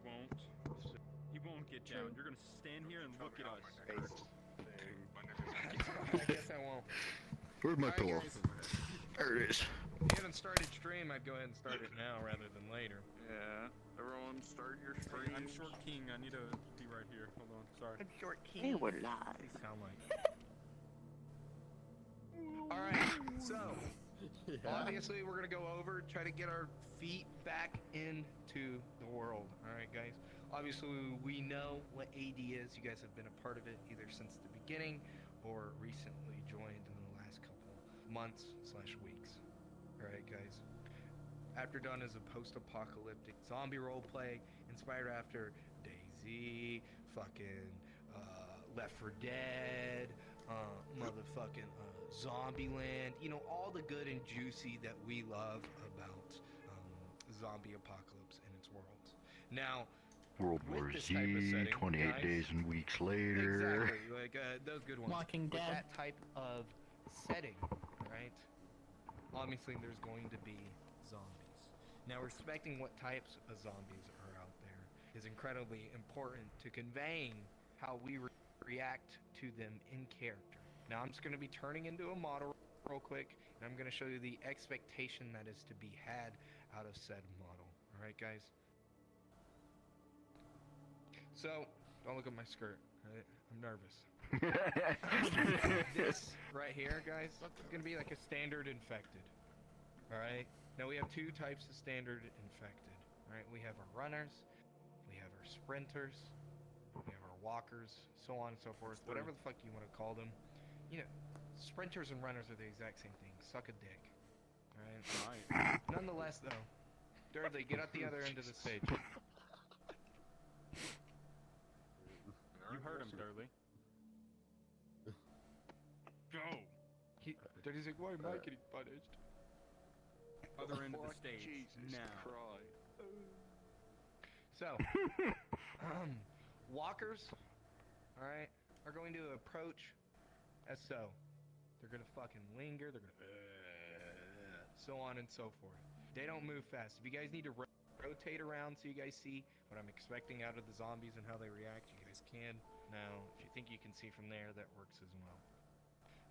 won't. He won't get down. You're gonna stand here and look at us. I guess I won't. Where's my pillow? Guys, There it is. if you haven't started stream, I'd go ahead and start it now rather than later. Yeah. Everyone start your stream. I'm Short King. I need to be right here. Hold on. Sorry. I'm Short King. They were live. They sound like. Alright, so obviously we're gonna go over, try to get our feet back into the world. Alright guys. Obviously we know what AD is. You guys have been a part of it either since the beginning or recently joined in the last couple months / weeks. Alright guys. After Dawn is a post-apocalyptic zombie roleplay inspired after DayZ, fucking Left 4 Dead, motherfucking Zombieland, you know, all the good and juicy that we love about zombie apocalypse and its worlds. Now, World War this Z, type of setting, 28 guys, days and weeks later. exactly, like those good ones. Walking With Dead. that type of setting, right? Obviously, there's going to be zombies. Now, respecting what types of zombies are out there is incredibly important to conveying how we react to them in character. Now, I'm just going to be turning into a model real quick, and I'm going to show you the expectation that is to be had out of said model. All right, guys? So, don't look at my skirt. Right? I'm nervous. This right here, guys, is going to be like a standard infected. All right? Now, we have two types of standard infected. All right? We have our runners, we have our sprinters, we have our walkers, so on and so forth. Whatever the fuck you want to call them. You know, sprinters and runners are the exact same thing. Suck a dick. Alright? Nonetheless, though, Dudley, get out the other end of the stage. You heard him, Durley. Go! Dudley's like, why am I getting punished? Other end of the stage. Jesus now. Christ. So, walkers, alright, are going to approach as so. They're gonna fucking linger, they're gonna so on and so forth. They don't move fast. If you guys need to rotate around so you guys see what I'm expecting out of the zombies and how they react, you guys can. Now, if you think you can see from there, that works as well.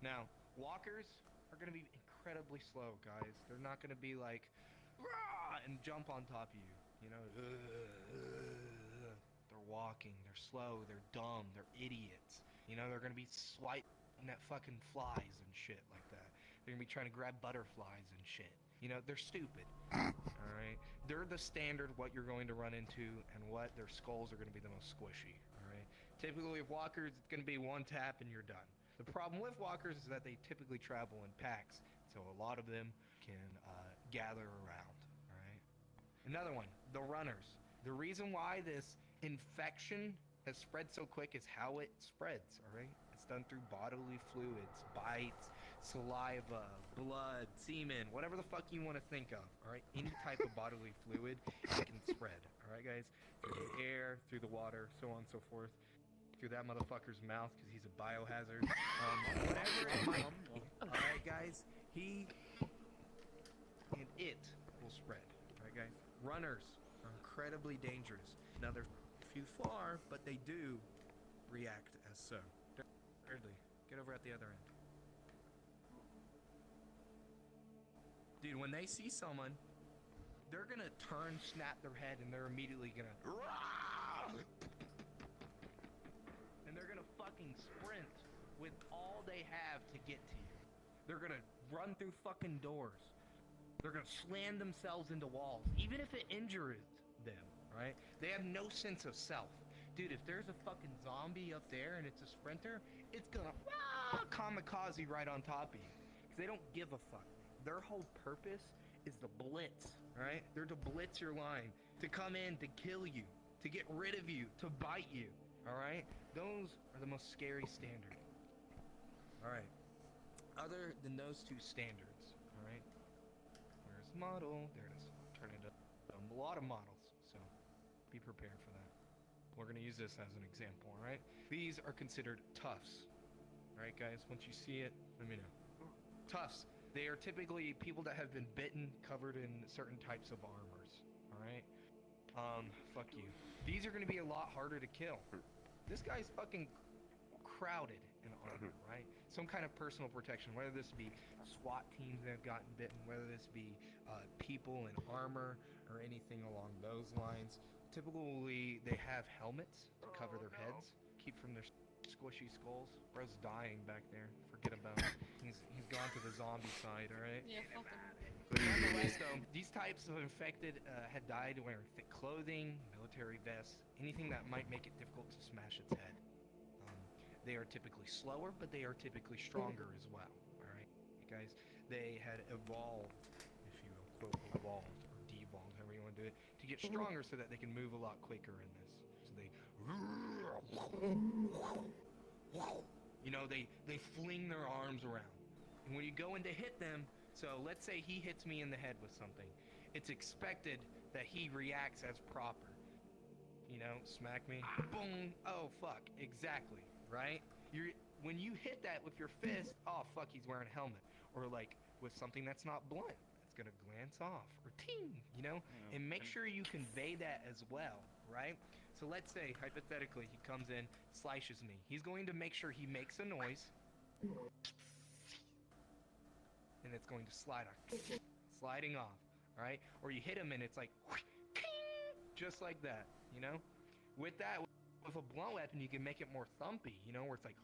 Now, walkers are gonna be incredibly slow, guys. They're not gonna be like, "Rah!" and jump on top of you. You know, they're walking, they're slow, they're dumb, they're idiots. You know, they're gonna be swiping at fucking flies and shit like that. They're gonna be trying to grab butterflies and shit. You know, they're stupid. Alright? They're the standard what you're going to run into and what their skulls are gonna be the most squishy. Alright? Typically with walkers, it's gonna be one tap and you're done. The problem with walkers is that they typically travel in packs, so a lot of them can gather around. Alright? Another one, the runners. The reason why this infection has spread so quick is how it spreads, alright? It's done through bodily fluids, bites, saliva, blood, semen, whatever the fuck you want to think of, alright? Any type of bodily fluid, it can spread, alright guys? Through the air, through the water, so on and so forth. Through that motherfucker's mouth, because he's a biohazard. Whatever it might be, alright guys? He and it will spread, alright guys? Runners are incredibly dangerous. Now they're few far, but they do react as so. Thirdly, get over at the other end. Dude, when they see someone, they're gonna turn, snap their head, and they're immediately gonna and they're gonna fucking sprint with all they have to get to you. They're gonna run through fucking doors. They're gonna slam themselves into walls, even if it injures them. Right? They have no sense of self. Dude, if there's a fucking zombie up there and it's a sprinter, it's gonna kamikaze right on top of you. Because they don't give a fuck. Their whole purpose is to blitz, right? They're to blitz your line, to come in, to kill you, to get rid of you, to bite you, alright? Those are the most scary standard. Alright. Other than those two standards, alright? Where's model? There it is. Turn it up. A lot of models. Be prepared for that. We're going to use this as an example, alright? These are considered toughs. Alright, guys? Once you see it, let me know. Toughs. They are typically people that have been bitten, covered in certain types of armors. Alright? Fuck you. These are gonna be a lot harder to kill. This guy's fucking crowded in armor, right? Some kind of personal protection, whether this be SWAT teams that have gotten bitten, whether this be people in armor or anything along those lines. Typically, they have helmets to cover their heads, keep from their squishy skulls. Bro's dying back there. Forget about it. He's gone to the zombie side, alright? Yeah, fuck him. Nonetheless, though, these types of infected had died wearing thick clothing, military vests, anything that might make it difficult to smash its head. They are typically slower, but they are typically stronger as well. Alright, guys? They had evolved, if you will, quote, evolved, or devolved, however you want to do it, to get stronger so that they can move a lot quicker in this. So they... You know, they fling their arms around. And when you go in to hit them, so let's say he hits me in the head with something, it's expected that he reacts as proper. You know, smack me, boom, oh fuck, exactly, right? When you hit that with your fist, oh fuck, he's wearing a helmet. Or like with something that's not blunt, it's gonna glance off, or ting, you know? Yeah. And make sure you convey that as well, right? So let's say, hypothetically, he comes in, slices me. He's going to make sure he makes a noise, and it's going to sliding off, right? Or you hit him and it's like, just like that, you know? With that, with a blunt weapon, you can make it more thumpy, you know, where it's like,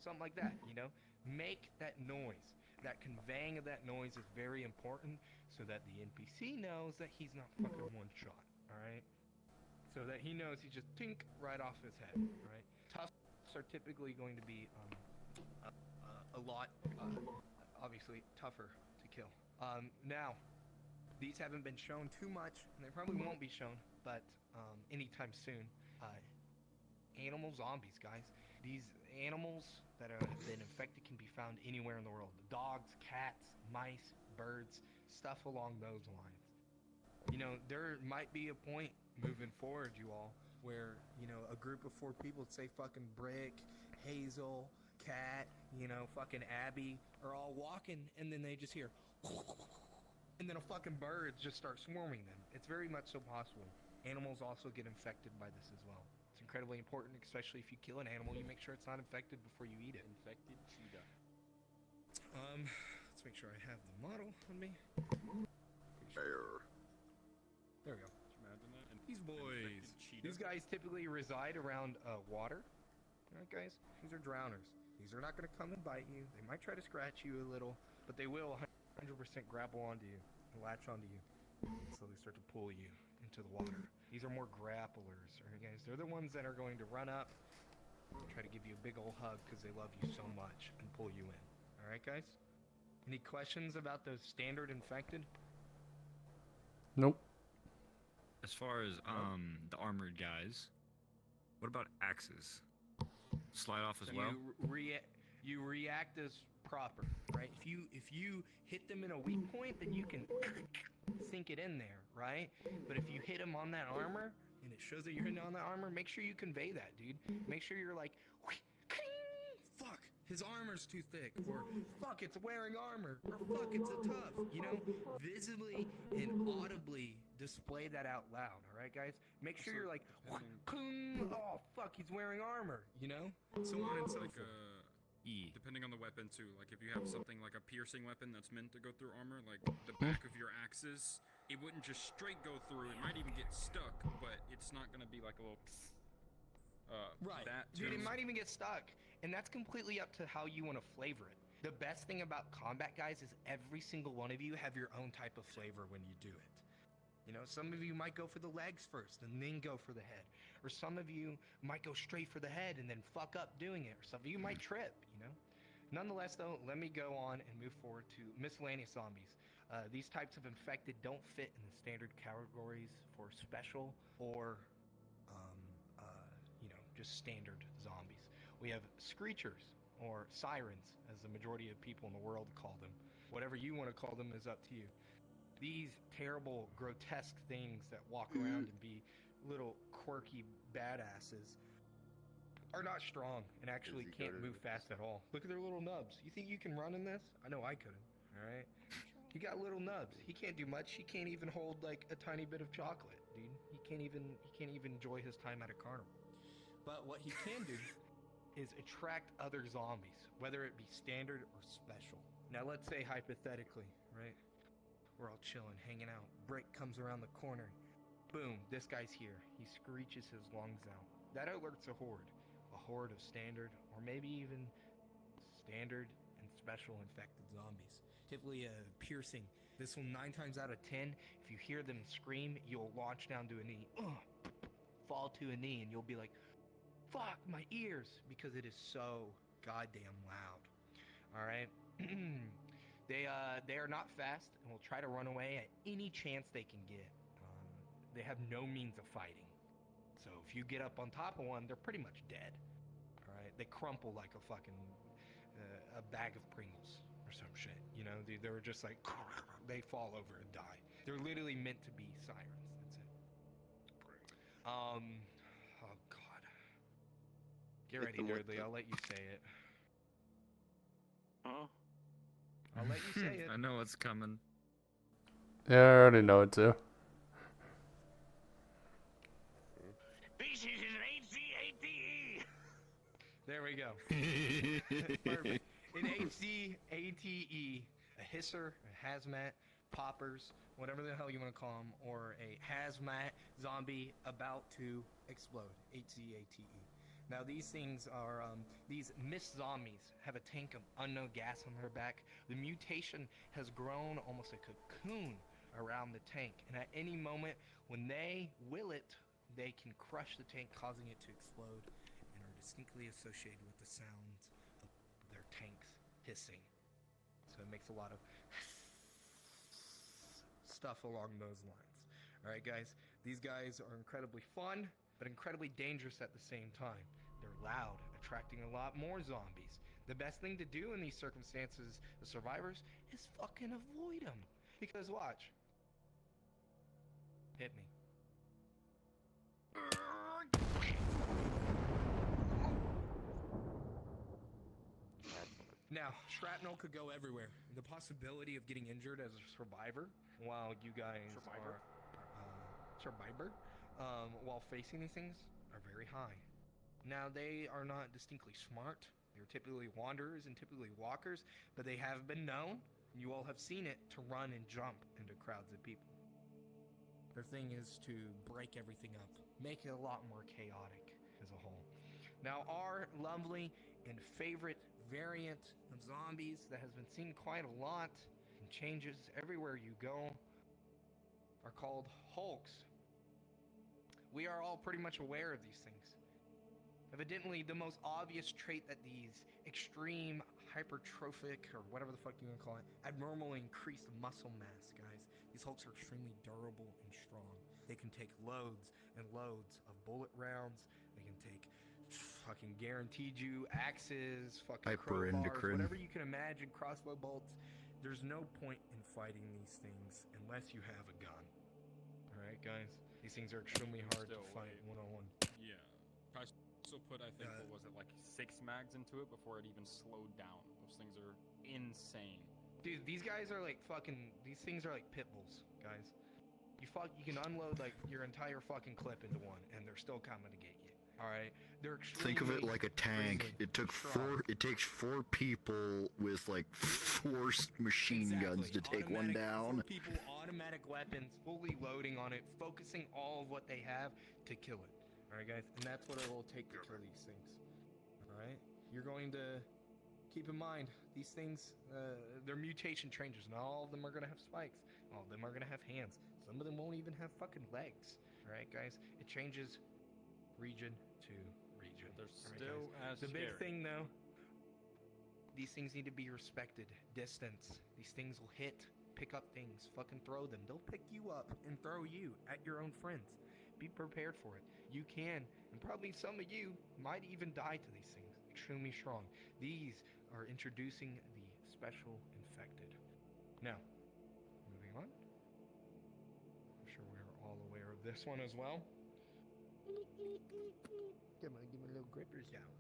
something like that, you know? Make that noise. That conveying of that noise is very important so that the NPC knows that he's not fucking one shot, alright? So that he knows he's just tink right off his head, right? Toughs are typically going to be a lot, obviously, tougher to kill. Now, these haven't been shown too much, and they probably won't be shown, but anytime soon. Animal zombies, guys. These animals that have been infected can be found anywhere in the world. Dogs, cats, mice, birds, stuff along those lines. You know, there might be a point moving forward, you all, where, you know, a group of 4 people, say fucking Brick, Hazel, Cat, you know, fucking Abby, are all walking, and then they just hear, and then a fucking bird just starts swarming them. It's very much so possible. Animals also get infected by this as well. It's incredibly important, especially if you kill an animal, you make sure it's not infected before you eat it. Infected cheetah. Let's make sure I have the model on me. Bear. There we go. Imagine that. These boys. Infected cheetah. These guys typically reside around water. Alright, guys? These are drowners. These are not going to come and bite you. They might try to scratch you a little, but they will 100% grapple onto you and latch onto you. So they start to pull you into the water. These are more grapplers, alright, guys? They're the ones that are going to run up and try to give you a big old hug because they love you so much and pull you in. Alright, guys? Any questions about those standard infected? Nope. As far as the armored guys, what about axes? Slide off as So well? you react as proper, right? If you hit them in a weak point, then you can sink it in there, right? But if you hit them on that armor and it shows that you're hitting on that armor, make sure you convey that, dude. Make sure you're like, fuck, his armor's too thick, or fuck, it's wearing armor, or fuck, it's a tough, you know? Visibly and audibly display that out loud, all right, guys? Make sure you're like, oh fuck, he's wearing armor, you know? So on and so Like forth. depending on the weapon too. Like if you have something like a piercing weapon that's meant to go through armor, like the back of your axes, it wouldn't just straight go through. It might even get stuck, but it's not gonna be like a little. Right. That Dude, too. it might even get stuck. And that's completely up to how you want to flavor it. The best thing about combat, guys, is every single one of you have your own type of flavor when you do it. You know, some of you might go for the legs first and then go for the head. Or some of you might go straight for the head and then fuck up doing it. Or some of you might trip, you know? Nonetheless, though, let me go on and move forward to miscellaneous zombies. These types of infected don't fit in the standard categories for special or, you know, just standard zombies. We have screechers, or sirens, as the majority of people in the world call them. Whatever you want to call them is up to you. These terrible, grotesque things that walk around and be little quirky badasses are not strong and actually can't move fast at all. Look at their little nubs. You think you can run in this? I know I couldn't, alright? He got little nubs. He can't do much. He can't even hold like a tiny bit of chocolate, dude. He can't even enjoy his time at a carnival. But what he can do is attract other zombies, whether it be standard or special. Now let's say hypothetically, right? We're all chilling, hanging out. Brick comes around the corner. Boom, this guy's here. He screeches his lungs out. That alerts a horde. A horde of standard, or maybe even standard and special infected zombies. Typically piercing. This will 9 times out of 10, if you hear them scream, you'll launch down to a knee. Fall to a knee, and you'll be like, fuck my ears, because it is so goddamn loud. All right? They are not fast and will try to run away at any chance they can get. They have no means of fighting. So if you get up on top of one, they're pretty much dead. All right? They crumple like a fucking a bag of Pringles or some shit. You know, they're just like they fall over and die. They're literally meant to be sirens. That's it. Oh God. Get ready, Nerdly. I'll let you say it. Huh? I'll let you say it. I know what's coming. Yeah, I already know it too. This is an HCATE. There we go. Perfect. An HCATE, a hisser, a hazmat, poppers, whatever the hell you want to call them, or a hazmat zombie about to explode. HCATE. Now these things are, these mist zombies have a tank of unknown gas on their back. The mutation has grown almost a cocoon around the tank, and at any moment when they will it, they can crush the tank, causing it to explode, and are distinctly associated with the sounds of their tanks hissing. So it makes a lot of stuff along those lines. Alright guys, these guys are incredibly fun, but incredibly dangerous at the same time. They're loud, attracting a lot more zombies. The best thing to do in these circumstances, the survivors, is fucking avoid them. Because watch. Hit me. Now, shrapnel could go everywhere. The possibility of getting injured as a survivor while you guys while facing these things are very high. Now, they are not distinctly smart. They're typically wanderers and typically walkers, but they have been known, and you all have seen it, to run and jump into crowds of people. Their thing is to break everything up, make it a lot more chaotic as a whole. Now, our lovely and favorite variant of zombies that has been seen quite a lot and changes everywhere you go are called Hulks. We are all pretty much aware of these things. Evidently, the most obvious trait that these extreme hypertrophic, or whatever the fuck you want to call it, abnormally increased muscle mass, guys. These Hulks are extremely durable and strong. They can take loads and loads of bullet rounds. They can take fucking guaranteed you axes, fucking crowbars, whatever you can imagine, crossbow bolts. There's no point in fighting these things unless you have a gun. Alright, guys? These things are extremely hard to fight one-on-one. Yeah. Paso put, I think, what was it, like 6 mags into it before it even slowed down. Those things are insane. Dude, these guys are like fucking, these things are like pit bulls, guys. You can unload like your entire fucking clip into one, and they're still coming to get you. All right, they're extremely. Think of it like a tank. It takes 4 people with like 4 machine guns to take one down. 4 people, automatic weapons, fully loading on it, focusing all of what they have to kill it. All right, guys, and that's what it will take to kill these things. All right, you're going to keep in mind these things. Their mutation changes. Not all of them are gonna have spikes. All of them are gonna have hands. Some of them won't even have fucking legs. All right, guys, it changes region to region. But they're All right, still guys. as The big scary. thing, though, these things need to be respected. Distance. These things will hit, pick up things, fucking throw them. They'll pick you up and throw you at your own friends. Be prepared for it. You can, and probably some of you might even die to these things. Extremely strong. These are introducing the special infected. Now, moving on. I'm sure we're all aware of this one as well. Give me little grippers out.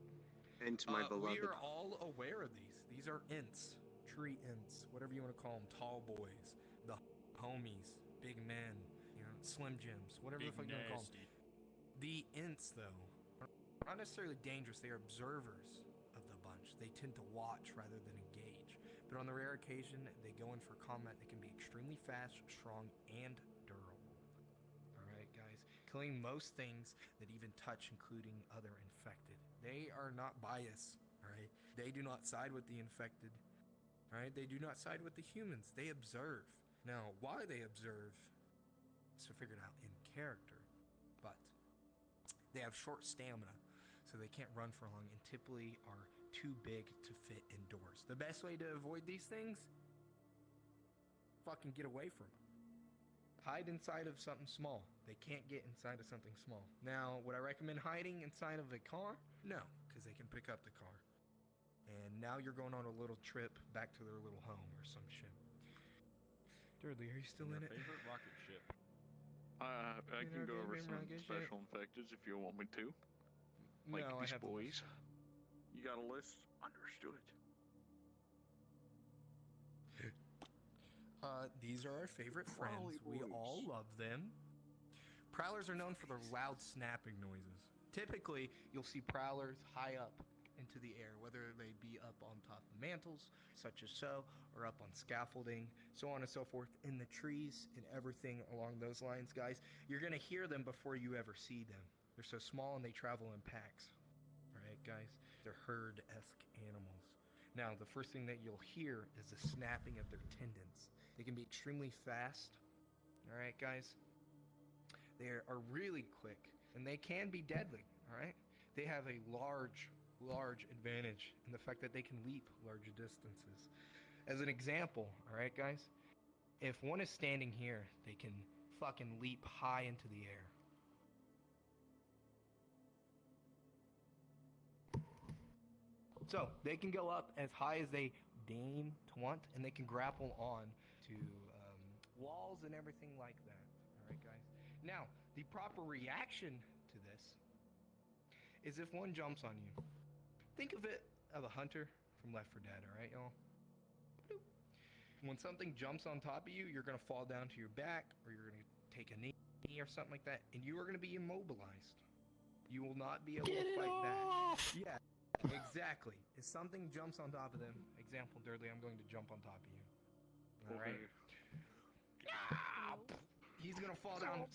And to my We beloved. are all aware of these. These are ints. street ints, whatever you want to call them, tall boys, the homies, big men, Slim Jims, whatever Big the fuck you want to call them. nasty. The ints, though, are not necessarily dangerous. They are observers of the bunch. They tend to watch rather than engage. But on the rare occasion they go in for combat, they can be extremely fast, strong, and durable. Alright, guys. Killing most things that even touch, including other infected. They are not biased, alright? They do not side with the infected. Alright? They do not side with the humans. They observe. Now, why they observe is figured out in character. But they have short stamina, so they can't run for long and typically are too big to fit indoors. The best way to avoid these things? Fucking get away from them. Hide inside of something small. They can't get inside of something small. Now, would I recommend hiding inside of a car? No, because they can pick up the car. And now you're going on a little trip back to their little home or some shit. Dudley, are you still in it? Favorite rocket ship? I can go over some Rocket ship? special infecteds if you want me to. Like No, I Beast have the Boys. list. You got a list? Understood. These are our favorite friends. Prowly We boys. all love them. Prowlers are known for their loud snapping noises. Typically, you'll see prowlers high up into the air, whether they be up on top of mantles, such as so, or up on scaffolding, so on and so forth, in the trees and everything along those lines, guys. You're going to hear them before you ever see them. They're so small and they travel in packs. Alright, guys? They're herd-esque animals. Now, the first thing that you'll hear is the snapping of their tendons. They can be extremely fast. Alright, guys? They are really quick, and they can be deadly. Alright? They have a large advantage in the fact that they can leap large distances. As an example, alright, guys? If one is standing here, they can fucking leap high into the air. So, they can go up as high as they deign to want, and they can grapple on to walls and everything like that. Alright, guys? Now, the proper reaction to this is if one jumps on you. Think of it of a hunter from Left 4 Dead, alright, y'all? Bloop. When something jumps on top of you, you're going to fall down to your back, or you're going to take a knee or something like that, and you are going to be immobilized. You will not be able to fight back. Yeah. Exactly. If something jumps on top of them, example, Dudley, I'm going to jump on top of you. Alright? He's gonna fall down.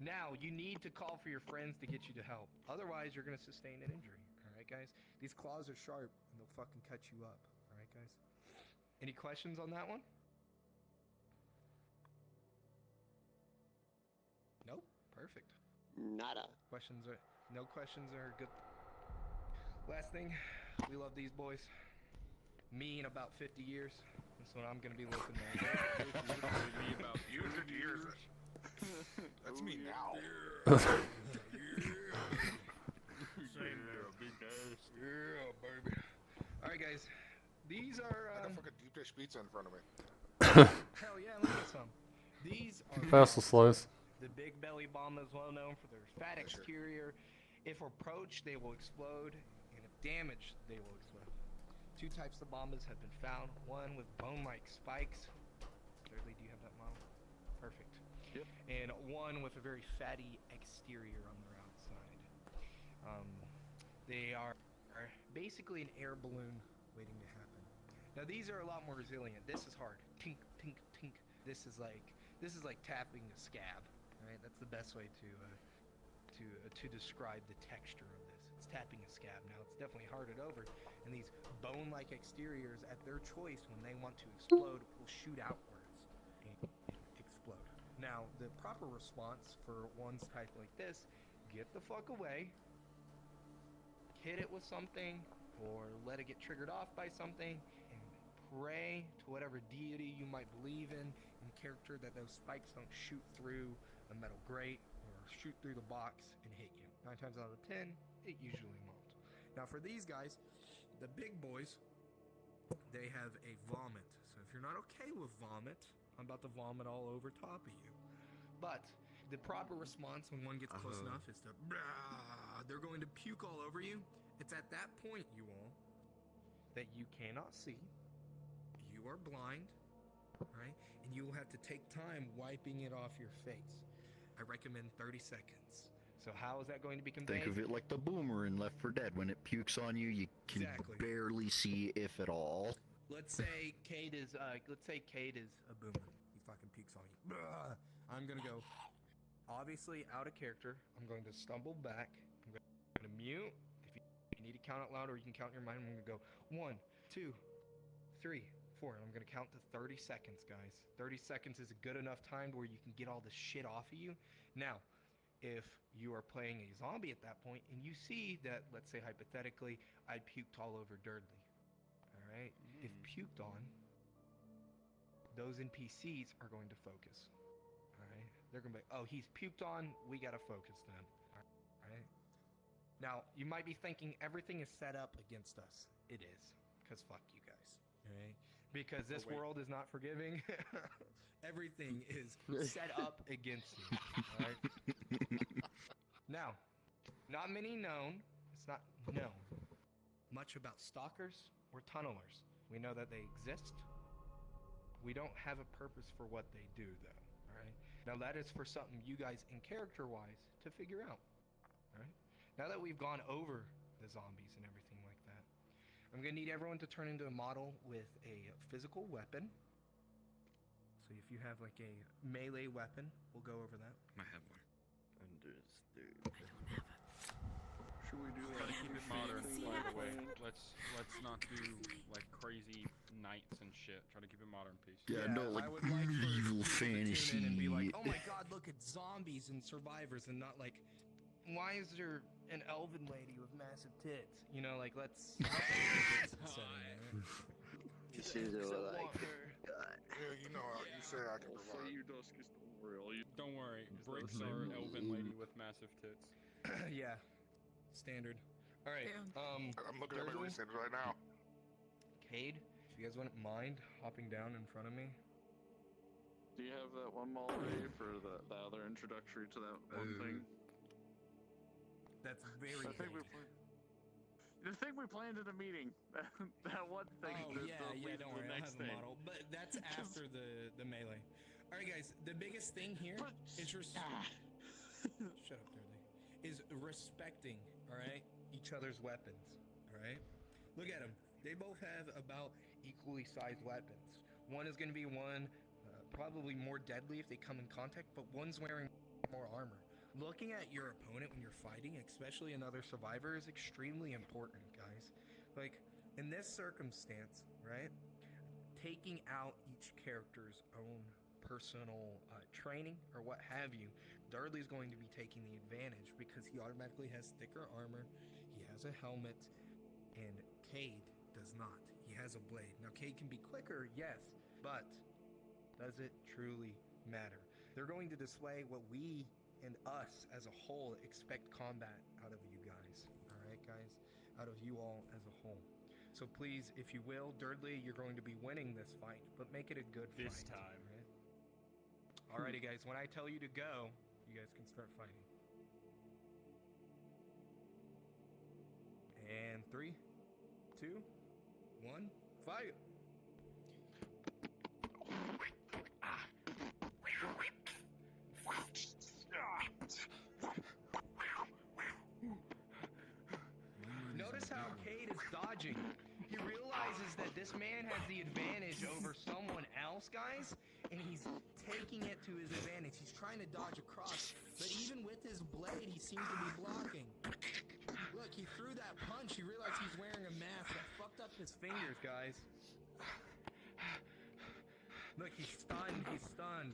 Now, you need to call for your friends to get you to help. Otherwise, you're gonna sustain an injury. Alright, guys? These claws are sharp, and they'll fucking cut you up. Alright, guys? Any questions on that one? Nope. Perfect. Nada. No questions are good. Last thing, we love these boys. Me in about 50 years. That's what I'm gonna be looking at. Me about 50 years. That's me now. Yeah, baby. Alright, guys. These are, I got fucking deep dish pizza in front of me. hell yeah, let me get some. These are Fast and slows. the big belly bomb is well known for their fat Yeah, sure. exterior. If approached, they will explode, and if damaged, they will explode. Two types of bombas have been found. One with bone-like spikes. Thirdly, do you have that model? Perfect. Yep. And one with a very fatty exterior on their outside. They are basically an air balloon waiting to happen. Now these are a lot more resilient. This is hard. Tink, tink, tink. This is like tapping a scab. Right? That's the best way to describe the texture of this. It's tapping a scab. Now it's definitely harded over, and these bone-like exteriors, at their choice, when they want to explode, will shoot outwards and explode. Now the proper response for one's type like this: get the fuck away, hit it with something, or let it get triggered off by something, and pray to whatever deity you might believe in character that those spikes don't shoot through a metal grate or shoot through the box and hit you. 9 times out of 10, it usually won't. Now for these guys, the big boys, they have a vomit. So if you're not okay with vomit, I'm about to vomit all over top of you. But the proper response when one gets close enough is to, they're going to puke all over you. It's at that point, you all, that you cannot see. You are blind, right? And you will have to take time wiping it off your face. I recommend 30 seconds. So how is that going to be conveyed? Think of it like the boomer in Left 4 Dead. When it pukes on you, you can Exactly. barely see, if at all. Let's say Cade is a boomer. He fucking pukes on you. Bruh. I'm gonna go, obviously out of character. I'm going to stumble back. I'm gonna mute. If you need to count out loud, or you can count in your mind. I'm gonna go 1, 2, 3, 4. And I'm gonna count to 30 seconds, guys. 30 seconds is a good enough time where you can get all the shit off of you. Now, if you are playing a zombie at that point and you see that, let's say hypothetically, I puked all over Durdley. Alright? If puked on, those NPCs are going to focus. Alright? They're going to be, oh, he's puked on, we got to focus then. Alright? Now, you might be thinking everything is set up against us. It is. Because fuck you guys. Alright? Because this world is not forgiving. Everything is set up against you. Alright? Now, not many known, it's not known much about stalkers or tunnelers. We know that they exist. We don't have a purpose for what they do, though. Alright? Now, that is for something you guys, in character-wise, to figure out. Alright? Now that we've gone over the zombies and everything like that, I'm going to need everyone to turn into a model with a physical weapon. So if you have like a melee weapon, we'll go over that. I have one. Should we do Try that? to keep it modern, by the way. Let's not do like crazy knights and shit. Try to keep it modern, please. Yeah, no, like I would like for medieval people to tune fantasy. in and be like, oh my god, look at zombies and survivors, and not like, why is there an elven lady with massive tits? You know, like, let's. She seems to like. Yeah, you know, you say I can I'll say provide. you dusk is real. Don't worry, Bricks the are same? elven lady with massive tits. Yeah, standard. All right, I'm looking at my Durden? recent right now. Cade, if you guys wouldn't mind hopping down in front of me. Do you have that one model ready for the other introductory to that one thing? That's very I think the thing we planned in the meeting. That one thing. Oh that yeah, leads don't to the worry, I'll next have thing. a model. But that's after the melee. All right, guys, the biggest thing here is shut up, Dudley. Is respecting, all right, each other's weapons. All right, look at them. They both have about equally sized weapons. One is going to be probably more deadly if they come in contact, but one's wearing more armor. Looking at your opponent when you're fighting, especially another survivor, is extremely important, guys. Like, in this circumstance, right, taking out each character's own personal training or what have you, Dudley's going to be taking the advantage because he automatically has thicker armor, he has a helmet, and Cade does not. He has a blade. Now, Cade can be quicker, yes, but does it truly matter? They're going to display what we and us as a whole expect combat out of you guys. Alright, guys? Out of you all as a whole. So please, if you will, Dudley, you're going to be winning this fight, but make it a good fight. This time. Alrighty, guys, when I tell you to go, you guys can start fighting. And 3, 2, 1, fight! Notice how Cade is dodging. He realizes that this man has the advantage over someone else, guys, and he's taking it to his advantage. He's trying to dodge across, but even with his blade, he seems to be blocking. Look, he threw that punch. He realized he's wearing a mask that fucked up his fingers, guys. Look, he's stunned. He's stunned.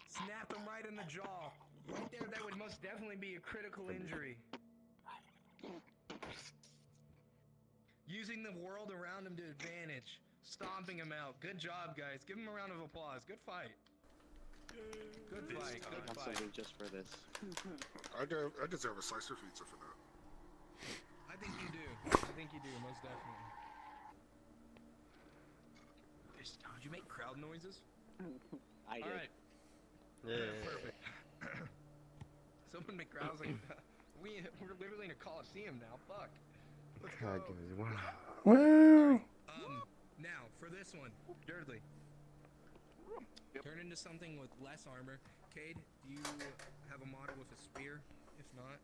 Snapped him right in the jaw. Right there, that would most definitely be a critical injury. Using the world around him to advantage. Stomping him out. Good job, guys. Give him a round of applause. Good fight. Good fight. Good fight. Something just for this. I deserve a slice of pizza for that. I think you do. I think you do, most definitely. Did you make crowd noises? I did. Alright. Perfect. Someone make crowds like, we're literally in a coliseum now. Fuck. Let's go. Woo! Now for this one, Durdley. Yep. Turn into something with less armor. Cade, do you have a model with a spear? If not,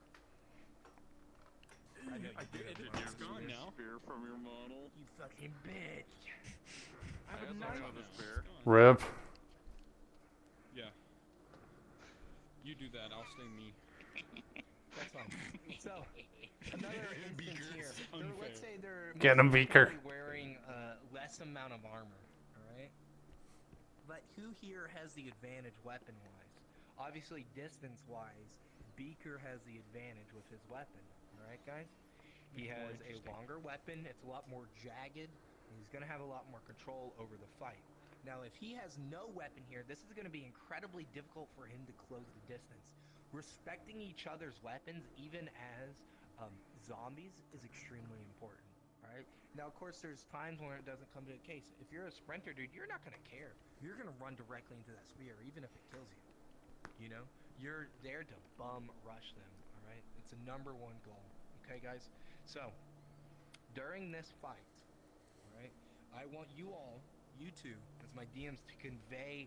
I know you do. It's gone now. Spear from your model. You fucking bitch. I got some with a spear. Rip. Yeah. You do that. I'll stay me. That's fine. So, another instance here. Let's say they're Get him, Beaker. probably wearing less amount of armor, alright? But who here has the advantage weapon-wise? Obviously, distance-wise, Beaker has the advantage with his weapon, alright, guys? He has a longer weapon, it's a lot more jagged, and he's going to have a lot more control over the fight. Now, if he has no weapon here, this is going to be incredibly difficult for him to close the distance. Respecting each other's weapons, even as zombies, is extremely important. Alright? Now, of course, there's times when it doesn't come to a case. If you're a sprinter, dude, you're not going to care. You're going to run directly into that spear, even if it kills you. You know? You're there to bum rush them. Alright? It's a #1 goal. Okay, guys? So, during this fight, alright, I want you all, you two, as my DMs, to convey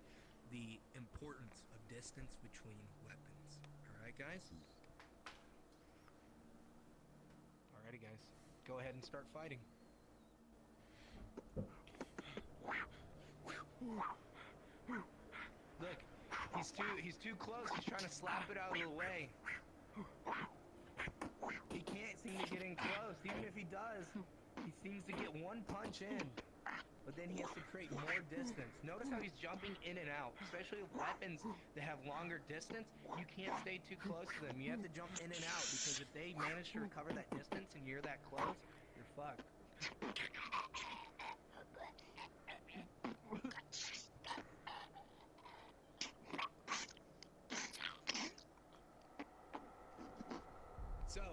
the importance of distance between weapons. Alright, guys? Alrighty, guys. Go ahead and start fighting. Look, he's too close. He's trying to slap it out of the way. He can't seem to get in close. Even if he does, he seems to get one punch in. But then he has to create more distance. Notice how he's jumping in and out. Especially with weapons that have longer distance, you can't stay too close to them. You have to jump in and out, because if they manage to recover that distance and you're that close, you're fucked. So,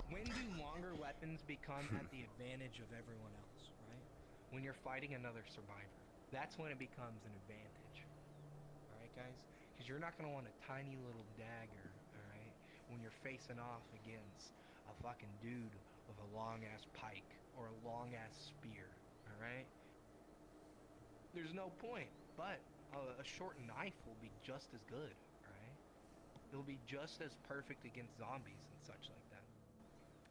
when do longer weapons become at the advantage of everyone else, right? When you're fighting another survivor. That's when it becomes an advantage. Alright, guys? Because you're not going to want a tiny little dagger, alright? When you're facing off against a fucking dude with a long-ass pike or a long-ass spear, alright? There's no point, but a short knife will be just as good, alright? It'll be just as perfect against zombies and such like that.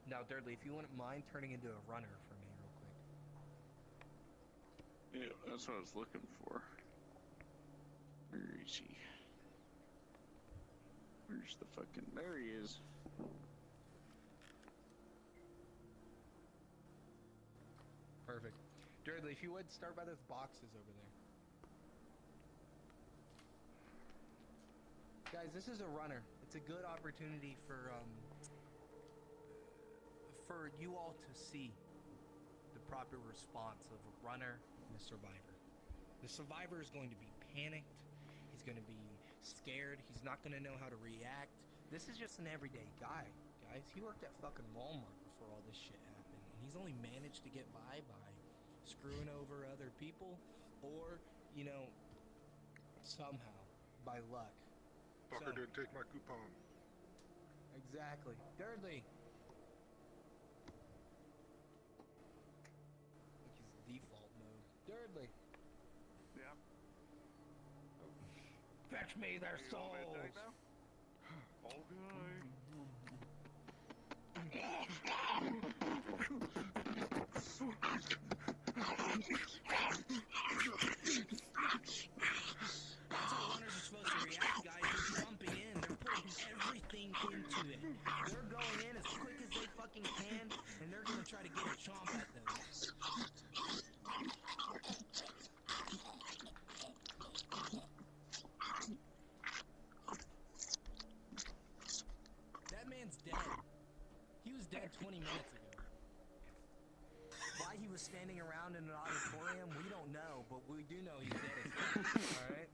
Now, Dudley, if you wouldn't mind turning into a runner for me real quick. Yeah, that's what I was looking for. Where is he? Where's the fucking... There he is. Perfect. Dudley, if you would, start by those boxes over there. Guys, this is a runner. It's a good opportunity for you all to see the proper response of a runner and a survivor. The survivor is going to be panicked. He's going to be scared. He's not going to know how to react. This is just an everyday guy, guys. He worked at fucking Walmart before all this shit happened, and he's only managed to get by screwing over other people, or, you know, somehow, by luck. Fucker didn't take my coupon. Exactly. Thirdly, his default mode. Thirdly, Yeah. fetch me their You want me to souls. take now? Okay. That's how runners are supposed to react, guys. They're jumping in. They're putting everything into it. They're going in as quick as they fucking can, and they're gonna try to get a chomp at them. That man's dead. He was dead 20 minutes ago. Why he was standing around in an auditorium, we don't know, but we do know he's dead. Alright?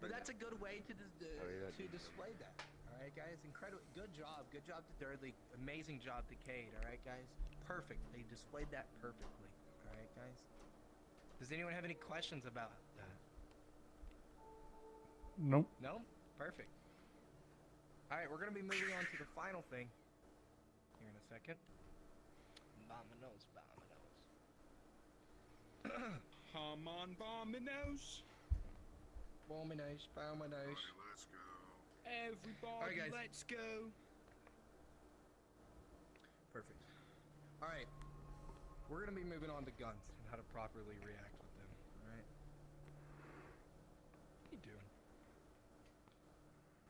But that's a good way to display that. Alright, guys? Incredible. Good job. Good job to Dudley. Amazing job to Cade. Alright, guys? Perfect. They displayed that perfectly. Alright, guys? Does anyone have any questions about that? Nope. No? Perfect. Alright, we're gonna be moving on to the final thing here in a second. Bominos, bominos. Come on, Bominos. Bominos, bominos. Let's go. Everybody, Alright, guys. let's go. Perfect. Alright. We're gonna be moving on to guns and how to properly react with them. Alright? What you doing?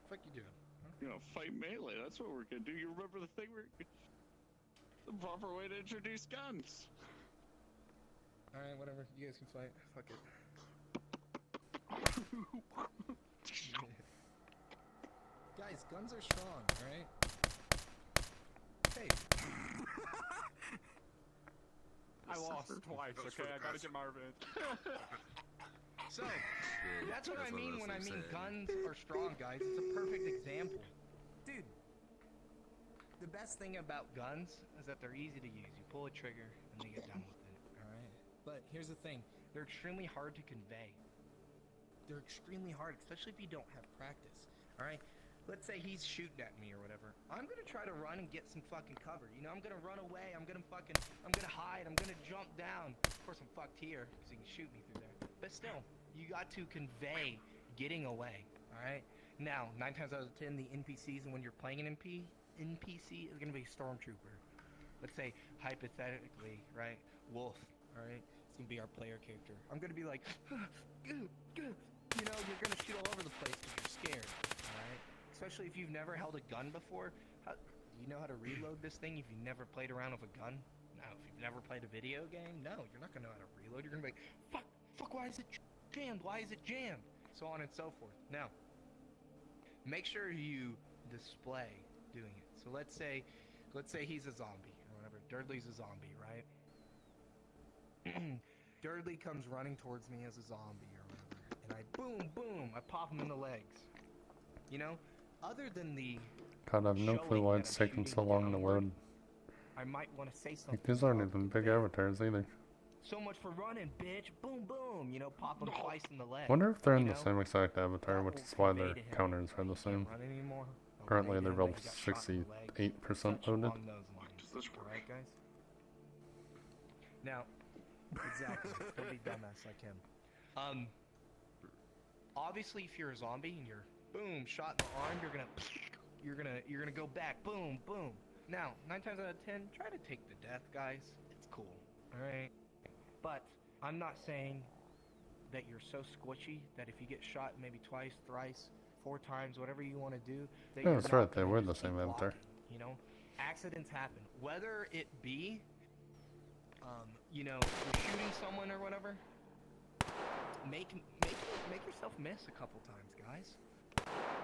What the fuck you doing? You know, fight melee. That's what we're gonna do. You remember the thing the proper way to introduce guns. Alright, whatever. You guys can fight. Fuck it. Guys, guns are strong, alright? Hey. I lost twice, That was for okay? the I gotta past. get my revenge. So, that's what I mean when I mean guns are strong, guys. It's a perfect example. Dude, the best thing about guns is that they're easy to use. You pull a trigger and they get done with it, alright? But here's the thing. They're extremely hard to convey. They're extremely hard, especially if you don't have practice, alright? Let's say he's shooting at me or whatever. I'm gonna try to run and get some fucking cover. You know, I'm gonna run away. I'm gonna hide. I'm gonna jump down. Of course, I'm fucked here because he can shoot me through there. But still, you got to convey getting away. All right. Now, 9 times out of 10, the NPCs, and when you're playing an NPC, is gonna be a stormtrooper. Let's say hypothetically, right? Wolf. All right. It's gonna be our player character. I'm gonna be like, you know, you're gonna shoot all over the place because you're scared. All right. Especially if you've never held a gun before. Do you know how to reload this thing if you've never played around with a gun? No. If you've never played a video game? No. You're not going to know how to reload. You're going to be like, fuck, why is it jammed? Why is it jammed? So on and so forth. Now, make sure you display doing it. So let's say he's a zombie or whatever. Durdley's a zombie, right? Durdley comes running towards me as a zombie or whatever. And I boom, I pop him in the legs. You know? Other than the God, I have no clue why it's taking so long to load. I might want to say something. Like, these aren't even big avatars either. So much for running, bitch. Boom, boom. You know, pop them twice in the leg. Wonder if they're in You the know? same exact avatar, That which will is why convey their to him, counters are the "I same. can't run anymore." I'll Currently, convey they're to him both that he got shot in the leg. 68% Such loaded. along those lines. Does this work? Alright, guys? Now, exactly. Don't be dumbass like him. Obviously, if you're a zombie and you're boom shot in the arm, you're gonna go back. Boom, boom. Now, 9 times out of 10, try to take the death, guys. It's cool. All right. But I'm not saying that you're so squishy that if you get shot maybe twice, thrice, 4 times, whatever you want to do, that Yeah, you're that's not right, they gonna were just the same keep avatar. walking, you know, accidents happen. Whether it be, you know, you're shooting someone or whatever, make yourself miss a couple times, guys.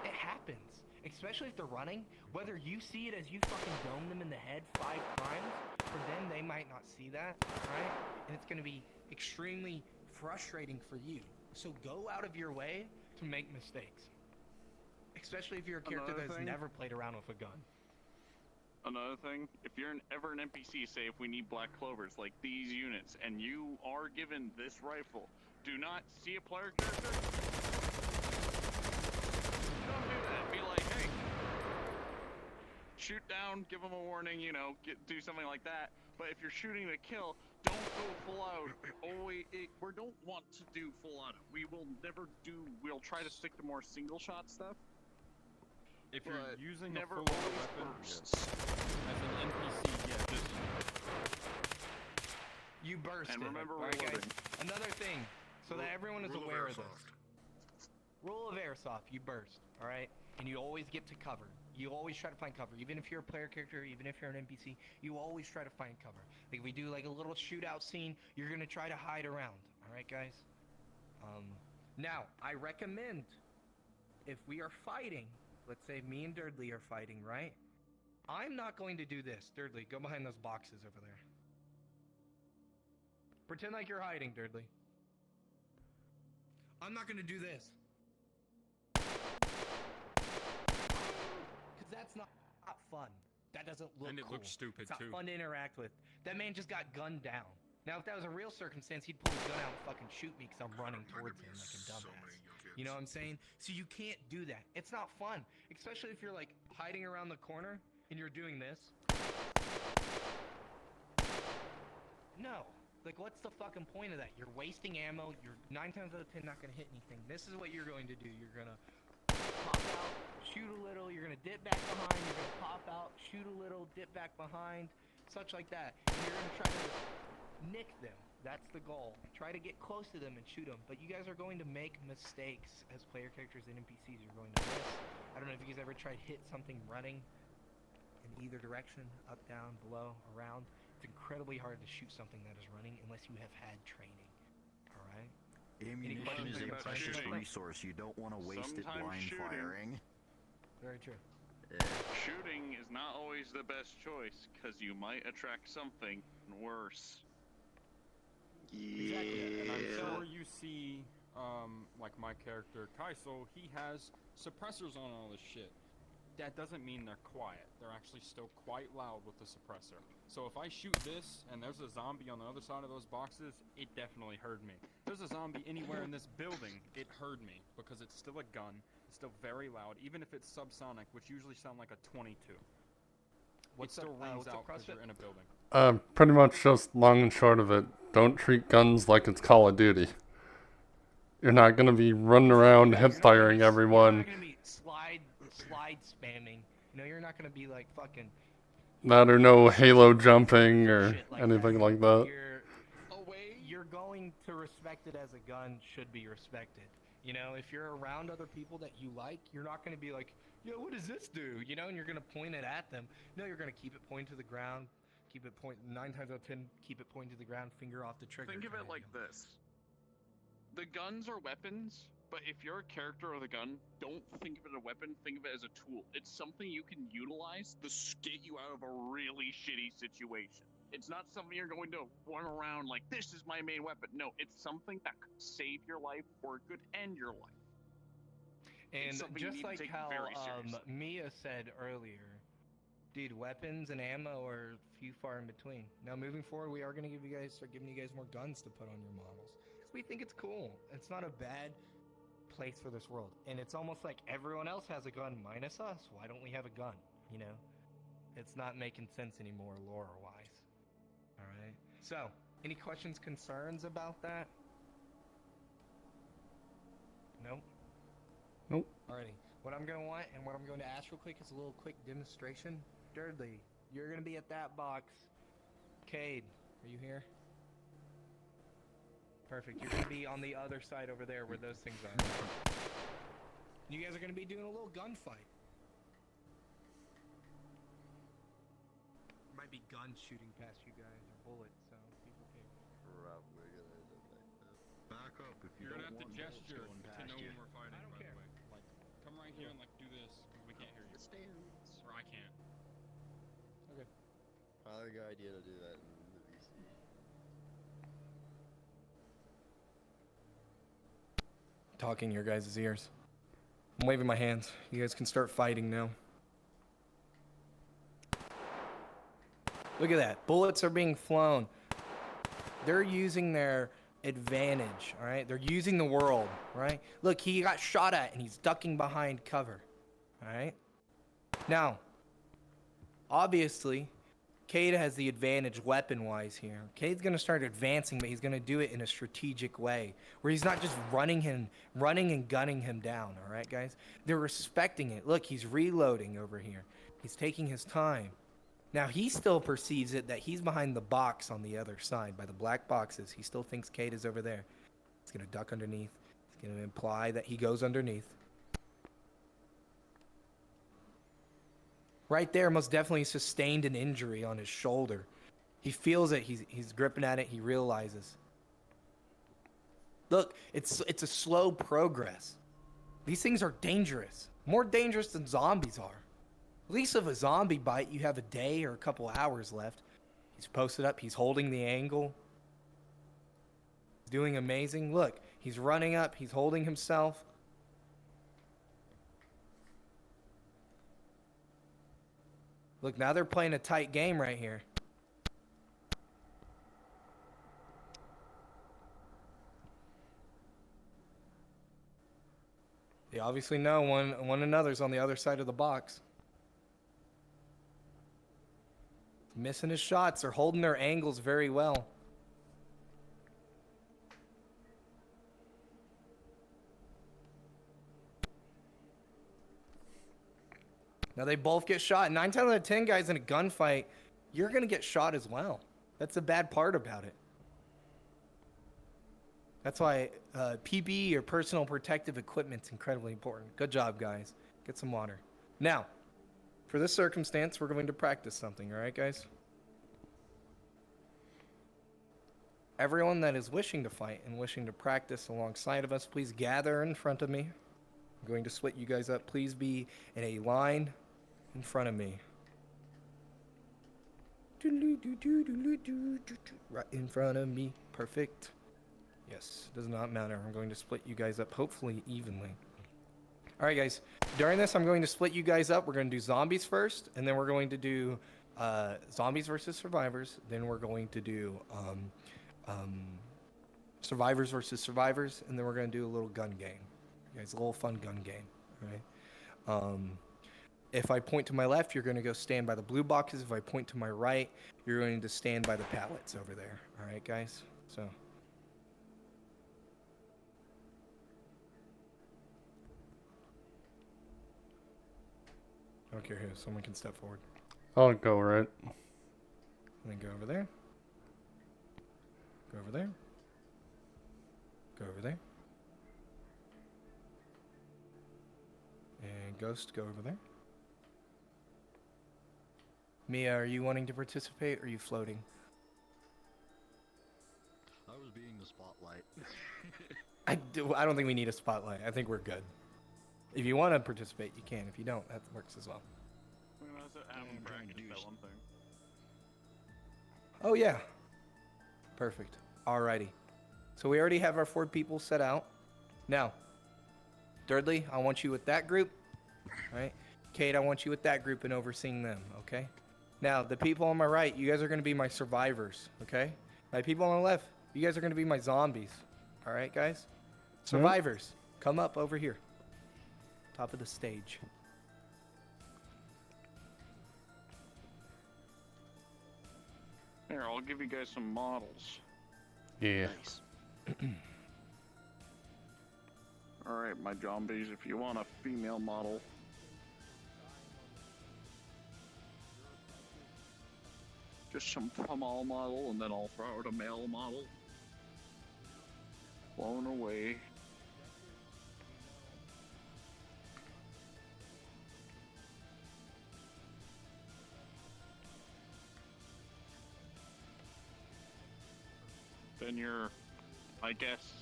It happens, especially if they're running. Whether you see it as you fucking dome them in the head 5 times, for them they might not see that, right? And it's gonna be extremely frustrating for you. So go out of your way to make mistakes, especially if you're a character Another that's thing- never played around with a gun. Another thing, if you're ever an NPC, say if we need black clovers like these units, and you are given this rifle, do not see a player character. Don't do that. Be like, hey, shoot down, give them a warning, you know, do something like that. But if you're shooting to kill, don't go full out. We don't want to do full out. We will never do. We'll try to stick to more single shot stuff. If you're But using a never full-auto always weapon bursts. as an NPC, yeah, just You burst And it. remember Alright, guys? reloading. Another thing, so that everyone is Rule of aware of airsoft. this. Rule of airsoft, you burst, alright? And you always get to cover. You always try to find cover. Even if you're a player character, even if you're an NPC, you always try to find cover. Like if we do like a little shootout scene, you're gonna try to hide around. Alright, guys? Now, I recommend, if we are fighting, let's say me and Durdley are fighting, right? I'm not going to do this. Durdley, go behind those boxes over there. Pretend like you're hiding, Durdley. I'm not gonna do this. Cause that's not fun. That doesn't look And it cool. looks stupid, It's not too. fun to interact with. That man just got gunned down. Now, if that was a real circumstance, he'd pull his gun out and fucking shoot me because I'm running There towards could him be like a so dumbass. many young kids You know what I'm saying? So you can't do that. It's not fun, especially if you're like hiding around the corner and you're doing this. No. Like, what's the fucking point of that? You're wasting ammo. You're 9 times out of 10 not gonna hit anything. This is what you're going to do. You're gonna pop out, shoot a little. You're gonna dip back behind. You're gonna pop out, shoot a little, dip back behind, such like that. And you're gonna try to nick them. That's the goal. Try to get close to them and shoot them. But you guys are going to make mistakes as player characters and NPCs. You're going to miss. I don't know if you guys ever tried hit something running in either direction, up, down, below, around. It's incredibly hard to shoot something that is running unless you have had training. All right? Ammunition is a about precious shooting? resource. You don't want to waste it Sometimes blind shooting- firing. Very true. Shooting is not always the best choice because you might attract something worse. Exactly. And I'm Yeah. sure you see, like my character Kaiso, he has suppressors on all this shit. That doesn't mean they're quiet. They're actually still quite loud with the suppressor. So if I shoot this and there's a zombie on the other side of those boxes, it definitely heard me. If there's a zombie anywhere in this building, it heard me because it's still a gun. It's still very loud, even if it's subsonic, which usually sound like a 22. It still rings out because you're in a building. Pretty much just long and short of it, don't treat guns like it's Call of Duty. You're not gonna be running around hip firing You're everyone. not gonna be slide spamming. You know, you're not gonna be like fucking That or no halo jumping or shit like anything like that. You're going to respect it as a gun should be respected. You know, if you're around other people that you like, you're not going to be like, yo, what does this do? You know, and you're going to point it at them. No, you're going to keep it pointed to the ground. Keep it point 9 times out of 10. Keep it pointed to the ground. Finger off the trigger. Think of it like this. The guns are weapons, but if you're a character with a gun, don't think of it as a weapon, think of it as a tool. It's something you can utilize to get you out of a really shitty situation. It's not something you're going to run around like, this is my main weapon. No, it's something that could save your life or it could end your life. And It's something you just need to like take how very seriously. Mia said earlier, dude, weapons and ammo are few far in between. Now, moving forward, we are going to start giving you guys more guns to put on your models. Because we think it's cool. It's not a bad place for this world. And it's almost like everyone else has a gun minus us. Why don't we have a gun? You know? It's not making sense anymore lore-wise. Alright? So, any questions, concerns about that? Nope. Nope. Alrighty. What I'm going to want and what I'm going to ask real quick is a little quick demonstration. Thirdly, you're going to be at that box. Cade, are you here? Perfect. You're going to be on the other side over there where those things are. You guys are going to be doing a little gunfight. Might be guns shooting past you guys or bullets, so people can. Back up if you You're don't gonna have to want bullets gesture going to past know you. when we're fighting, I don't by care. the way. Like, come right here and like do this, because we can't hear you. Or I can't. Probably a good idea to do that in the VC. Talking your guys' ears. I'm waving my hands. You guys can start fighting now. Look at that. Bullets are being flown. They're using their advantage, all right? They're using the world, right? Look, he got shot at and he's ducking behind cover, all right? Now, obviously, Cade has the advantage weapon-wise here. Cade's going to start advancing, but he's going to do it in a strategic way, where he's not just running and gunning him down, all right, guys? They're respecting it. Look, he's reloading over here. He's taking his time. Now, he still perceives it that he's behind the box on the other side, by the black boxes. He still thinks Cade is over there. He's going to duck underneath. He's going to imply that he goes underneath. Right there, most definitely sustained an injury on his shoulder. He feels it. He's gripping at it. He realizes. Look, it's a slow progress. These things are dangerous. More dangerous than zombies are. At least if a zombie bite, you have a day or a couple hours left. He's posted up. He's holding the angle. He's doing amazing. Look, he's running up. He's holding himself. Look, now they're playing a tight game right here. You obviously know one another's on the other side of the box. Missing his shots. They're holding their angles very well. Now they both get shot. 9 times out of 10 guys in a gunfight, you're going to get shot as well. That's the bad part about it. That's why PB or personal protective equipment is incredibly important. Good job, guys. Get some water. Now, for this circumstance, we're going to practice something, all right, guys? Everyone that is wishing to fight and wishing to practice alongside of us, please gather in front of me. I'm going to split you guys up. Please be in a line in front of me. Right in front of me. Perfect. Yes, does not matter. I'm going to split you guys up, hopefully evenly. All right, guys. During this, I'm going to split you guys up. We're going to do zombies first, and then we're going to do zombies versus survivors. Then we're going to do survivors versus survivors, and then we're going to do a little gun game. Guys, a little fun gun game. All right. If I point to my left, you're going to go stand by the blue boxes. If I point to my right, you're going to stand by the pallets over there. All right, guys? So. I don't care who. Someone can step forward. I'll go right. And then go over there. Go over there. Go over there. And Ghost, go over there. Mia, are you wanting to participate or are you floating? I was being the spotlight. I don't think we need a spotlight. I think we're good. If you want to participate, you can. If you don't, that works as well. Oh, yeah. Perfect. Alrighty. So we already have our 4 people set out. Now, Dudley, I want you with that group. All right. Kate, I want you with that group and overseeing them, okay? Now, the people on my right, you guys are going to be my survivors, okay? My people on the left, you guys are going to be my zombies. All right, guys? Survivors, come up over here. Top of the stage. Here, I'll give you guys some models. Yeah. Nice. Alright, my zombies, if you want a female model. Just some female model, and then I'll throw out a male model. Blown away. Then you're, I guess.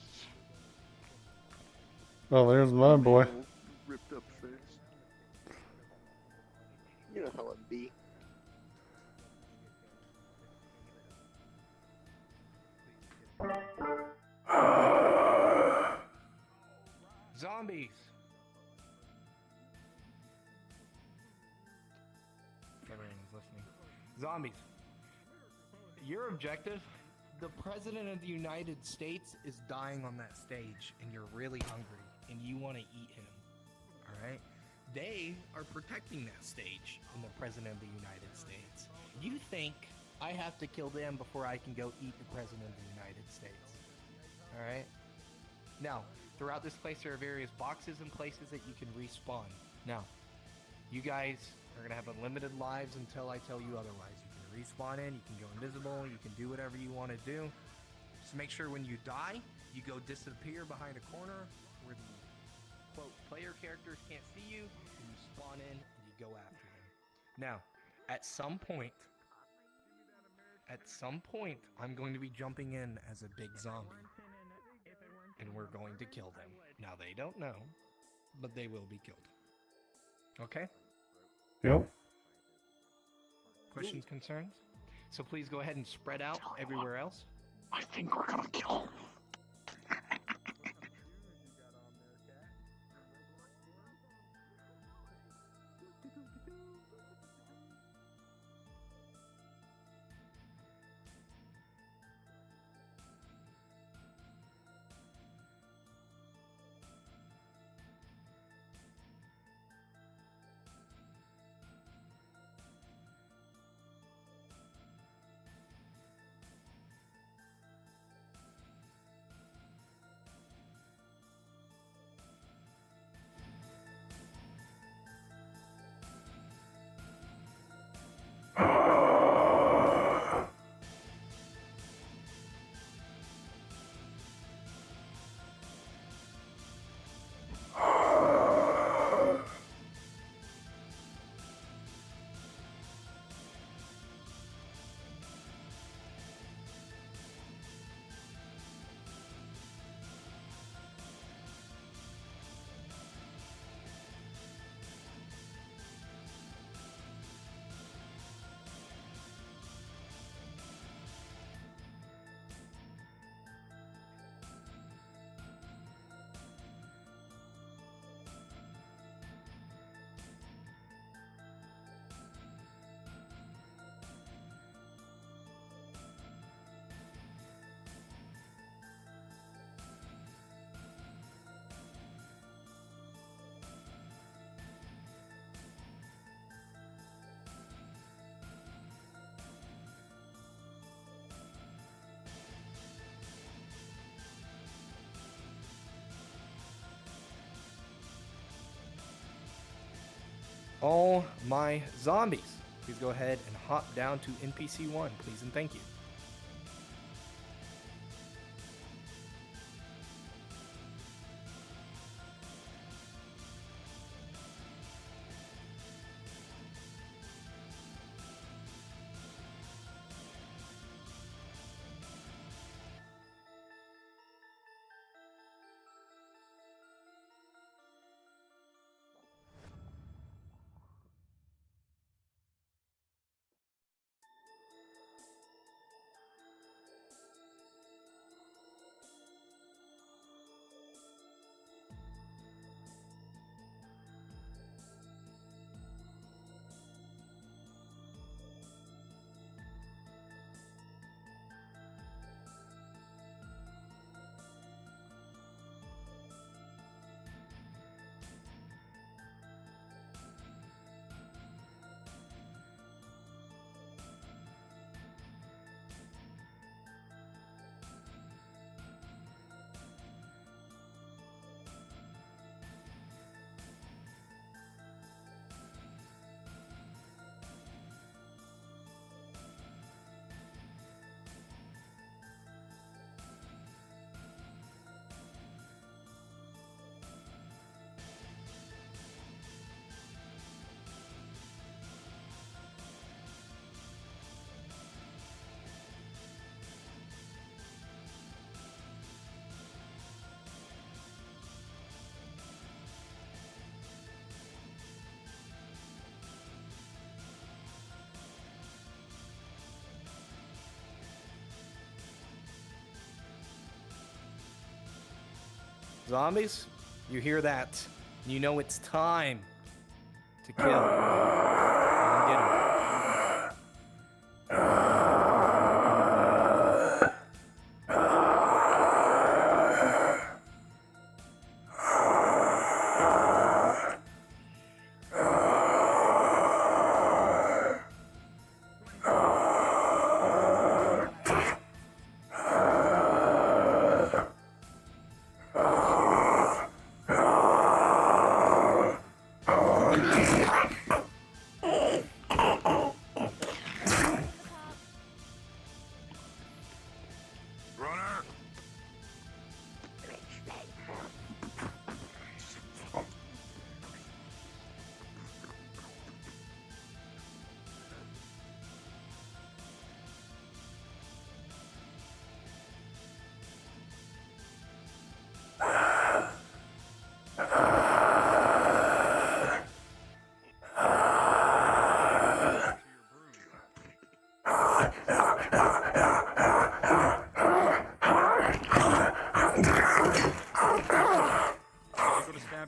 Oh, there's my boy. Ripped up face. You know how it be. Zombies. Everyone's listening. Zombies. Your objective, the President of the United States is dying on that stage, and you're really hungry, and you want to eat him. All right? They are protecting that stage, and the President of the United States. You think I have to kill them before I can go eat the President of the United States. All right? Now, throughout this place, there are various boxes and places that you can respawn. Now, you guys are going to have unlimited lives until I tell you otherwise. You can respawn in, you can go invisible, you can do whatever you want to do. Just make sure when you die, you go disappear behind a corner where the, quote, player characters can't see you, and you spawn in and you go after them. Now, at some point, I'm going to be jumping in as a big zombie. And we're going to kill them. Now, they don't know, but they will be killed. Okay? Yep. Questions, concerns? So please go ahead and spread out everywhere else. I think we're gonna kill him. all my zombies. Please go ahead and hop down to NPC 1, please and thank you. Zombies, you hear that? You know it's time to kill. And get 'em.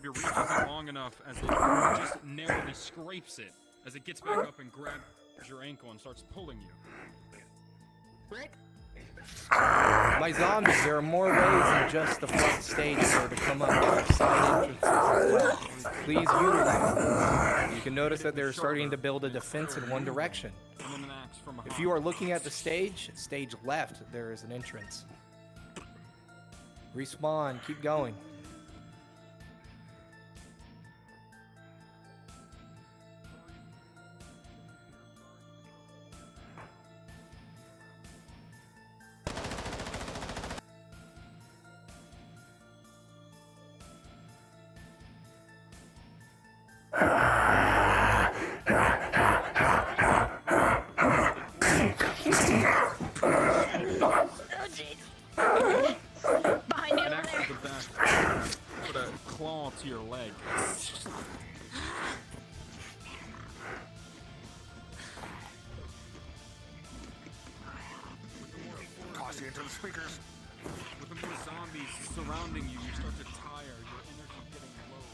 Your reach isn't long enough as it just narrowly scrapes it as it gets back up and grabs your ankle and starts pulling you. My zombies, there are more ways than just the front stage for to come up. There are side entrances as well. Please utilize them. You can notice that they're starting to build a defense in one direction. And then an axe from behind. If you are looking at the stage left, there is an entrance. Respawn, keep going. Behind you An over axe there. to the back. Put a claw to your leg. Toss you into the speakers. With the more zombies surrounding you, you start to tire. Your energy getting low.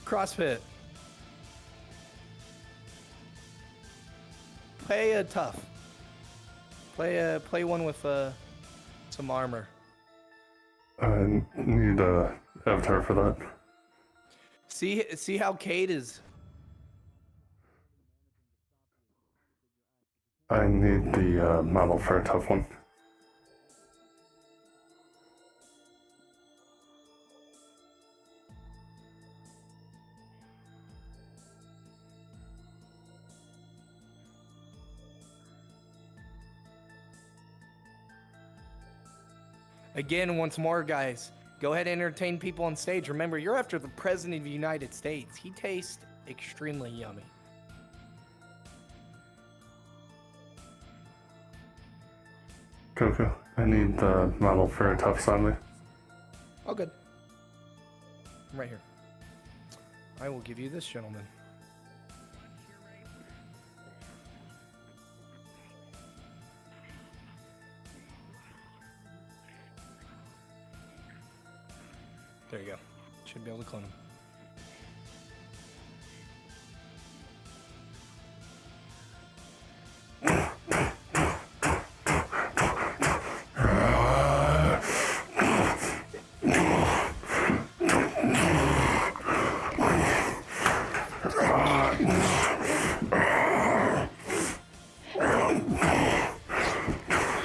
CrossFit. Play a tough. Play one with some armor. I need a avatar for that. See how Kate is. I need the model for a tough one. Again, once more, guys. Go ahead and entertain people on stage. Remember, you're after the President of the United States. He tastes extremely yummy. Coco, I need the model for a tough zombie. Oh, good. I'm right here. I will give you this, gentleman. There you go. Should be able to clone him.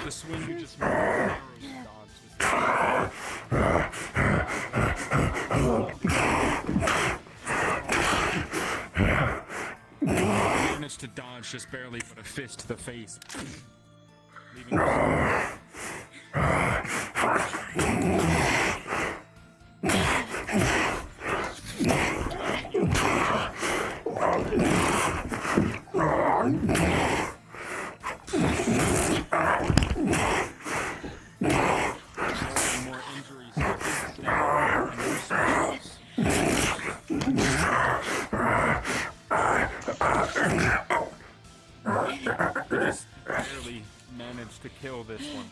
The swing you just made with arrows and dogs managed to dodge just barely, but a fist to the face. Leaving more injuries to his neck and more scars. Just barely managed to kill this one.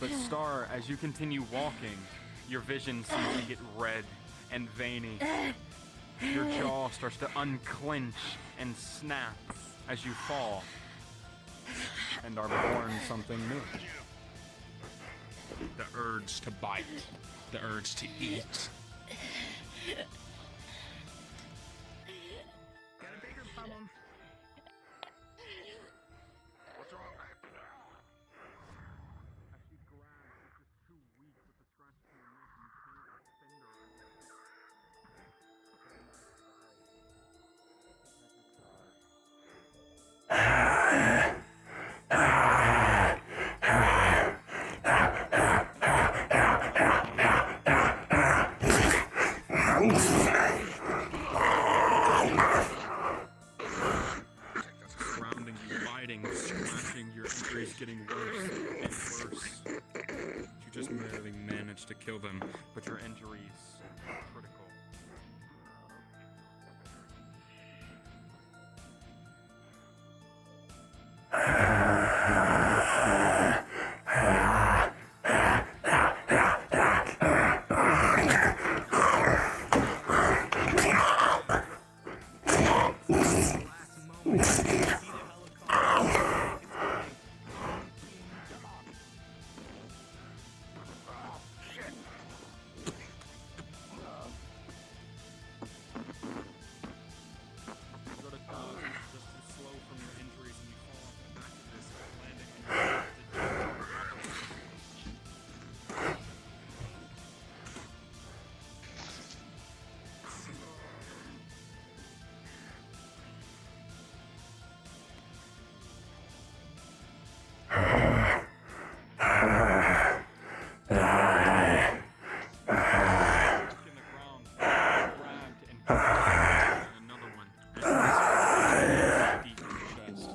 But Star, as you continue walking, your vision seems to get red and veiny. Your jaw starts to unclench and snap as you fall and are born something new. The urge to bite, the urge to eat. Got a bigger problem. What's wrong? As she grabs, it's just too weak with the scratch to your neck and you can't extend her. Surrounding you, biting, scratching, your injuries getting worse and worse. You just barely managed to kill them, but your injuries are critical. You go to dodge, it's just too slow from your injuries, and you fall off the back of this landing, and you have to dodge on top of it. In the ground, grabbed and another one. And this one deep in the chest.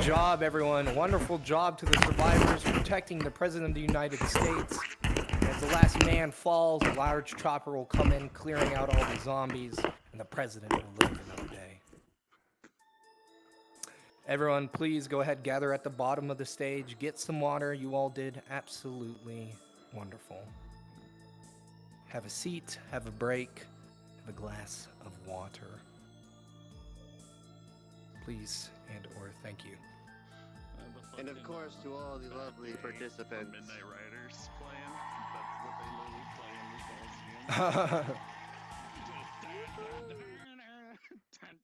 job, everyone. Wonderful job to the survivors protecting the President of the United States. As the last man falls, a large chopper will come in, clearing out all the zombies, and the President will live another day. Everyone, please go ahead, gather at the bottom of the stage, get some water. You all did absolutely wonderful. Have a seat, have a break, have a glass of water. Please and/or thank you. And of course, to all the lovely participants. Midnight Riders playing. That's what they literally play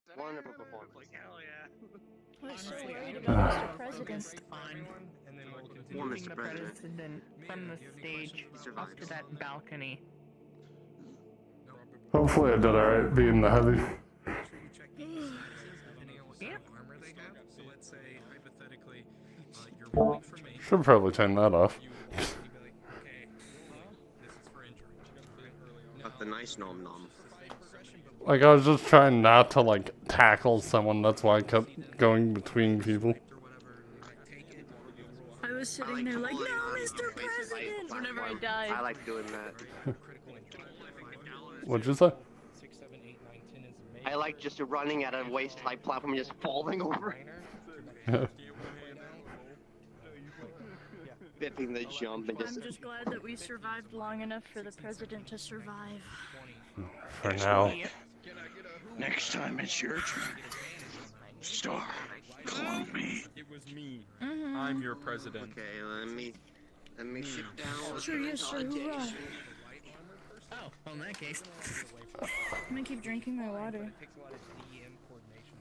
in the Wonderful performance. Like, hell yeah. We're so worried about Mr. President. Poor Moving Mr. the President. president from the stage up to that balcony. Hopefully I did alright being the heavy. So let's say hypothetically, you're rolling for me. Should probably turn that off. You'd be like, okay, this is for injury. You gotta put it early on. Not the nice nom nom. Like, I was just trying not to, like, tackle someone. That's why I kept going between people. I was sitting there like, no, Mr. President, whenever I died. I like doing that. What'd you say? I like just running at a waist-high platform and just falling over. Bipping the jump and just... I'm just glad that we survived long enough for the president to survive. For now. Next time it's your turn. Star, clone me. It was me. I'm your president. Okay, let me sit down. Sure, yes, sir, hoorah. Oh, well, in that case. I'm gonna keep drinking my water.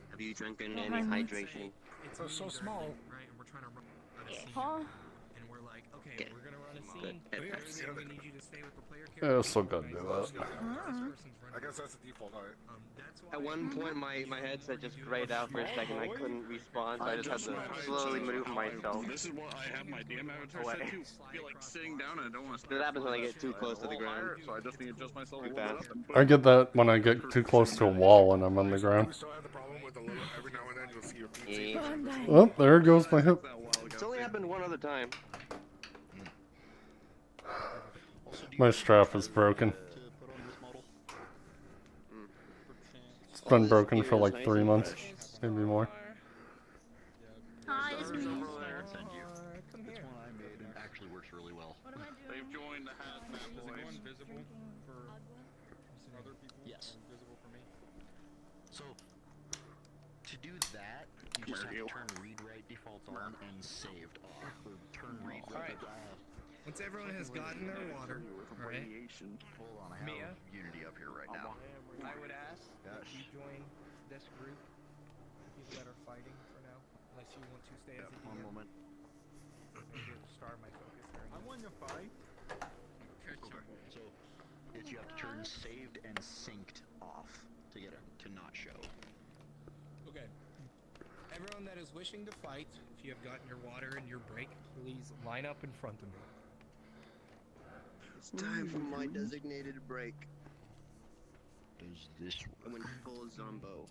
Have you drinking Don't any mind me. hydration? It's so small. Right, and we're trying to run a scene. Huh? And we're like, okay, Good. we're gonna run a Good. scene. And we need you to stay with the player Yeah, character. I still gotta do that. I guess that's the default height. That's why At one point, my headset just grayed out for a second. I couldn't respawn, so I just had to slowly maneuver myself. This is what I have my DM avatar set to. I feel like sitting down and I don't want to. That happens when I get too close to the ground. So I just need to adjust myself a Too little bad. bit. I get that when I get too close to a wall and I'm on the ground. We still have the problem with a little, every now and then you'll see your feet. Yeah. I'm dying. Oh, there goes my hip. It's only happened one other time. My strap is broken. It's been broken for like 3 months, maybe more. Hi, it's me. Actually works really well. What am I doing? They've joined the hazmat Is it go boys. invisible for other people? Yes. Or invisible for me? So, to do that, you just have to turn read write defaults on and saved off. Or turn read write. Once everyone has gotten their water, alright, Hold on, I Mia? have Unity up here right now. I would ask that Yes. you join this group. People that are fighting for now, unless you want to stay as a DM. One moment. Maybe it'll star my focus there. I want to fight. So, you have to turn saved and synced off to get it to not show. Okay. Everyone that is wishing to fight, if you have gotten your water and your break, please line up in front of me. It's time for my designated break. Does this I went full Zombo.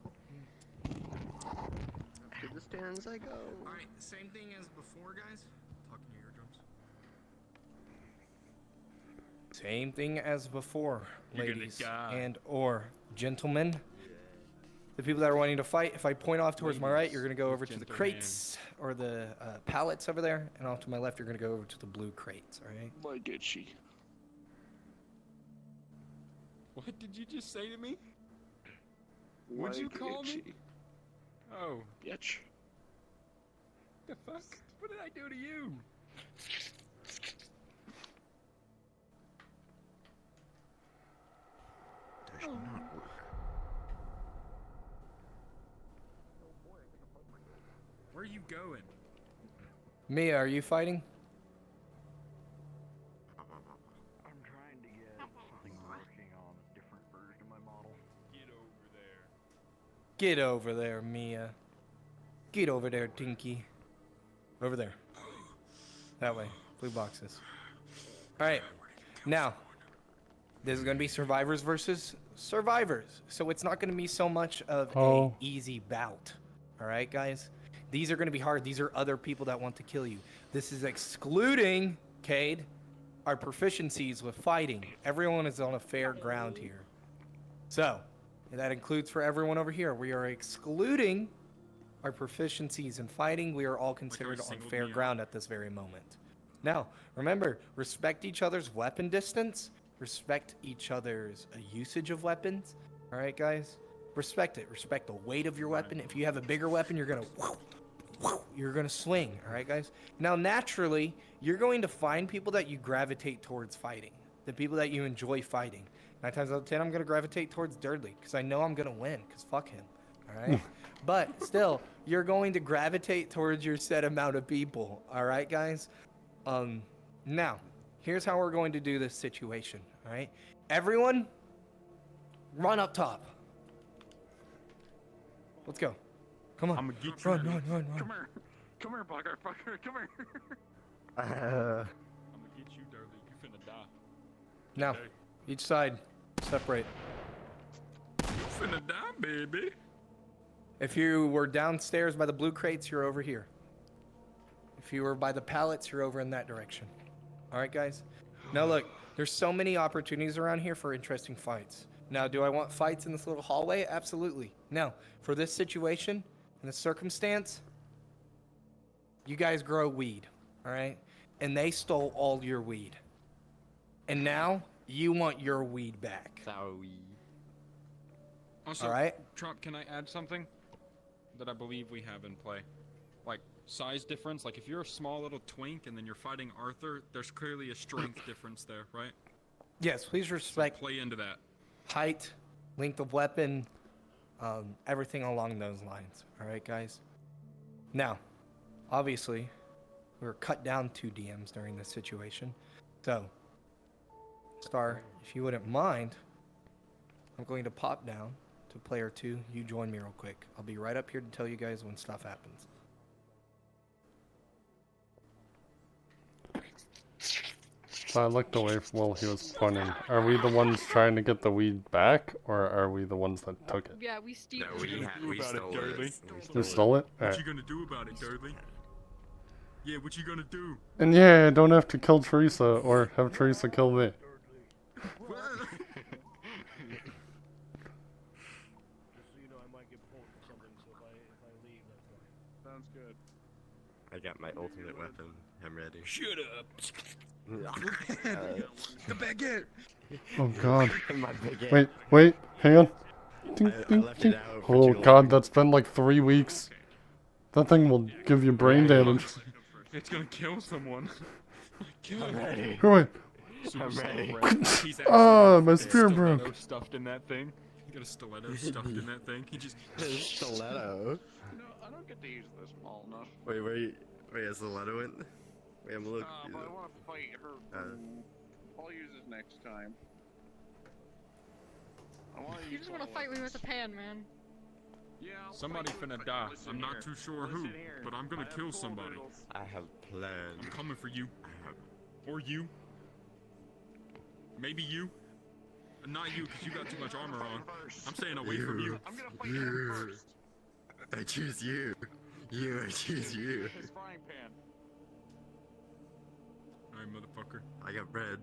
To the stands I go. Alright, same thing as before, guys. Talking to your eardrums. Same thing as before, You're gonna ladies die. and or gentlemen. The people that are wanting to fight, if I point off towards my right, you're going to go over to the Gentleman. crates or the pallets over there, and off to my left, you're going to go over to the blue crates, all right? Like itchy. What did you just say to me? What'd you call me? Oh, Itch. the fuck? What did I do to you? does not work? Where are you going? Mia, are you fighting? I'm trying to get something working on a different version of my model. Get over there. Get over there, Mia. Get over there, Tinky. Over there. That way. Blue boxes. Alright. Now, this is going to be survivors versus survivors. So it's not going to be so much of Oh. a easy bout. Alright, guys? These are going to be hard. These are other people that want to kill you. This is excluding, Cade, our proficiencies with fighting. Everyone is on a fair ground here. So, that includes for everyone over here. We are excluding our proficiencies in fighting. We are all considered on fair ground at this very moment. Now, remember, respect each other's weapon distance. Respect each other's usage of weapons. All right, guys? Respect it. Respect the weight of your weapon. If you have a bigger weapon, you're going to swing. All right, guys? Now, naturally, you're going to find people that you gravitate towards fighting. The people that you enjoy fighting. 9 times out of 10, I'm going to gravitate towards Dudley because I know I'm going to win because fuck him. All right? But still, you're going to gravitate towards your set amount of people. All right, guys? Now, here's how we're going to do this situation. All right? Everyone, run up top. Let's go. Come on. I'm gonna get you. Run. Come here, Bugger. Come here. I'm gonna get you, Dudley. You finna die. Now, each side, separate. You finna die, baby. If you were downstairs by the blue crates, you're over here. If you were by the pallets, you're over in that direction. All right, guys? Now, look, there's so many opportunities around here for interesting fights. Now, do I want fights in this little hallway? Absolutely. Now, for this situation, in this circumstance, you guys grow weed, all right? And they stole all your weed. And now, you want your weed back. Also, all right? Trump, can I add something that I believe we have in play? Like, size difference. Like, if you're a small little twink and then you're fighting Arthur, there's clearly a strength difference there, right? Yes, please respect. So play into that. Height, length of weapon, everything along those lines. All right, guys? Now, obviously, we were cut down 2 DMs during this situation. So, Star, if you wouldn't mind, I'm going to pop down to player 2. You join me real quick. I'll be right up here to tell you guys when stuff happens. So I looked away while he was pointing. Are we the ones trying to get the weed back, or are we the ones that took it? Yeah, we stole No, we stole it. You stole it? What Alright. you gonna do about it, Dudley? Yeah, what you gonna do? And yeah, I don't have to kill Teresa, or have Teresa kill me. Sounds good. I got my ultimate weapon. I'm ready. Shut up. The baguette. Oh god. My baguette. Wait, hang on. Ding, I ding, left ding. it out for Oh too god, long. that's been like 3 weeks. That thing will give you brain damage. It's gonna kill someone. I'm ready. Oh, wait. I'm ready. Ah, my spear broke. Stuffed in that thing. You got a stiletto stuffed in that thing. He just Stiletto. No, I don't get to use this small enough. Wait, a stiletto in? Wait, I'm looking. But I want to fight her. I'll use it next time. You just want to fight me with a pan, man. Yeah. somebody finna die. I'm not too sure who, but I'm gonna kill somebody. I have plans. I'm coming for you. Or you. Maybe you. Not you, because you got too much armor on. I'm staying away from you. I'm gonna fight you first. I choose you. I choose you. His frying pan. Alright, motherfucker. I got bread.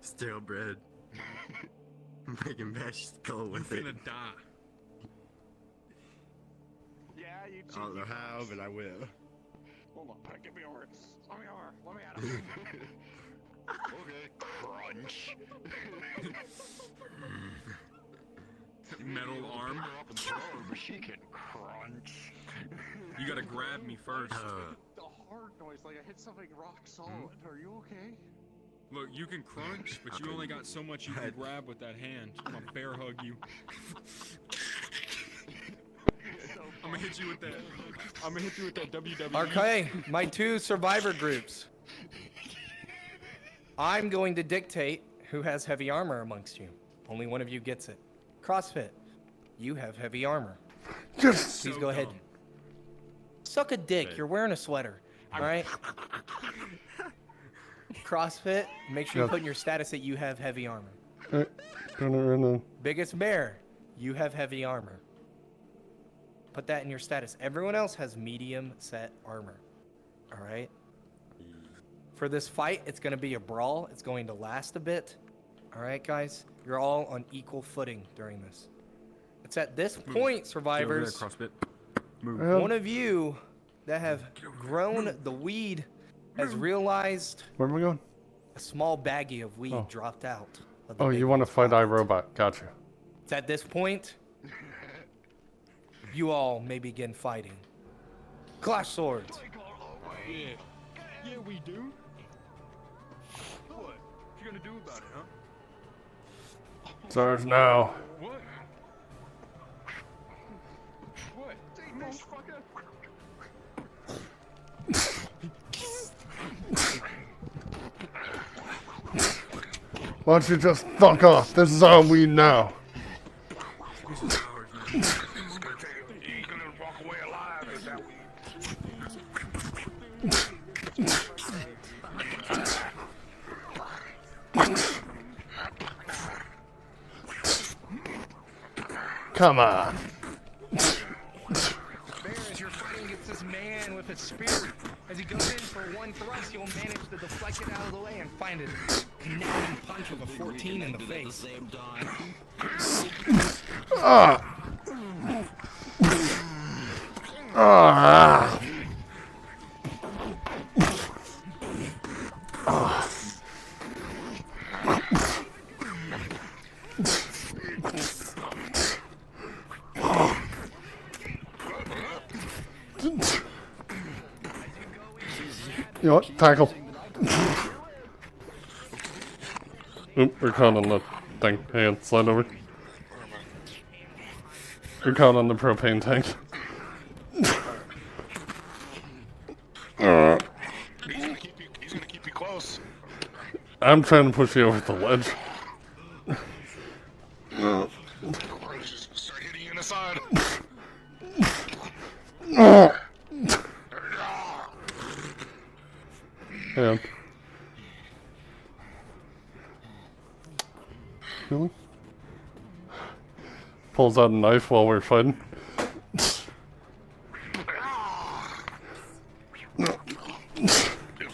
Stale bread. Making mashed skull You with it. finna die. Yeah, you I don't know how, but I will. Hold on, give me yours. Let me over. Let me out of here. Okay. Crunch. Metal arm. She can crunch. You gotta grab me first. The hard noise, like I hit something rock solid. Are you okay? Look, you can crunch, but you only got so much you can grab with that hand. I'm gonna bear hug you. I'm gonna hit you with that. I'm gonna hit you with that WWE. Okay, my 2 survivor groups. I'm going to dictate who has heavy armor amongst you. Only one of you gets it. CrossFit, you have heavy armor. Yes. Please go ahead. Suck a dick. You're wearing a sweater. All right. CrossFit, make sure you put in your status that you have heavy armor. Biggest Bear, you have heavy armor. Put that in your status. Everyone else has medium set armor. All right? For this fight, it's going to be a brawl. It's going to last a bit. All right, guys? You're all on equal footing during this. It's at this point, survivors, one of you that have grown the weed has realized Where am I going? a small baggie of weed dropped out. Of the Oh, big you want to one's fight pocket. iRobot? Gotcha. It's at this point, you all may begin fighting. Clash swords. Yeah. Yeah, we do. What? What you gonna do about it, huh? Stars now. What? What? Take this fucker. Why don't you just fuck off? This is all we know. Come on. Bear, as you're fighting against this man with a spear, as he goes in for one thrust, you'll manage to deflect it out of the way and find a connecting punch with a 14 in the face. Ah. Ah. Ah. You know what? Tackle. Oop, we're caught on the thing. Hang on, slide over. We're caught on the propane tank. He's gonna keep you close. I'm trying to push you over the ledge. Just start hitting you in the side. Hang on. Really? Pulls out a knife while we're fighting. It'll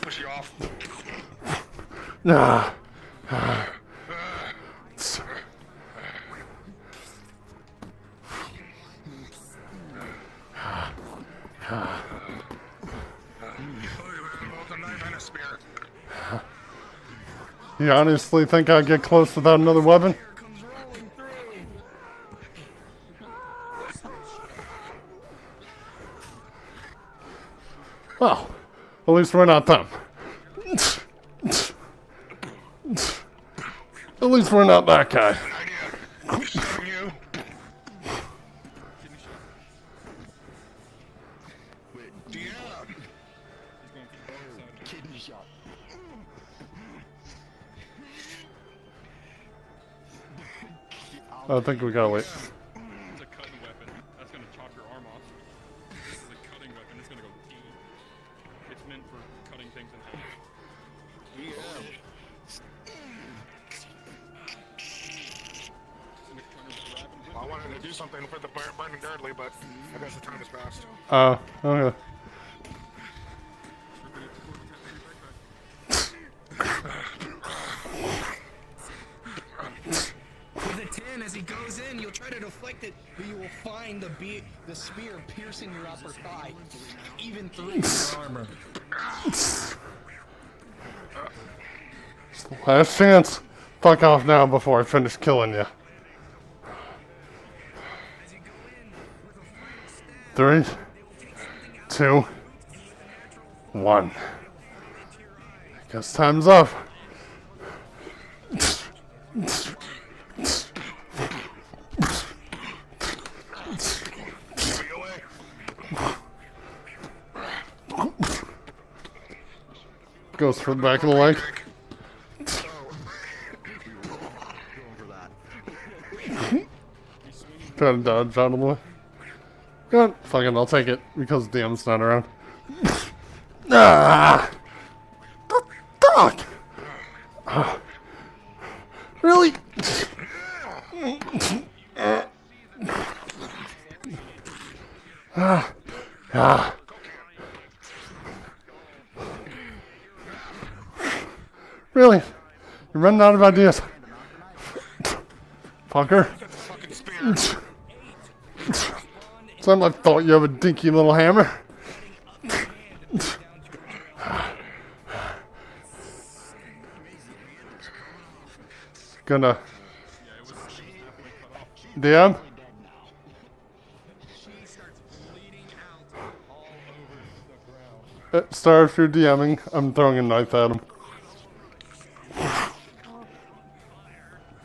push you off. Nah. You honestly think I'd get close without another weapon? Well, at least we're not them. At least we're not that guy. Kidney shot. I think we gotta wait. It's a cutting weapon. That's gonna chop your arm off. This is a cutting weapon. It's gonna go deep. It's meant for cutting things in half. I wanted to do something with the burning deadly, but I guess the time has passed. Okay. With a 10, as he goes in, you'll try to deflect it, but you will find the spear piercing your upper thigh, even through your armor. Last chance. Fuck off now before I finish killing you. 3, 2, 1. Guess time's up. Goes for the back of the leg. Try to dodge out of the way. God, fuck it, I'll take it because DM's not around. Ah! The fuck! Really? Really? You're running out of ideas. Fucker. Some I thought you have a dinky little hammer. Gonna DM? Star, if you're DMing, I'm throwing a knife at him.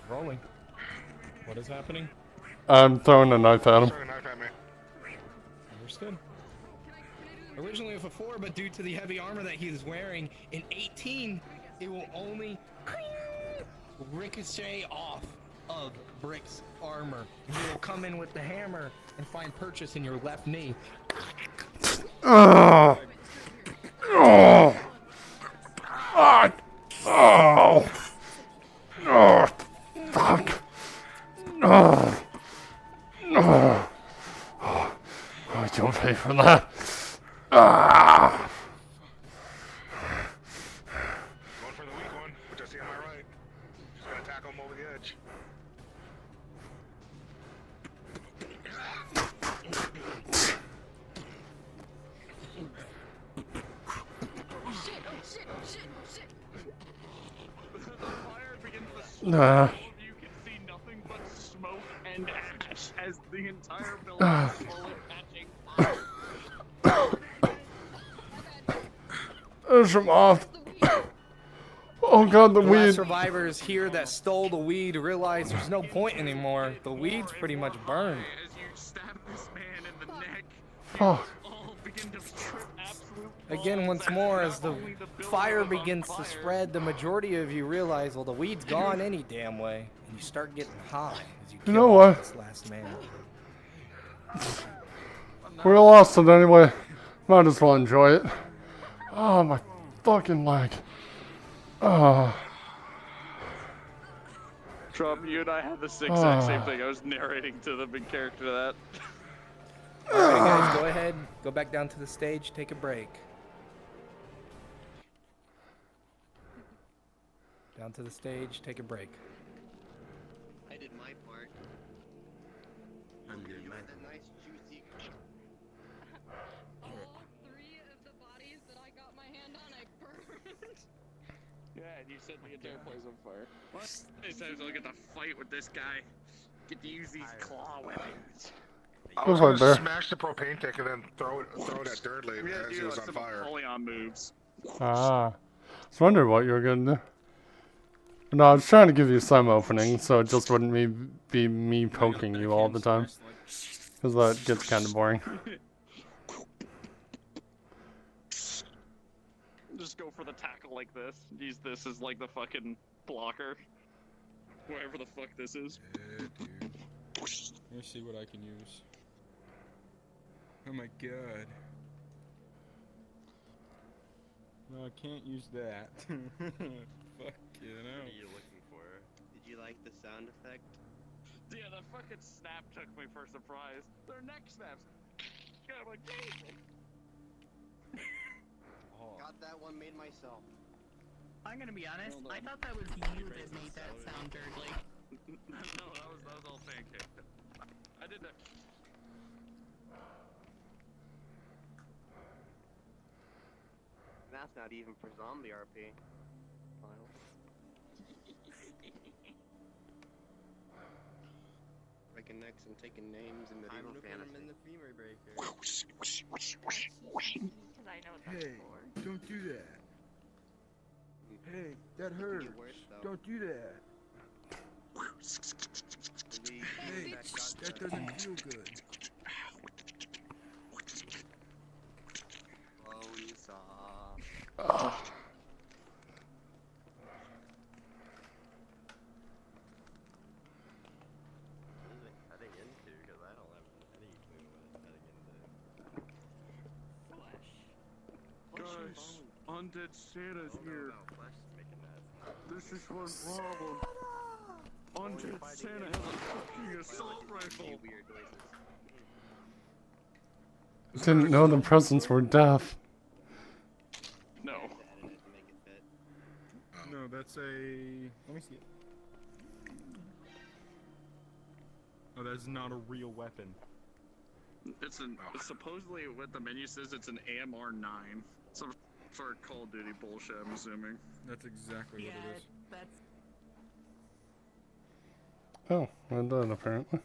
Rolling. What is happening? I'm throwing a knife at him. Understood. Originally with a 4, but due to the heavy armor that he is wearing, in 18, it will only ricochet off of Brick's armor. He will come in with the hammer and find purchase in your left knee. Oh! Oh! Oh! Oh! Oh! Fuck! Oh! Oh! Oh! I don't pay for that. Ah! Going for the weak one, which I see on my right. Just gotta tackle him over the edge. You can see nothing but smoke and ash as the entire building is slowly catching fire. There's some off. Oh god, the The last weed. survivors here that stole the weed realize there's no point anymore. The weed's pretty much burned. As you stab this man in the neck, Fuck. all begin to trip absolute Again, once more, as the fire begins to spread, the majority of you realize, well, the weed's gone any damn way, and you start getting high as you You kill know off what? this last man. We lost it anyway. Might as well enjoy it. Oh, my fucking leg. Oh. Trump, you and I had the exact same thing. I was narrating to the big character that. Alright, guys, go ahead. Go back down to the stage. Take a break. Down to the stage. Take a break. I did my part. You had that nice juicy. All 3 of the bodies that I got my hand on, I burned. Yeah, and you set the entire place on fire. What? Sometimes I'll get to fight with this guy. Get to use these claw weapons. I was Go ahead, gonna Bear. smash the propane tank and then throw it at Durdley We had as to he do was on some fire. Napoleon moves. Ah. I was wondering what you were gonna do. No, I was trying to give you some opening, so it just wouldn't be me poking you all the time. Because that gets kind of boring. Just go for the tackle like this. Use this as like the fucking blocker. Whatever the fuck this is. Yeah, dude. Let me see what I can use. Oh my god. No, I can't use that. Fuck you know. What are you looking for? Did you like the sound effect? Yeah, the fucking snap took me for surprise. Their neck snaps. Yeah, I'm like, Got that one made myself. I'm gonna be honest, I thought that was you that made that sound, Durdley. no, that was all pancake. I did that. That's not even for zombie RP. Breaking necks and taking names and medieval fantasy. In the femur breaker. Because I know what that's for. Don't do that. Hey, that hurts. Don't do that. Hey, that doesn't feel good. Oh, you saw. Heading into, because I don't have any clue what it's heading into. Guys, undead Santa's here. Flash is making that. This is one problem. Undead Santa has a fucking assault rifle. Weird noises. Didn't know the presents were deaf. No. No, that's a. Let me see it. Oh, that's not a real weapon. It's supposedly what the menu says. It's an AMR-9. Some sort of Call of Duty bullshit. I'm assuming. That's exactly what it is. That's Oh, well done, apparently.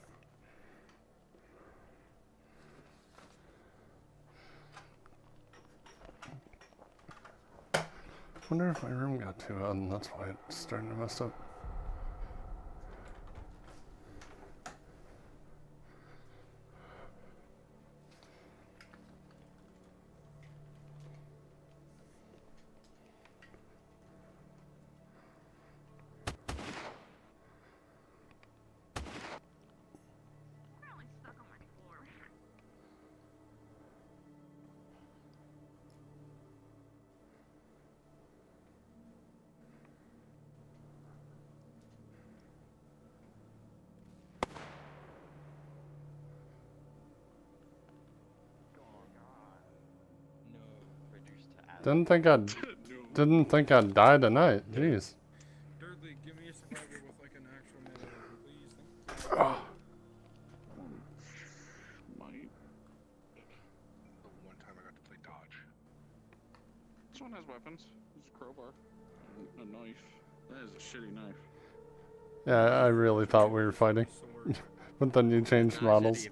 Wonder if my room got too hot and that's why it's starting to mess up. Didn't think I'd die tonight. Jeez. Thirdly, give me a survivor with like an actual melee weapon, please. Oh. Might. The one time I got to play dodge. This one has weapons. It's a crowbar. A knife. That is a shitty knife. Yeah, I really thought we were fighting. But then you changed models.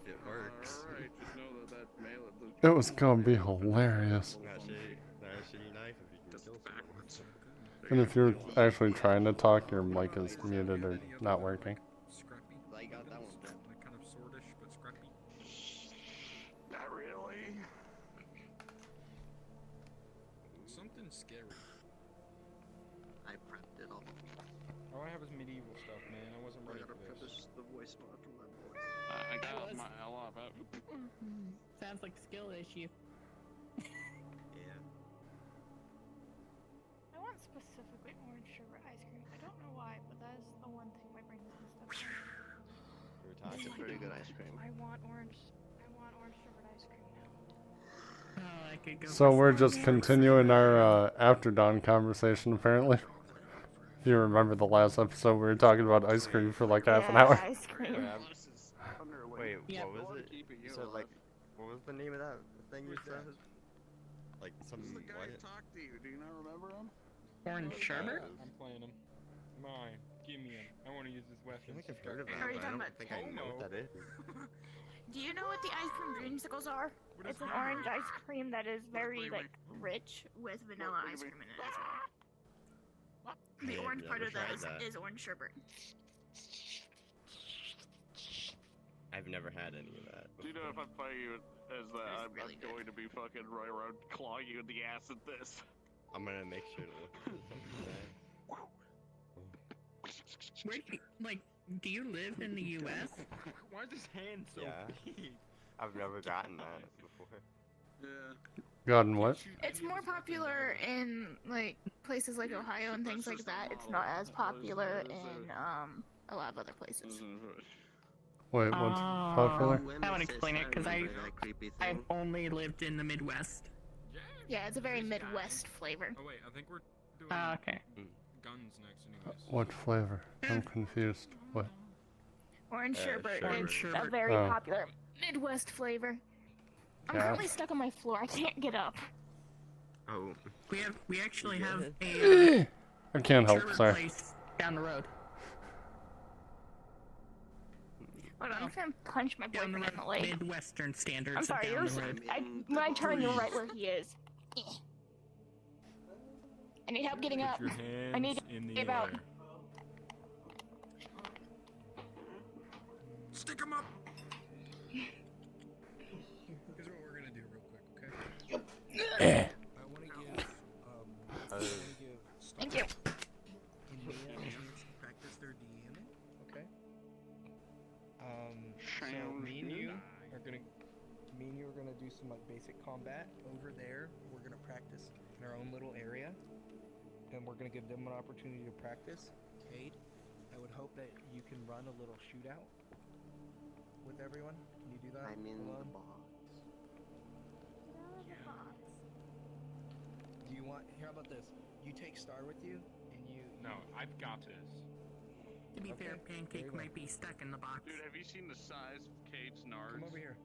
It was gonna be hilarious. And if you're actually trying to talk, your mic is muted or not working. Scrappy. I got that one. Like kind of swordish, but scrappy. Not really. Something scary. I prepped it all. All I have is medieval stuff, man. I wasn't ready for this. The voice mod from my boy. I got a lot of it. sounds like a skill issue. Yeah. I want specifically orange sherbet ice cream. I don't know why, but that is the one thing my brain doesn't stuff on. It's a pretty good ice cream. I want orange sherbet ice cream now. Oh, I could go. So we're just continuing our After Dawn conversation, apparently. If you remember the last episode, we were talking about ice cream for like half an hour. Ice cream. Wait, Yep. what was it? You said like, what was the name of that thing you said? Like some Who's the guy what? who talked to you? Do you not remember him? Orange sherbet? I'm playing him. Mine. Give me him. I want to use this I weapon. feel like I've heard of that, Are you but I talking don't about think I know what that is. Do you know what the ice cream dreamsicles are? What It's is an that? orange ice cream that is very What? like rich with vanilla What? ice cream in it as well. I The have orange part never of that tried is orange sherbet. I've never had any of that. Do you know if I play you as that, I'm really good. going to be fucking right around clawing you in the ass at this. I'm gonna make sure to look for something Where do you, like, do you live in the U.S.? Why is his hand so Yeah. big? I've never gotten that before. Yeah. Gotten what? It's more popular in like places like Ohio and things like that. It's not as popular in a lot of other places. Wait, what's popular? That would explain it, because I've only lived in the Midwest. Yeah, it's a very Midwest flavor. Oh wait, I think we're doing Okay. guns next anyways. What flavor? I'm confused. What? Orange sherbet sherbet. is a Sherbet. very Oh. popular Midwest flavor. I'm Yeah. currently stuck on my floor. I can't get up. Oh. We actually have a I can't help, sherbet sorry. place down the road. Hold on, I'm trying to punch my Down the boyfriend in road. the leg. Midwestern standards. I'm sorry, down you're, the road. when I turn, you're right where he is. I need help getting up. Put your hands I need in the get out. air. Stick him up. Here's what we're gonna do real quick, okay? I want to give Thank you. Practice their DMing, okay? So me and you are gonna do some like basic combat over there. We're gonna practice in our own little area, and we're gonna give them an opportunity to practice. Cade, I would hope that you can run a little shootout with everyone. Can you do that? I'm in the alone? box. what? How about this? You take Star with you, and you. No, I've got this. To be Okay, fair, there Pancake you go. might be stuck in the box. Dude, have you seen the size of Cade's nards? Come over here.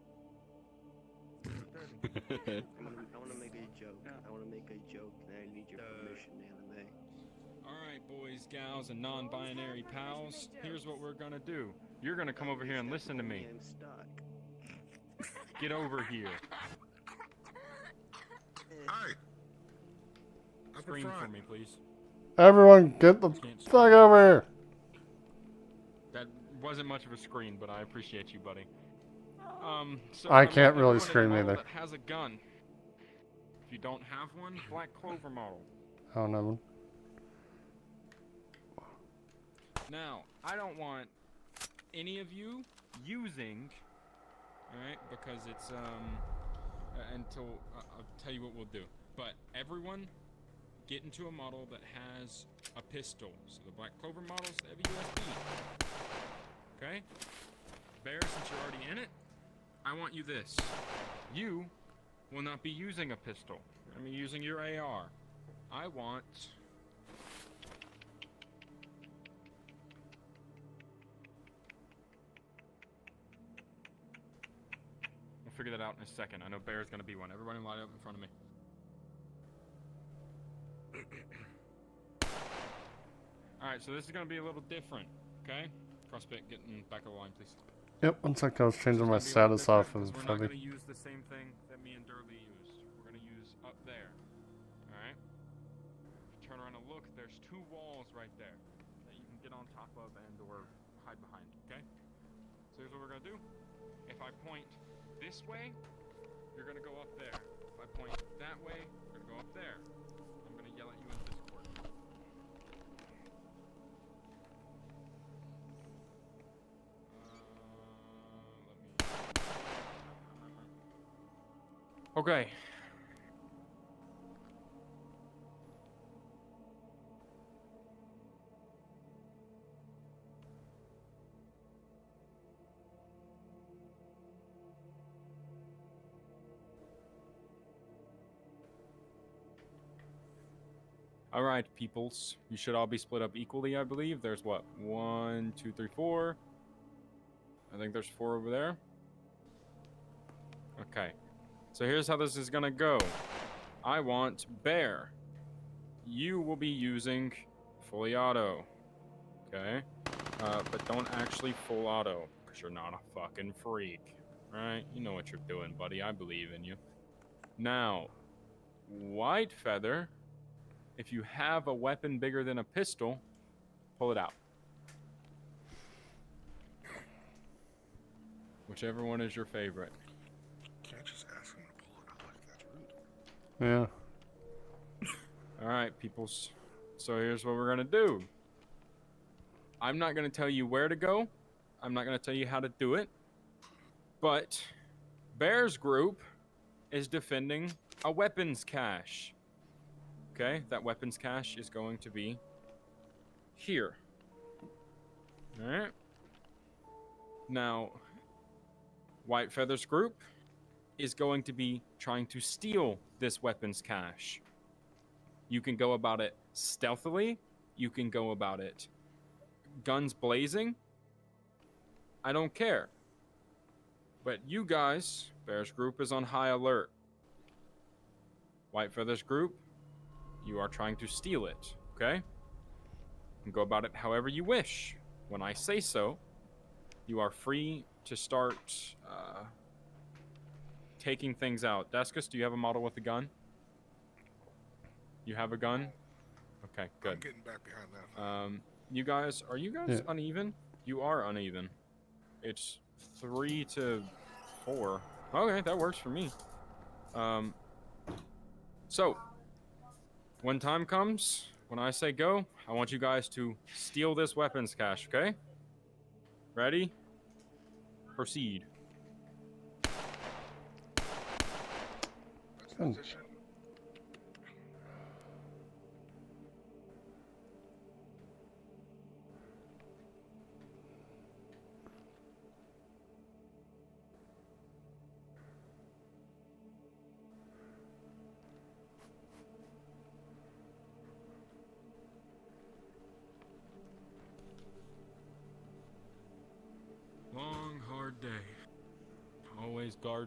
I want to make a joke. I want to make a joke, and I need your permission, anime. Alright, boys, gals, and non-binary pals, here's what we're gonna do. You're gonna come over here and listen to me. I'm stuck. Get over here. Hi. Scream for me, please. Everyone, get the fuck over here. That wasn't much of a screen, but I appreciate you, buddy. So I I'm can't looking really for a scream model either. That has a gun. If you don't have one, Black Clover model. I don't know. Now, I don't want any of you using, alright, because it's, until, I'll tell you what we'll do. But everyone, get into a model that has a pistol. So the Black Clover models, they have a USB. Okay? Bear, since you're already in it, I want you this. You will not be using a pistol. I mean, using your AR. I want... We'll figure that out in a second. I know Bear's gonna be one. Everybody line up in front of me. Alright, so this is gonna be a little different, okay? CrossFit, getting back of the line, please. Yep, one sec, I was changing my status off of We're not heavy. gonna use the same thing that me and Durley used. We're gonna use up there. Alright? If you turn around and look, there's two walls right there that you can get on top of and or hide behind, okay? So here's what we're gonna do. If I point this way, you're gonna go up there. If I point that way, you're gonna go up there. I'm gonna yell at you in Discord. Okay. All right, peoples. You should all be split up equally, I believe. There's what? 1, 2, 3, 4. I think there's 4 over there. Okay. So here's how this is gonna go. I want Bear. You will be using fully auto. Okay? But don't actually full auto, because you're not a fucking freak. Right? You know what you're doing, buddy. I believe in you. Now, White Feather, if you have a weapon bigger than a pistol, pull it out. Whichever one is your favorite. Can't just ask him to pull it out like that's rude. Yeah. Alright, peoples. So here's what we're gonna do. I'm not gonna tell you where to go. I'm not gonna tell you how to do it. But Bear's group is defending a weapons cache. Okay, that weapons cache is going to be here. Alright. Now, White Feather's group is going to be trying to steal this weapons cache. You can go about it stealthily. You can go about it guns blazing. I don't care. But you guys, Bear's group is on high alert. White Feather's group, you are trying to steal it, okay? You can go about it however you wish. When I say so, you are free to start taking things out. Deskus, do you have a model with a gun? You have a gun? Okay, good. I'm getting back behind that. You guys, are you guys uneven? You are uneven. It's 3 to 4. Okay, that works for me. So, when time comes, when I say go, I want you guys to steal this weapons cache, okay? Ready? Proceed. Position.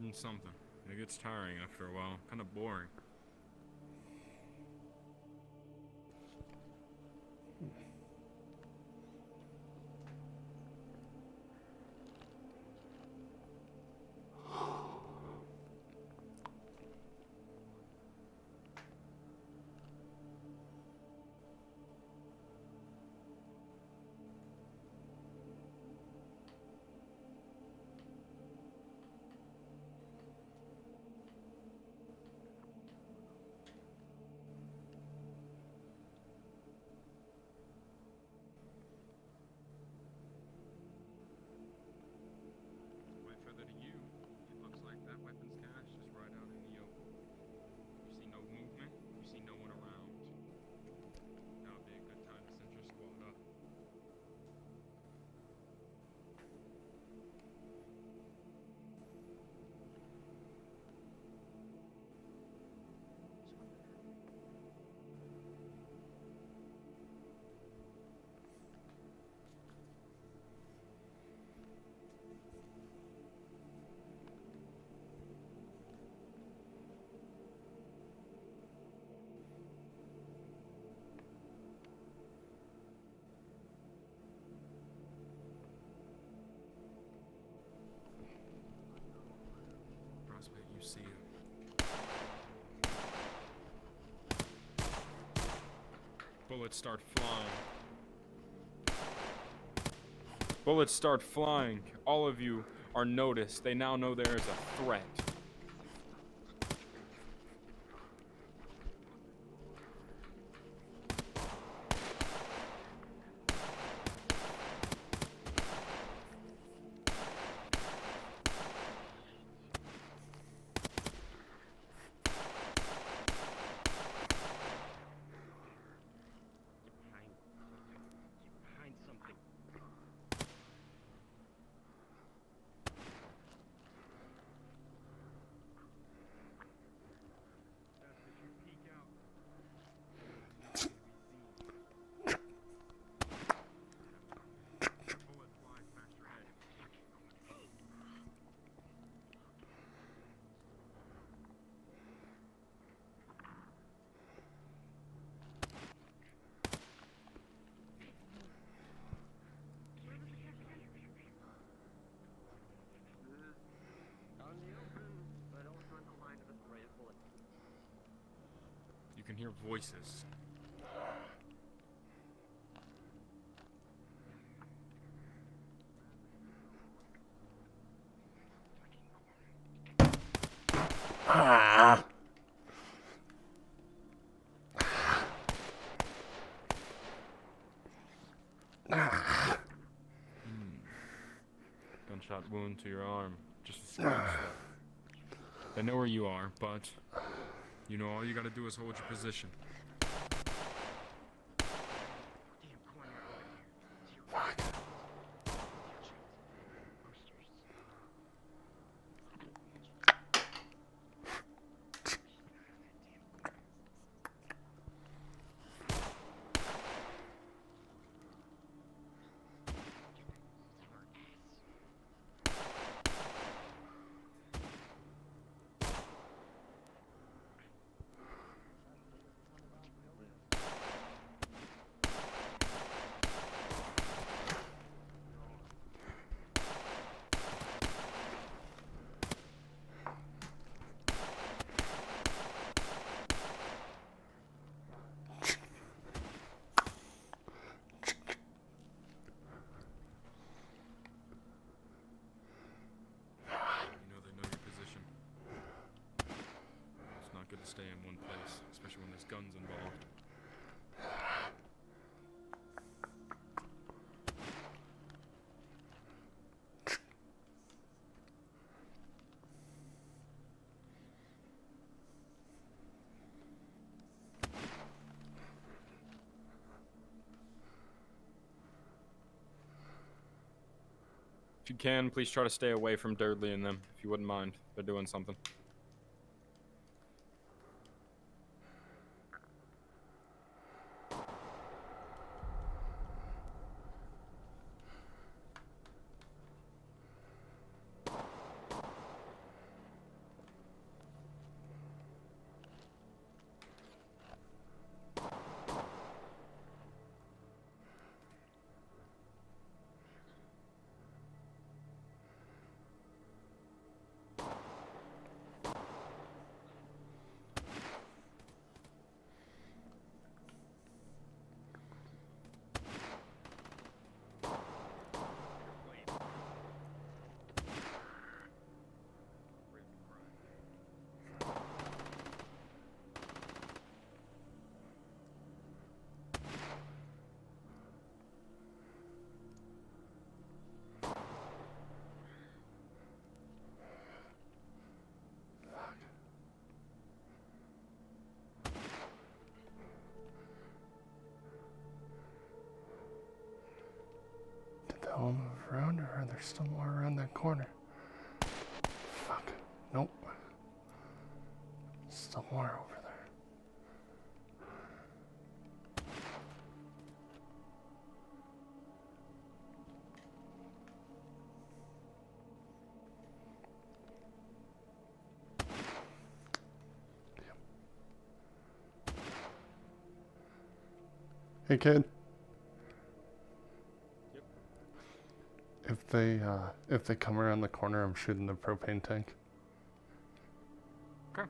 guarding something. It gets tiring after a while. Kind of boring. Wait further to you. It looks like that weapons cache is right out in the open. You see no movement. You see no one around. That would be a good time to send your squad up. Prospect, you see it. Bullets start flying. Bullets start flying. All of you are noticed. They now know there is a threat. Behind something. You can hear voices. Ah. Gunshot wound to your arm. Just a scratch. They know where you are, but you know all you gotta do is hold your position. Good to stay in one place, especially when there's guns involved. If you can, please try to stay away from Dudley and them, if you wouldn't mind. They're doing something. I'll move around, or are there still more around that corner? Fuck. Nope. Still more over there. Hey kid. Yep. If they come around the corner, I'm shooting the propane tank. Okay.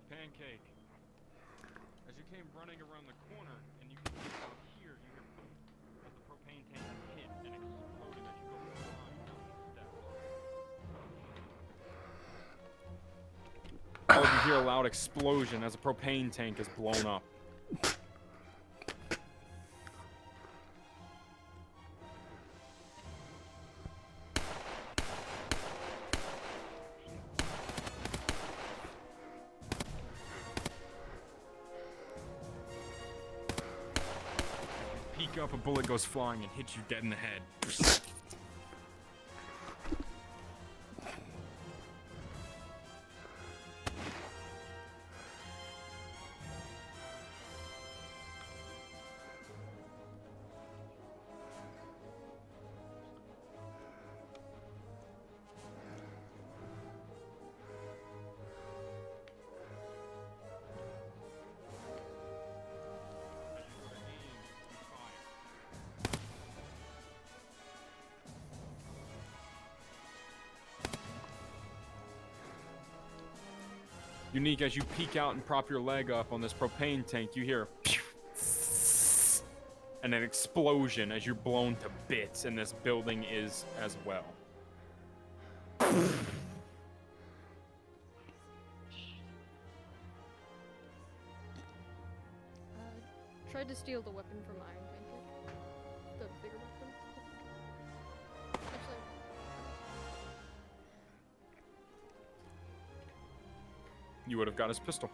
Pancake. As you came running around the corner, and you can see out here, you hear boom, as the propane tank hit and exploded as you go flying down the steps. Oh, you hear a loud explosion as a propane tank is blown up. Peek up, a bullet goes flying and hits you dead in the head. Unique, as you peek out and prop your leg up on this propane tank, you hear and an explosion as you're blown to bits, and this building is as well. Tried to steal the weapon from Iron Pancake. The bigger weapon. Actually, You would have got his pistol.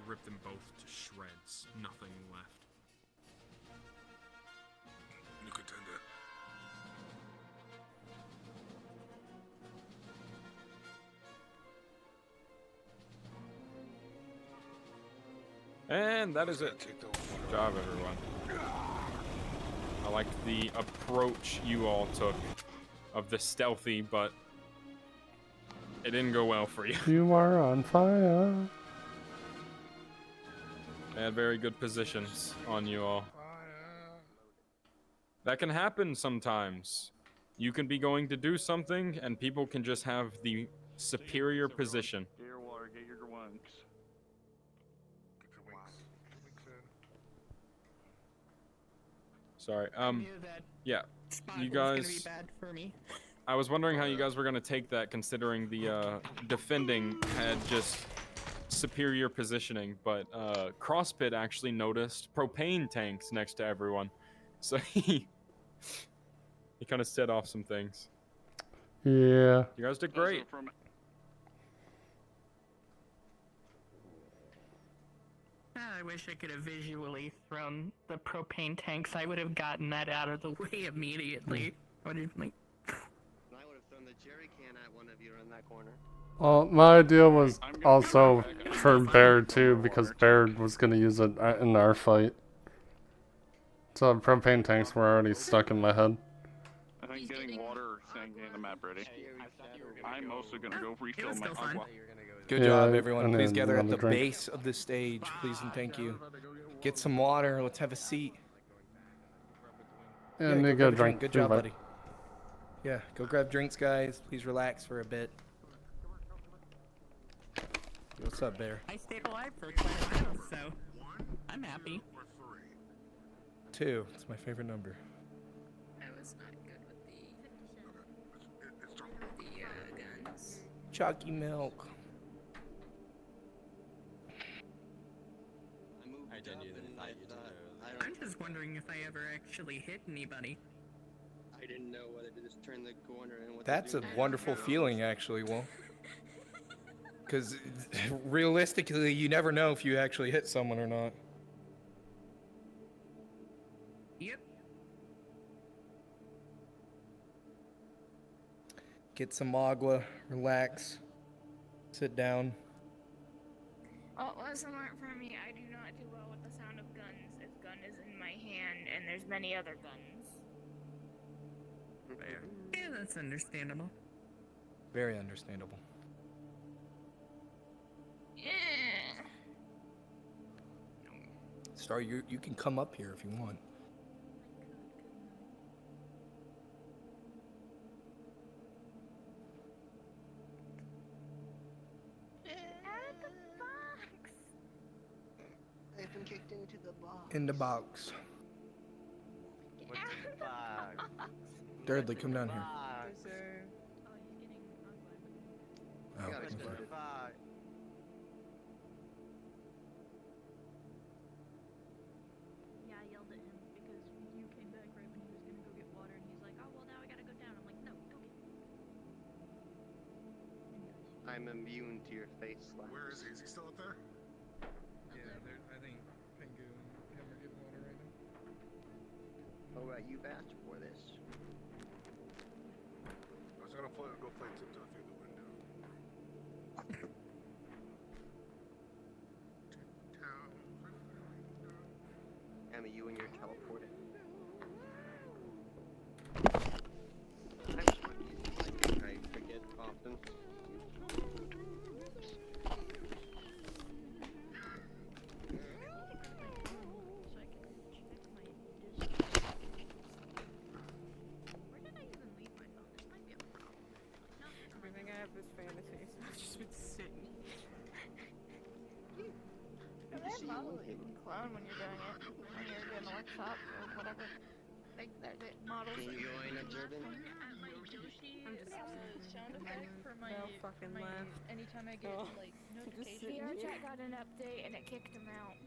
Ripped them both to shreds. Nothing left. You could tend it. And that is it. Good job, everyone. I liked the approach you all took of the stealthy, but it didn't go well for you. You are on fire. They had very good positions on you all. That can happen sometimes. You can be going to do something, and people can just have the superior position. Get your water, get your winks. Sorry. knew that Yeah. spot You was gonna be guys. bad for me. I was wondering how you guys were gonna take that, considering the defending had just superior positioning, but CrossFit actually noticed propane tanks next to everyone, so he kind of set off some things. Yeah. You guys did great. I wish I could have visually thrown the propane tanks. I would have gotten that out of the way immediately. I would have like. I would have thrown the jerry can at one of you in that corner. Well, my idea was also for Bear too, because Bear was gonna use it in our fight. So propane tanks were already stuck in my head. I think getting water or saying getting the map ready. I'm also gonna go refill my agua. Good job, everyone. Please gather at the base of the stage, please and thank you. Get some water. Let's have a seat. Yeah, go nigga, grab a drink. Good job, buddy. Yeah, go grab drinks, guys. Please relax for a bit. What's up, Bear? I stayed alive for quite a while, so I'm happy. 2. It's my favorite number. I was not good with the guns. Chalky milk. I'm just wondering if I ever actually hit anybody. I didn't know whether to just turn the corner and what That's to a do. wonderful feeling, actually, Will. Because realistically, you never know if you actually hit someone or not. Yep. Get some agua, relax, sit down. Well, lesson learned from me, I do not do well with the sound of guns if gun is in my hand and there's many other guns. Yeah, that's understandable. Very understandable. Yeah. Star, you can come up here if you want. They've been kicked into the box. In the box. Thirdly, come down here. Oh, okay. Yeah, I yelled at him because you came back right when he was gonna go get water, and he's like, "Oh well, now I gotta go down." I'm like, "No, go get." I'm immune to your face slaps. Where is he? Is he still up there? Yeah, I think Pengu and him are getting water right now. Oh, right, you've asked for this. I was gonna go play tiptoe through the window. Emma, you and your teleported. I forget often. Everything I have is fantasy, so I've just been sitting. That model that you can clone when you're doing it, when you're doing the workshop or whatever. Like that models. Can you join a Jordan? I'm just sound effect for my fucking my, laugh. anytime I get like notifications. VR chat got an update and it kicked him out.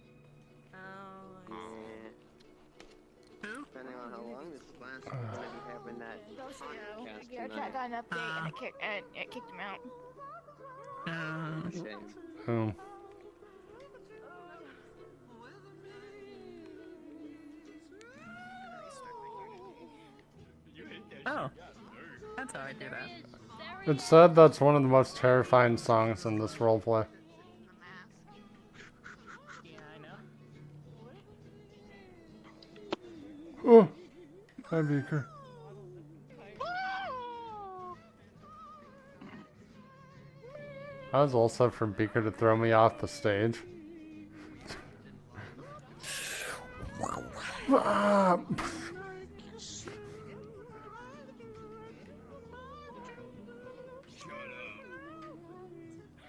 Oh, Depending on how long this lasts, we're gonna be having that podcast VR chat got an update and it kicked him out. Shame. Oh. Oh, that's how I do that. It's said that's one of the most terrifying songs in this roleplay. Yeah, I know. Oh, hi Beaker. I was all set for Beaker to throw me off the stage.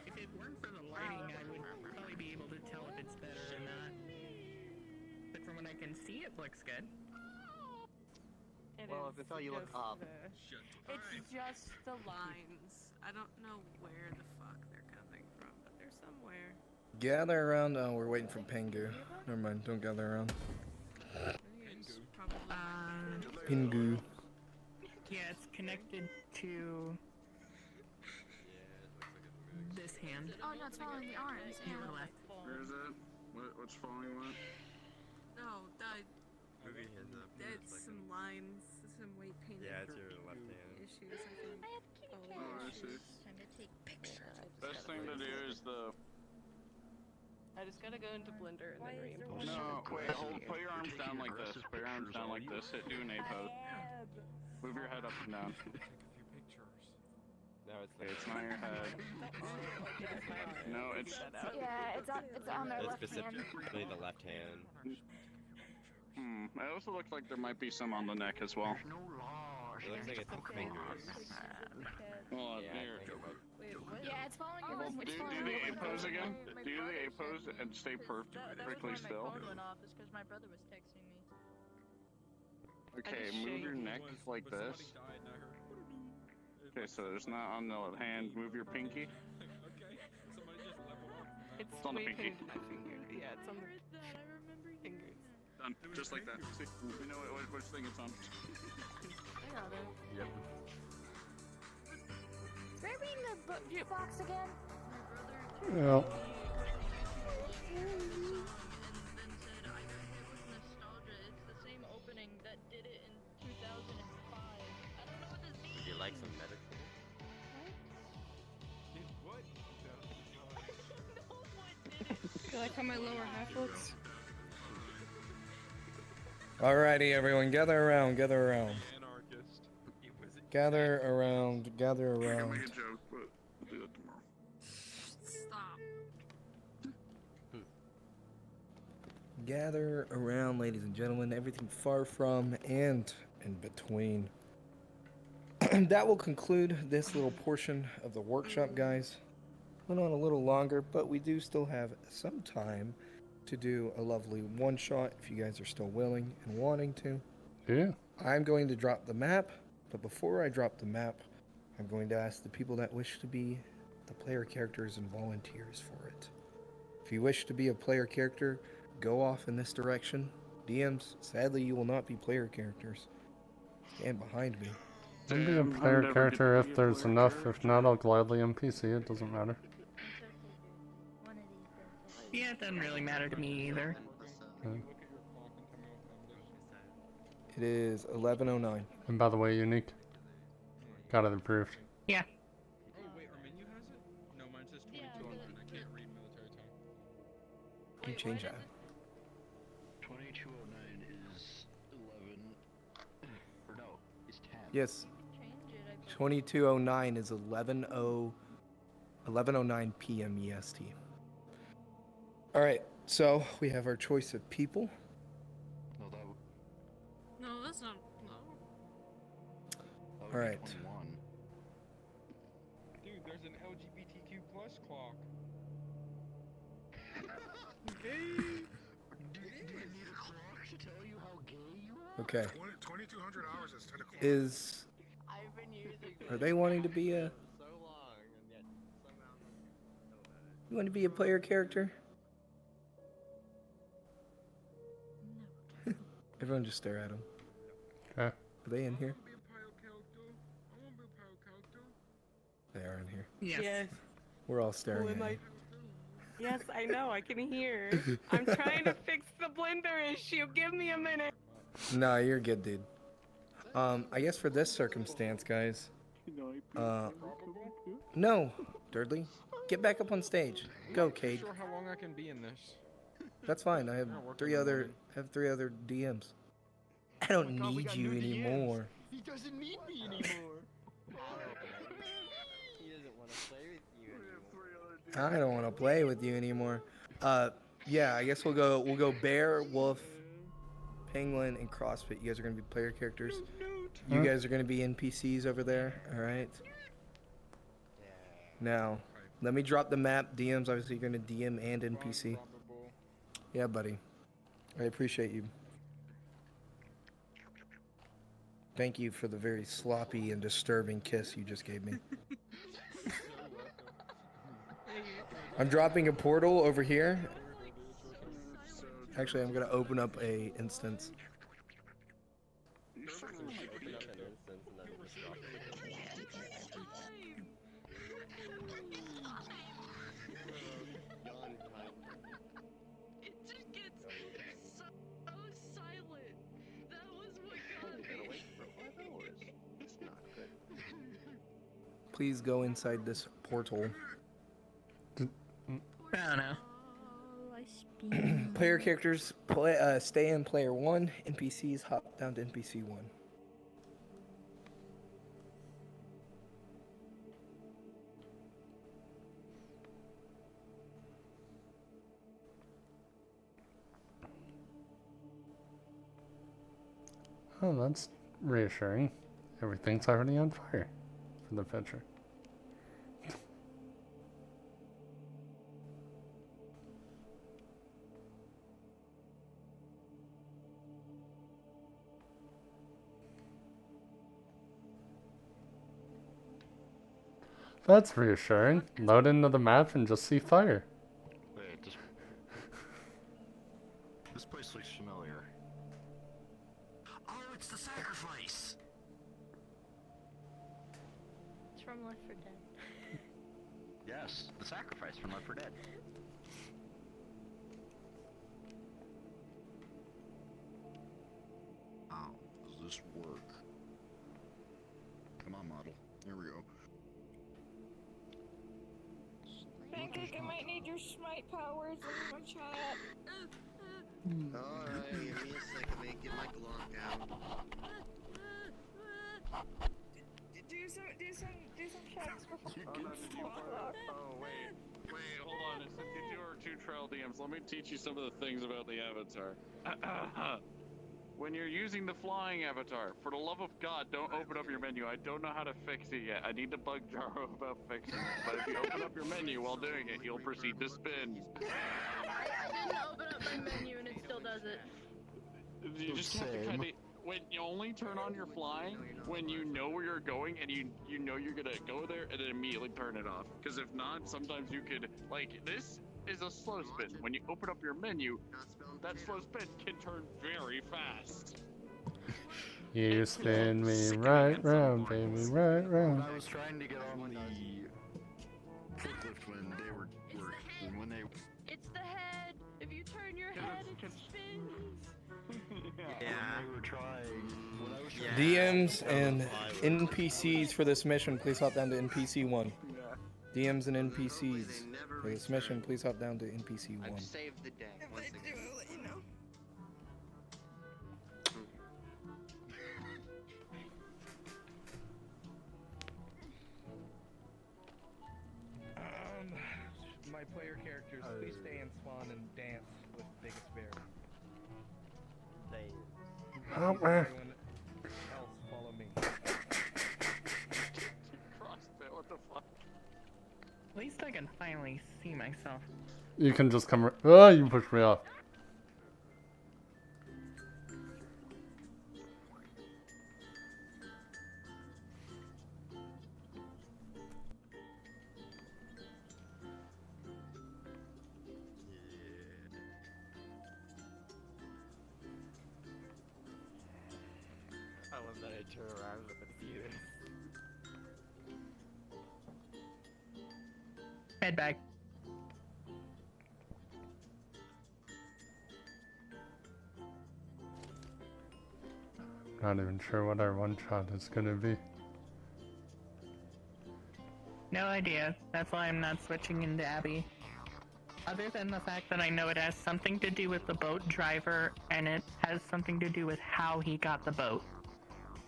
If it weren't for the lighting, I would can see, it looks good. Well, if it's all you look up. It's just the lines. I don't know where the fuck they're coming from, but they're somewhere. Gather around. Oh, we're waiting for Pingu. Never mind. Don't gather around. Pingu. Yeah, it's connected to this hand. Oh no, it's following the arms. To the left. Where is it? What's following what? No, that's some lines, some weight painted. Yeah, it's your left hand. Issues, I think. Oh, I see. Time to take pictures. Best thing to do is the. I just gotta go into Blender and then reimport. No, wait, put your arms down like this. Put your arms down like this. Hit do an A pose. Move your head up and down. No, It's not your head. No, it's. Yeah, it's on their left hand. Specifically the left hand. It also looks like there might be some on the neck as well. It looks like it's fingers. Oh, Yeah, there. Yeah, it's following your Do the A pose again. Do the A pose and stay perfectly still. Is because my brother was texting me. Okay, move your neck like this. Okay, so it's not on the hand. Move your pinky. It's on the way pinky. painted my finger. Yeah, it's on the fingers. Done. Just like that. See, we know which thing it's on. I got it. Yep. Is Ray reading the jukebox again? Yeah. It's the same opening that did it in 2005. I don't know what this means. Would you like some medical? You like how my lower half looks? Alrighty, everyone, gather around. Gather around. Gather around. Gather I can around. make a joke, but we'll do that tomorrow. Stop. Gather around, ladies and gentlemen. Everything far from and in between. That will conclude this little portion of the workshop, guys. Went on a little longer, but we do still have some time to do a lovely one-shot if you guys are still willing and wanting to. Yeah. I'm going to drop the map, but before I drop the map, I'm going to ask the people that wish to be the player characters and volunteers for it. If you wish to be a player character, go off in this direction. DMs, sadly, you will not be player characters. Stand behind me. I'll be a player character if there's enough. If not, I'll gladly NPC. It doesn't matter. Yeah, it doesn't really matter to me either. Okay. It is 11:09. And by the way, Unique. Got it approved. Yeah. Oh, wait, our menu has it? No, mine says 2200. I can't read military time. Can you change that? 2209 is 11. Or no, it's 10. Yes. 22:09 is 11:09 p.m. EST. All right, so we have our choice of people. No, No, that's not. No. All right. 21. Dude, there's an LGBTQ plus clock. Do you need a clock to tell you how gay you are? Okay. 2200 hours is 10 o'clock. Is I've been using are they wanting to be a? so long, and yet somehow You want to be a player character? Everyone just stare at them. Okay. Are they in here? Be a pile character. I want to be a pile character. They are in here. Yes. We're all staring Who at am I? you. Yes, I know. I can hear. I'm trying to fix the blender issue. Give me a minute. Nah, you're good, dude. I guess for this circumstance, guys. No, Dudley. Get back up on stage. Go, I'm Cade. not sure how long I can be in this. That's fine. I have three other DMs. I don't need you anymore. He doesn't need me anymore. he doesn't want to play with you anymore. I don't want to play with you anymore. Yeah, I guess we'll go Bear, Wolf, Penguin, and CrossFit. You guys are gonna be player characters. You guys are gonna be NPCs over there. All right. Now, let me drop the map. DMs, obviously, you're gonna DM and NPC. Yeah, buddy. I appreciate you. Thank you for the very sloppy and disturbing kiss you just gave me. I'm dropping a portal over here. Actually, I'm gonna open up a instance. Open up an instance and then just drop It just gets so silent. That was what got me. It's not good. Please go inside this portal. I don't know. Player characters stay in player 1. NPCs hop down to NPC 1. Oh, that's reassuring. Everything's already on fire for the picture. That's reassuring. Load into the map and just see fire. Wait, this place looks familiar. Oh, it's the sacrifice! It's from Left 4 Dead. Yes, the sacrifice from Left 4 Dead. How does this work? Come on, model. Here we go. Pancake, I might need your smite powers in my chat. Alright, give me a second, man. Get my Glock out. Do some checks before. Oh, wait, hold on. Since you two are two trail DMs, let me teach you some of the things about the avatar. When you're using the flying avatar, for the love of God, don't open up your menu. I don't know how to fix it yet. I need to bug Jaro about fixing it. But if you open up your menu while doing it, you'll proceed to spin. I didn't open up my menu and it still does it. You just have to kind of... When you only turn on your flying when you know where you're going and you know you're gonna go there, and then immediately turn it off. Because if not, sometimes you could... Like, this is a slow spin. When you open up your menu, that slow spin can turn very fast. You spin me right round, baby, right round. I was trying to get on the forklift when they were when they... It's the head. If you turn your head, it spins. Yeah. When they were trying... When I was trying DMs and NPCs for this mission, please hop down to NPC 1. DMs and NPCs for this mission, please hop down to NPC 1. I've saved the day. Once again. I'll let you know. My player characters, please stay and spawn and dance with Biggest Bear. Oh, man. Everyone else follow me. CrossFit, what the fuck? At least I can finally see myself. You can just come. Oh, you pushed me off. I love that I turn around with the view. Head back. Not even sure what our one shot is gonna be. No idea. That's why I'm not switching into Abby. Other than the fact that I know it has something to do with the boat driver, and it has something to do with how he got the boat.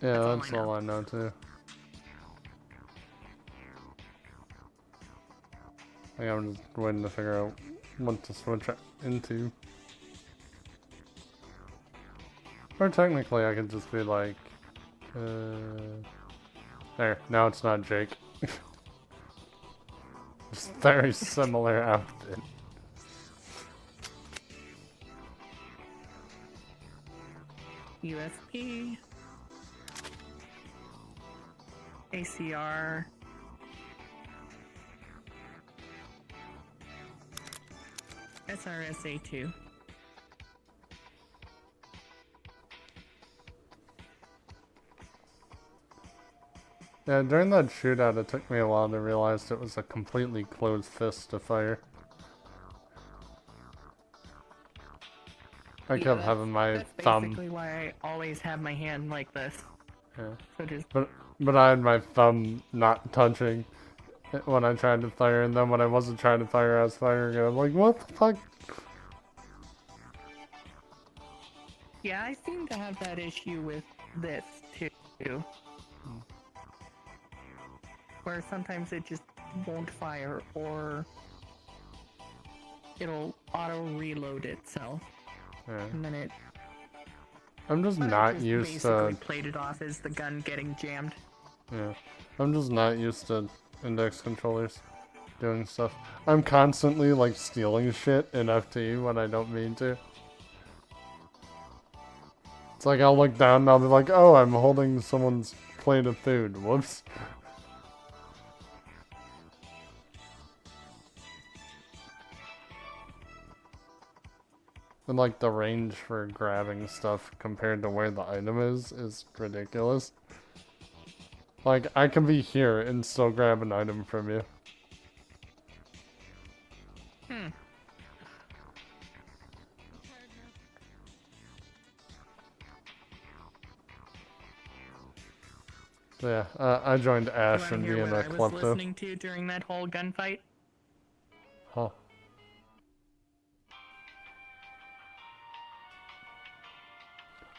Yeah, that's all I know too. I think I'm just waiting to figure out what to switch into. Or technically I could just be like, there, now it's not Jake. It's very similar outfit. USP. ACR. SRSA2. Yeah, during that shootout, it took me a while to realize it was a completely closed fist to fire. I kept having my That's thumb. basically why I always have my hand like this. Yeah. So just But I had my thumb not touching it when I tried to fire, and then when I wasn't trying to fire, I was firing. And I'm like, what the fuck? yeah, I seem to have that issue with this too. Where sometimes it just won't fire, or it'll auto reload itself. Yeah. And then I'm just but not I just used basically to. played it off as the gun getting jammed. Yeah. I'm just not used to index controllers doing stuff. I'm constantly like stealing shit in FT when I don't mean to. It's like I'll look down and I'll be like, oh, I'm holding someone's plate of food. Whoops. And like the range for grabbing stuff compared to where the item is ridiculous. Like I can be here and still grab an item from you. So yeah, I joined Ash You and wanna hear being what a I was klepto. listening to during that whole gunfight? Huh.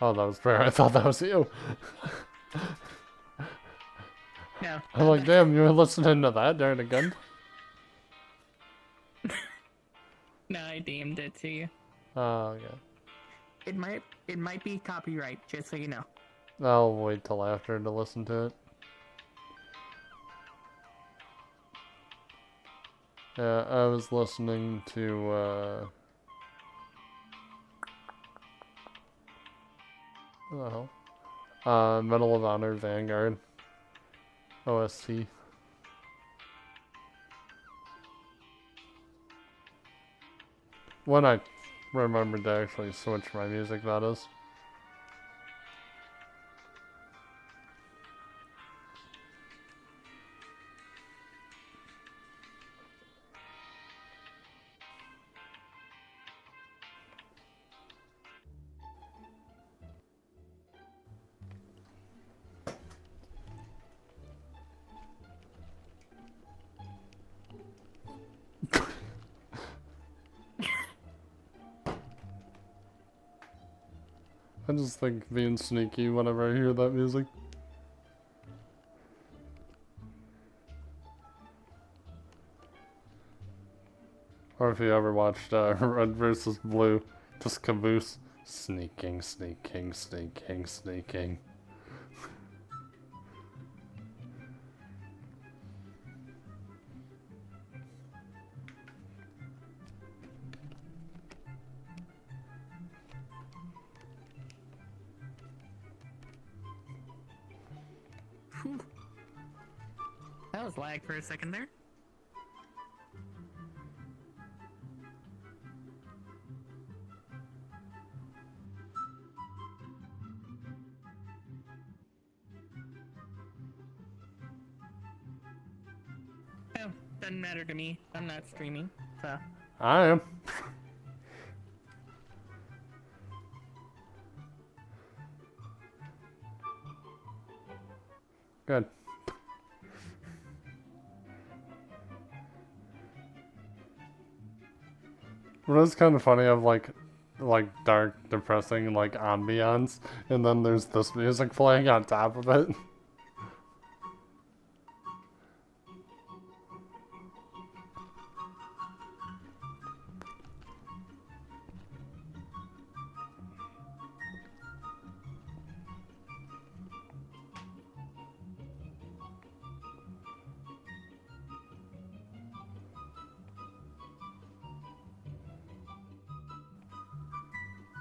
Oh, that was fair. I thought that was you. No. I'm like, damn, you were listening to that during a gun? No, I deemed it to you. Oh, yeah. It might be copyright, just so you know. I'll wait till after to listen to it. Yeah, I was listening to, what the hell? Medal of Honor Vanguard. OST. When I remembered to actually switch my music, that is. I just think being sneaky whenever I hear that music. Or if you ever watched Red vs. Blue, just Caboose. Sneaking, sneaking, sneaking, sneaking. Whew. That was lag for a second there. Oh, doesn't matter to me. I'm not streaming, so. I am. Good. But it's kind of funny of like dark, depressing like ambiance, and then there's this music playing on top of it.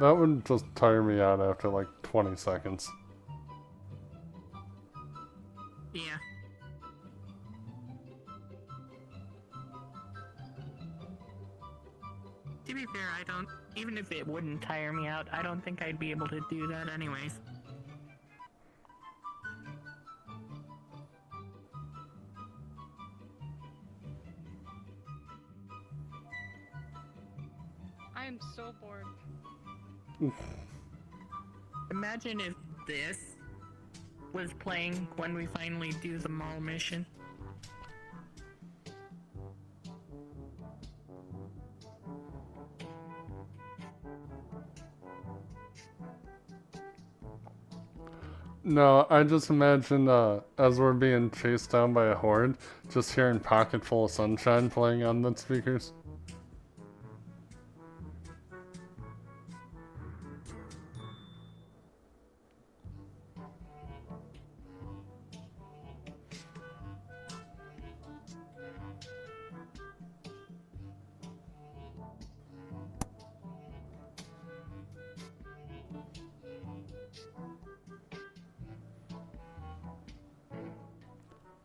That would just tire me out after like 20 seconds. Yeah. To be fair, I don't. Even if it wouldn't tire me out, I don't think I'd be able to do that anyways. I am so bored. Imagine if this was playing when we finally do the mall mission. No, I just imagine as we're being chased down by a horde, just hearing Pocket Full of Sunshine playing on the speakers.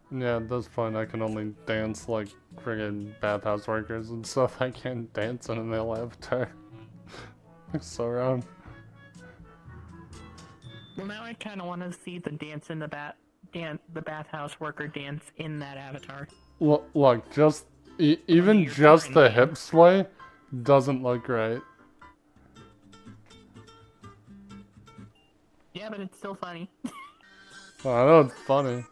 Yeah, at this point I can only dance like friggin' bathhouse workers and stuff. I can't dance in an avatar. It's so wrong. Well, now I kind of want to see the dance in the bathhouse worker dance in that avatar. Look, just even just the hip sway doesn't look right. Yeah, but it's still funny. Well, I know it's funny.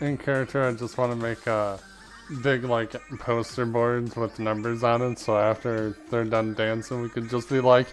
In character, I just want to make big like poster boards with numbers on it, so after they're done dancing, we could just be like.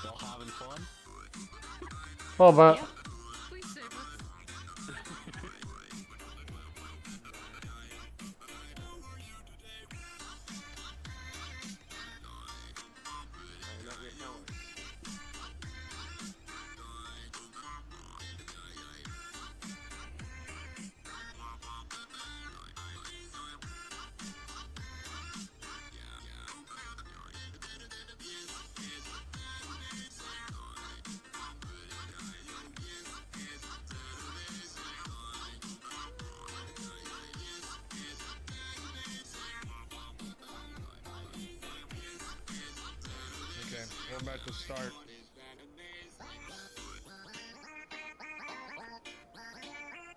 Still having fun? Well, but. Please save us. Okay, we're about to start.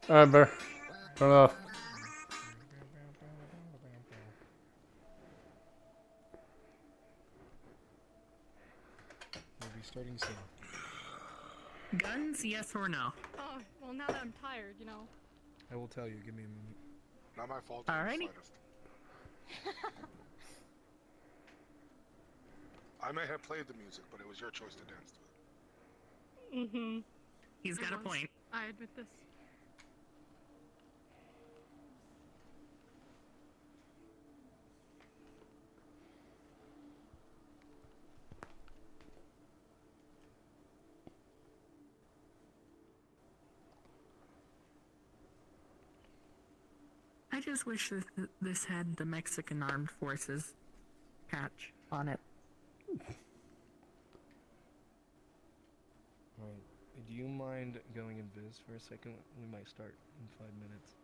Alright, bear. Turn it off. We'll be starting soon. Guns, yes or no? Oh, well, now that I'm tired, you know. I will tell you. Give me a moment. Not my fault. Alrighty. I may have played the music, but it was your choice to dance to it. Mm-hmm. He's got a point. I admit this. I just wish this had the Mexican Armed Forces patch on it. Alright. Do you mind going invis for a second? We might start in 5 minutes.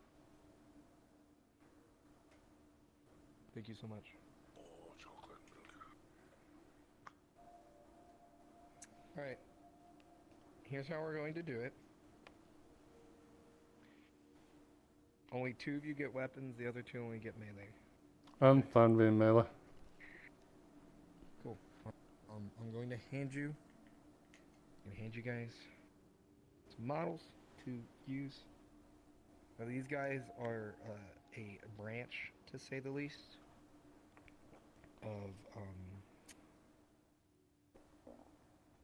Thank you so much. Oh, chocolate. Okay. Alright. here's how we're going to do it. Only 2 of you get weapons, the other 2 only get melee. I'm fine being melee. Cool. I'm going to hand you guys some models to use. Now these guys are a branch, to say the least, of how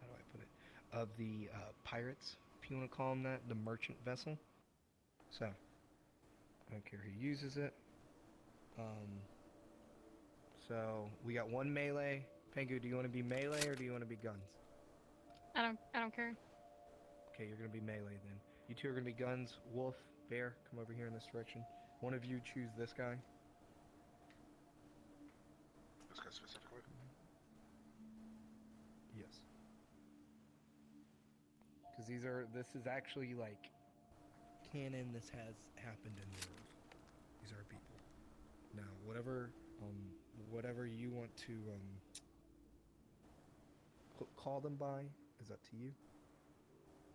do I put it? Of the pirates, if you want to call them that, the merchant vessel. So I don't care who uses it. So we got 1 melee. Pengu, do you want to be melee or do you want to be guns? I don't care. Okay, you're gonna be melee then. You 2 are gonna be guns. Wolf, Bear, come over here in this direction. One of you choose this guy. This guy specifically? Yes. Because this is actually like canon. This has happened in the world. These are people. Now, whatever you want to call them by is up to you.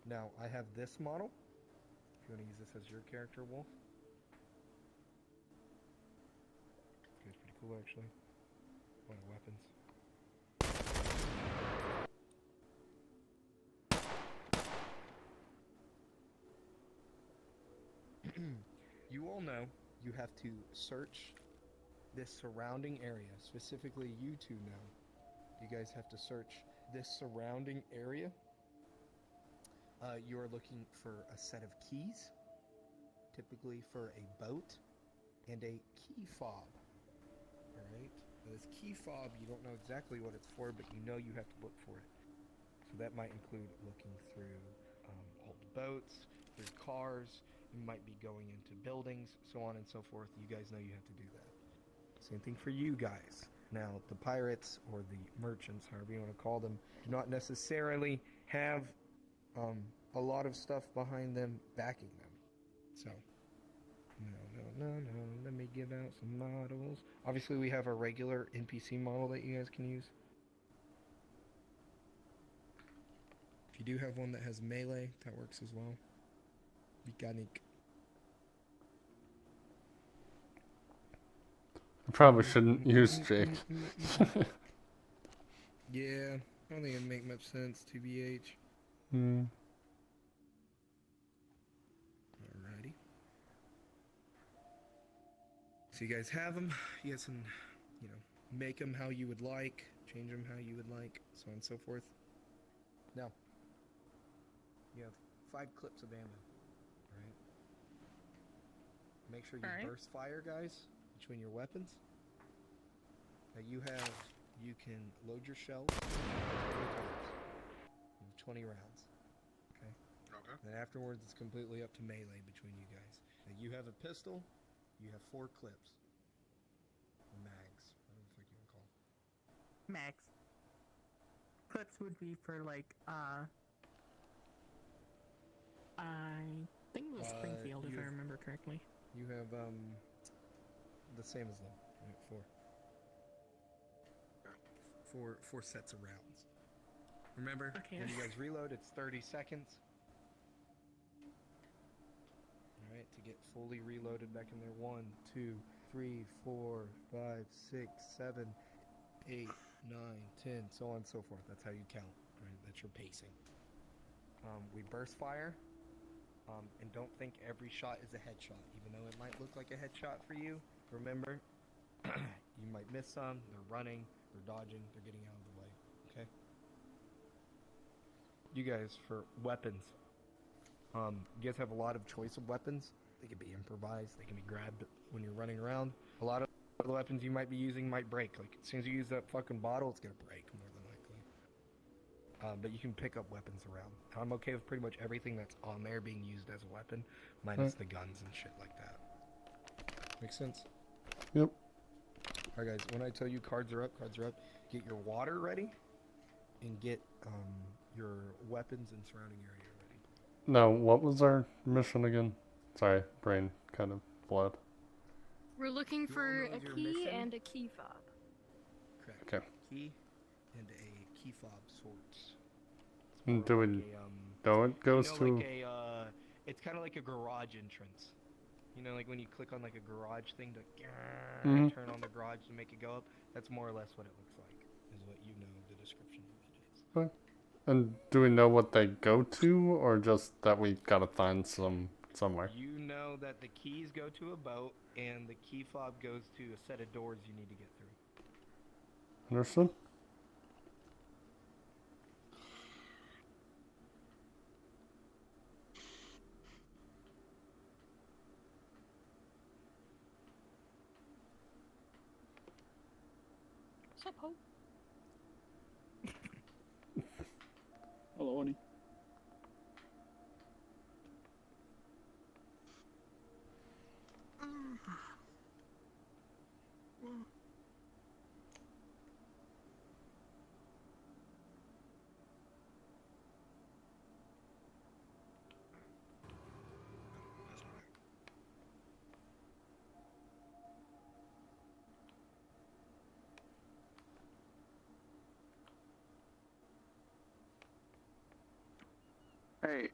Now, I have this model. If you want to use this as your character, Wolf. It's pretty cool, actually. One of the weapons. You all know you have to search this surrounding area. Specifically, you 2 know. You guys have to search this surrounding area. You are looking for a set of keys, typically for a boat, and a key fob. Alright? Now this key fob, you don't know exactly what it's for, but you know you have to look for it. So that might include looking through old boats, through cars, you might be going into buildings, so on and so forth. You guys know you have to do that. Same thing for you guys. Now, the pirates, or the merchants, however you want to call them, do not necessarily have a lot of stuff behind them backing them. So, no, let me give out some models. Obviously, we have a regular NPC model that you guys can use. If you do have one that has melee, that works as well. Mechanic. I probably shouldn't use Jake. Yeah, I don't think it'd make much sense, TBH. Hmm. Alrighty. So you guys have them. You guys can, make them how you would like, change them how you would like, so on and so forth. Now, you have 5 clips of ammo. Alright? Make sure you burst fire, guys, between your weapons. Now you can load your shells 20 times. You have 20 rounds. Okay? Okay. Then afterwards, it's completely up to melee between you guys. Now you have a pistol. You have 4 clips. Or mags. Whatever the fuck you want to call them. Max. Clips would be for like I think it was Springfield if I remember correctly. You have the same as them. Right? 4 sets of rounds. Remember, when you guys reload, it's 30 seconds. Alright, to get fully reloaded back in there. 1, 2, 3, 4, 5, 6, 7, 8, 9, 10, so on and so forth. That's how you count. Right? That's your pacing. We burst fire. And don't think every shot is a headshot. Even though it might look like a headshot for you, remember, you might miss some. They're running, they're dodging, they're getting out of the way. Okay? You guys, for weapons, you guys have a lot of choice of weapons. They can be improvised, they can be grabbed when you're running around. A lot of the weapons you might be using might break. Like, as soon as you use that fucking bottle, it's gonna break, more than likely. But you can pick up weapons around. I'm okay with pretty much everything that's on there being used as a weapon, minus the guns and shit like that. Makes sense? Yep. Alright guys, when I tell you cards are up, get your water ready, and get your weapons and surrounding area ready. Now, what was our mission again? Sorry, brain kind of bled. We're looking for a key and a key fob. Correct. Okay. Key and a key fob sorts. Do we... No, it goes you know, to. like a, it's kind of like a garage entrance. You know, like when you click on like a garage thing to Mhm. turn on the garage to make it go up. That's more or less what it looks like. Is what you know the description of it is. Okay. And do we know what they go to, or just that we gotta find some somewhere? You know that the keys go to a boat, and the key fob goes to a set of doors you need to get through. Understood? What's up, Ho? Hello, honey. Hey,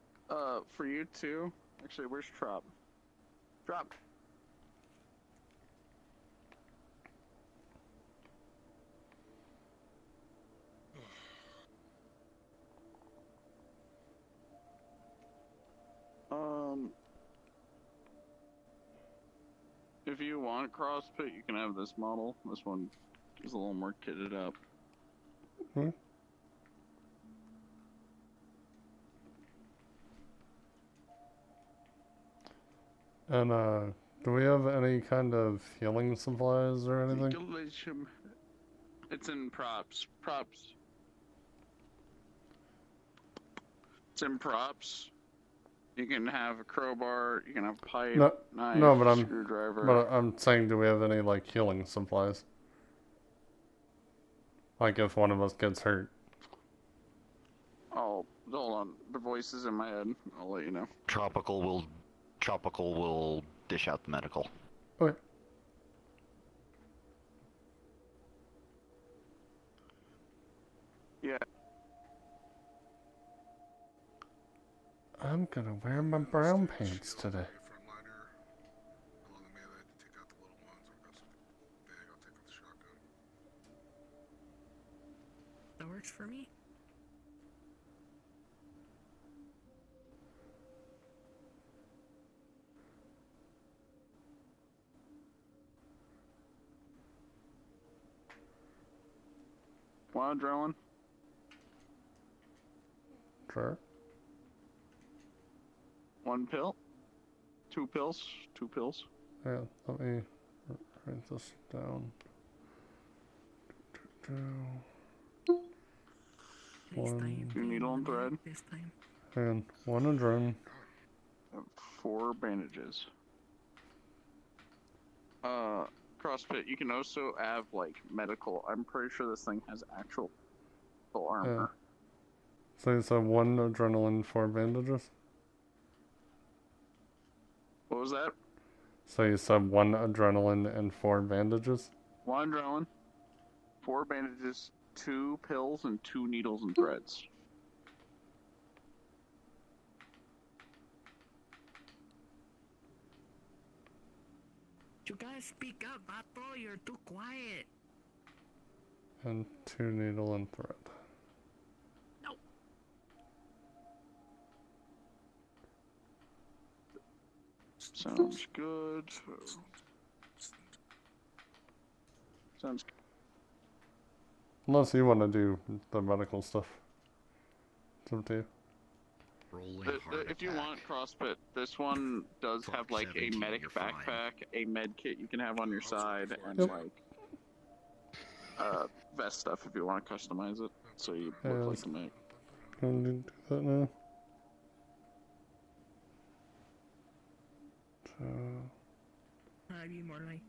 for you too. Actually, where's Trop? Trop. If you want CrossFit, you can have this model. This one is a little more kitted up. Hmm? And do we have any kind of healing supplies or anything? Delicium. It's in props. Props. It's in props. You can have a crowbar. You can have pipe, No, knife, no, but screwdriver. I'm saying, do we have any like healing supplies? Like if one of us gets hurt. Oh, hold on. The voice is in my head. I'll let you know. Tropical will dish out the medical. Okay. Yeah. I'm gonna wear my brown pants today. That works for me. Want adrenaline? Sure. 1 pill? 2 pills? 2 pills? Yeah, let me write this down. One. 2 needle and thread. This time. And 1 adrenaline. 4 bandages. CrossFit, you can also have, like, medical. I'm pretty sure this thing has actual armor. So you said 1 adrenaline, 4 bandages? What was that? So you said 1 adrenaline and 4 bandages? 1 adrenaline, 4 bandages, 2 pills, and 2 needles and threads. You guys speak up, Vato. You're too quiet. And 2 needle and thread. No. Sounds good. Sounds good. Unless you want to do the medical stuff. It's up to you. If you want CrossFit, this one does have like a medic backpack, a med kit you can have on your side, and like vest stuff if you want to customize it, so you look like the medic. Can you do that now? So... I'd be more like.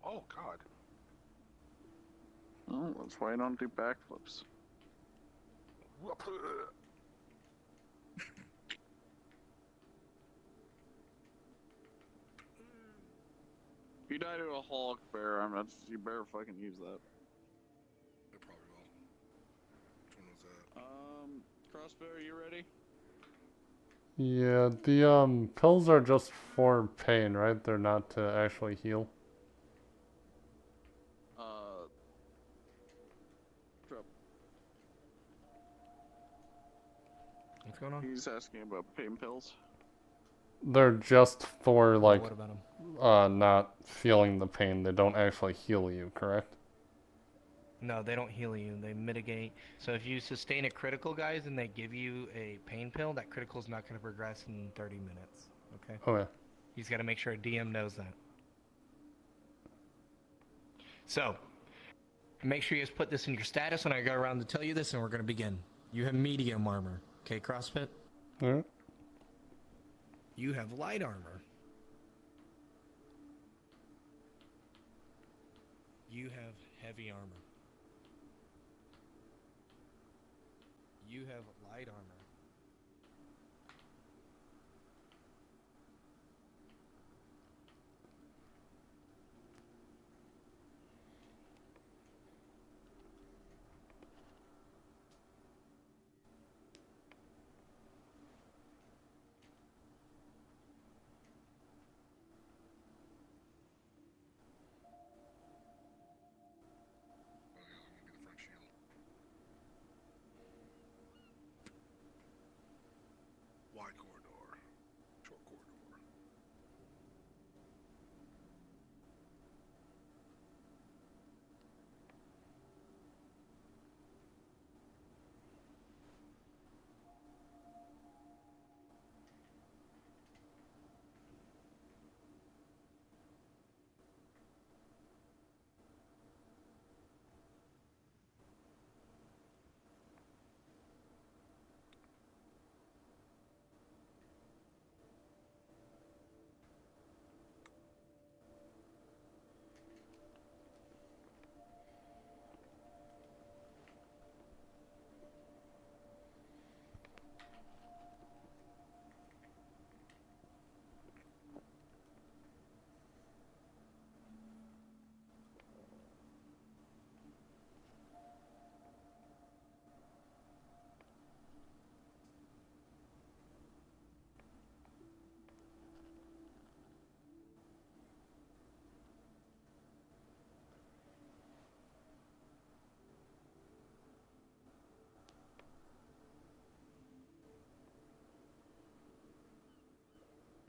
Oh God. Oh, that's why I don't do backflips. die to a Hulk bear, you better fucking use that. They probably will. Which one was that? Crossbear, you ready? Yeah, the pills are just for pain, right? They're not to actually heal. Drop. What's going on? He's asking about pain pills. They're just for like what about 'em? not feeling the pain. They don't actually heal you, correct? No, they don't heal you. They mitigate. So if you sustain a critical, guys, and they give you a pain pill, that critical is not going to progress in 30 minutes. Okay? Okay. You just got to make sure a DM knows that. So, make sure you just put this in your status when I go around to tell you this, and we're going to begin. You have medium armor. Okay, CrossFit? Alright. You have light armor. You have heavy armor. You have light armor. Wide corridor. Short corridor.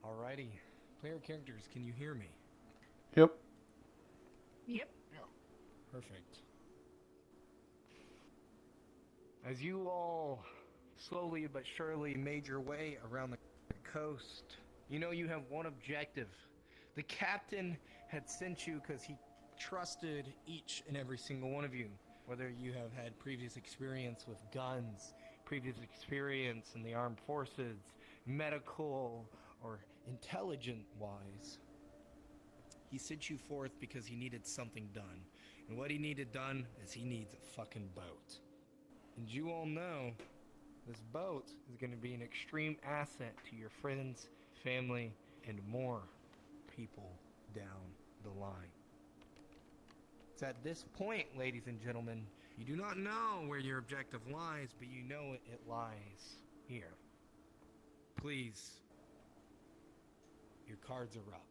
Alrighty. Player characters, can you hear me? Yep. Yep. Perfect. As you all slowly but surely made your way around the coast, you know you have one objective. The captain had sent you because he trusted each and every single one of you. Whether you have had previous experience with guns, previous experience in the armed forces, medical, or intelligent-wise, he sent you forth because he needed something done. And what he needed done is he needs a fucking boat. And you all know this boat is going to be an extreme asset to your friends, family, and more people down the line. It's at this point, ladies and gentlemen, you do not know where your objective lies, but you know it lies here. Please, your cards are up.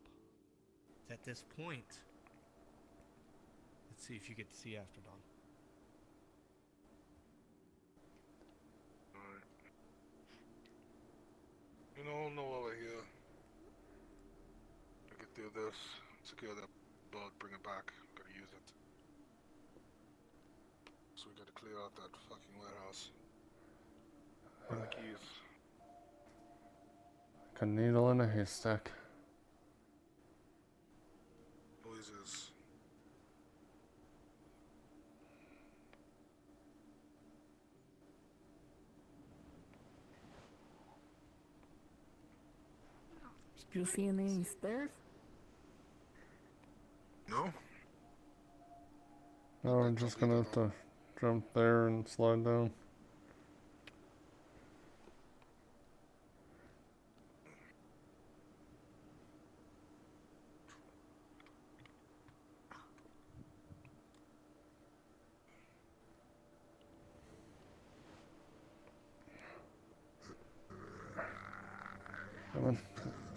It's at this point. Let's see if you get to see after dawn. Alright. You know, no over here. I get through this, secure that boat, bring it back. Gotta use it. So we gotta clear out that fucking warehouse. Bring the keys. Like a needle in a haystack. Noises. Did you see any stairs? No? No, we're just gonna have to jump there and slide down. Come on.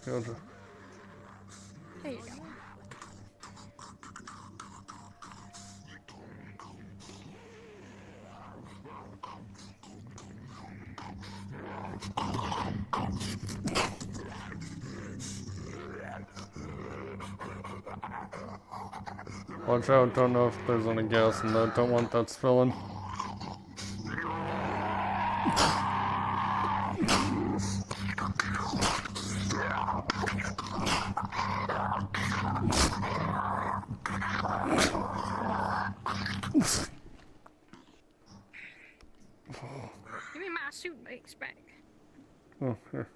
Go. There you go. Watch out, don't know if there's any gas in that, don't want that spilling. Give me my suit base back. Oh, here.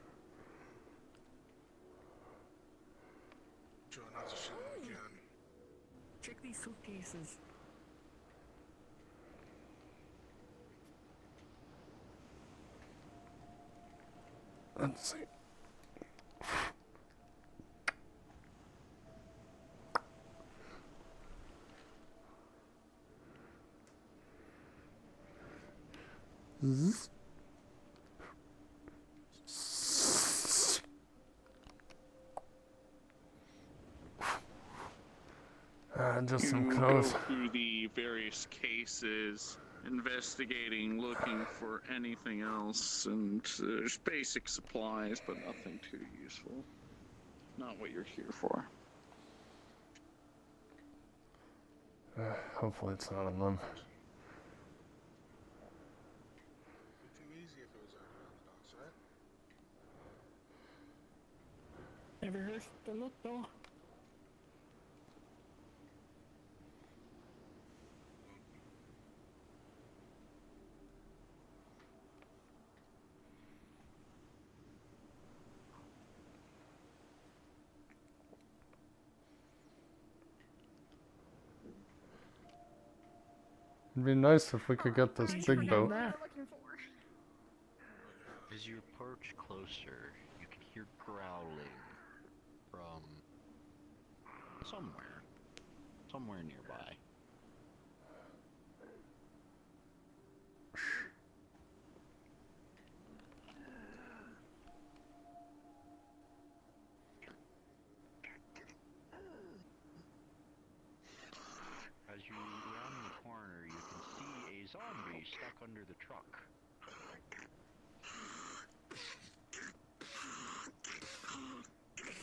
Try not to shoot him again. Check these suitcases. Let's see. Just some You clothes. go through the various cases, investigating, looking for anything else, and there's basic supplies, but nothing too useful. Not what you're here for. Hopefully it's not in them. It'd be too easy if it was already on the docks, right? Never hurts to look though. It'd be nice if we could get this big boat. As you approach closer, you can hear growling from somewhere nearby. As you round the corner, you can see a zombie stuck under the truck.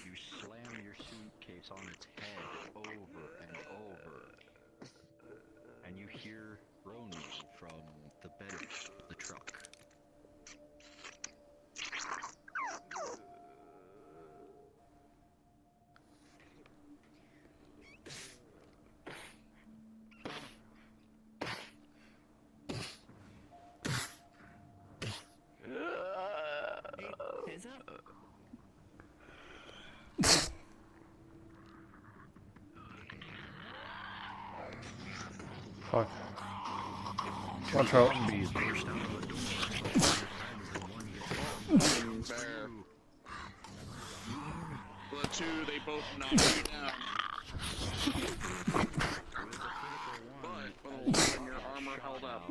You slam your suitcase on its head over and over, and you hear groaning from the bed of the truck. Hey, is that? Fuck. Watch out. Fair. The two, they both knock you down. But when your armor held up.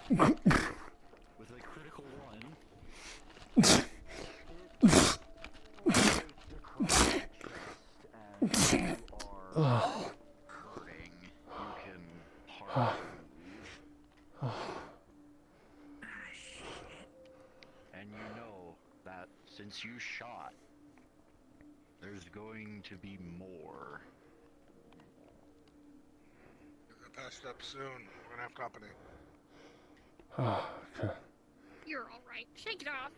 With a critical one. And you know that since you shot, there's going to be more. They're patched up soon. We're gonna have company. Okay. You're alright. Shake it off.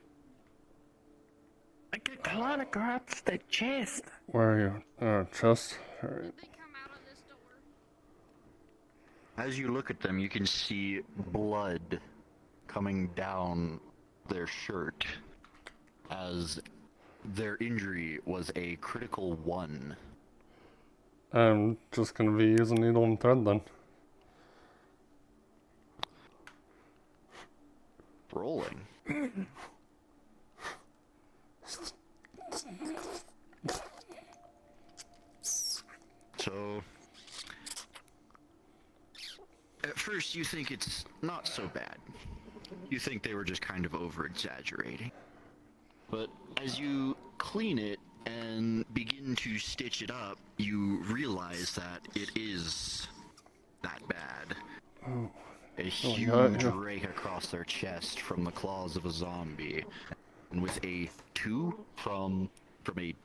I get a lot across the chest. Where are you? Chest? Alright. As you look at them, you can see blood coming down their shirt, as their injury was a critical 1. I'm just gonna be using needle and thread then. Rolling. first you think it's not so bad. You think they were just kind of over-exaggerating. But as you clean it and begin to stitch it up, you realize that it is that bad. Oh. A huge rake across their chest from the claws of a zombie, and with a 2 from a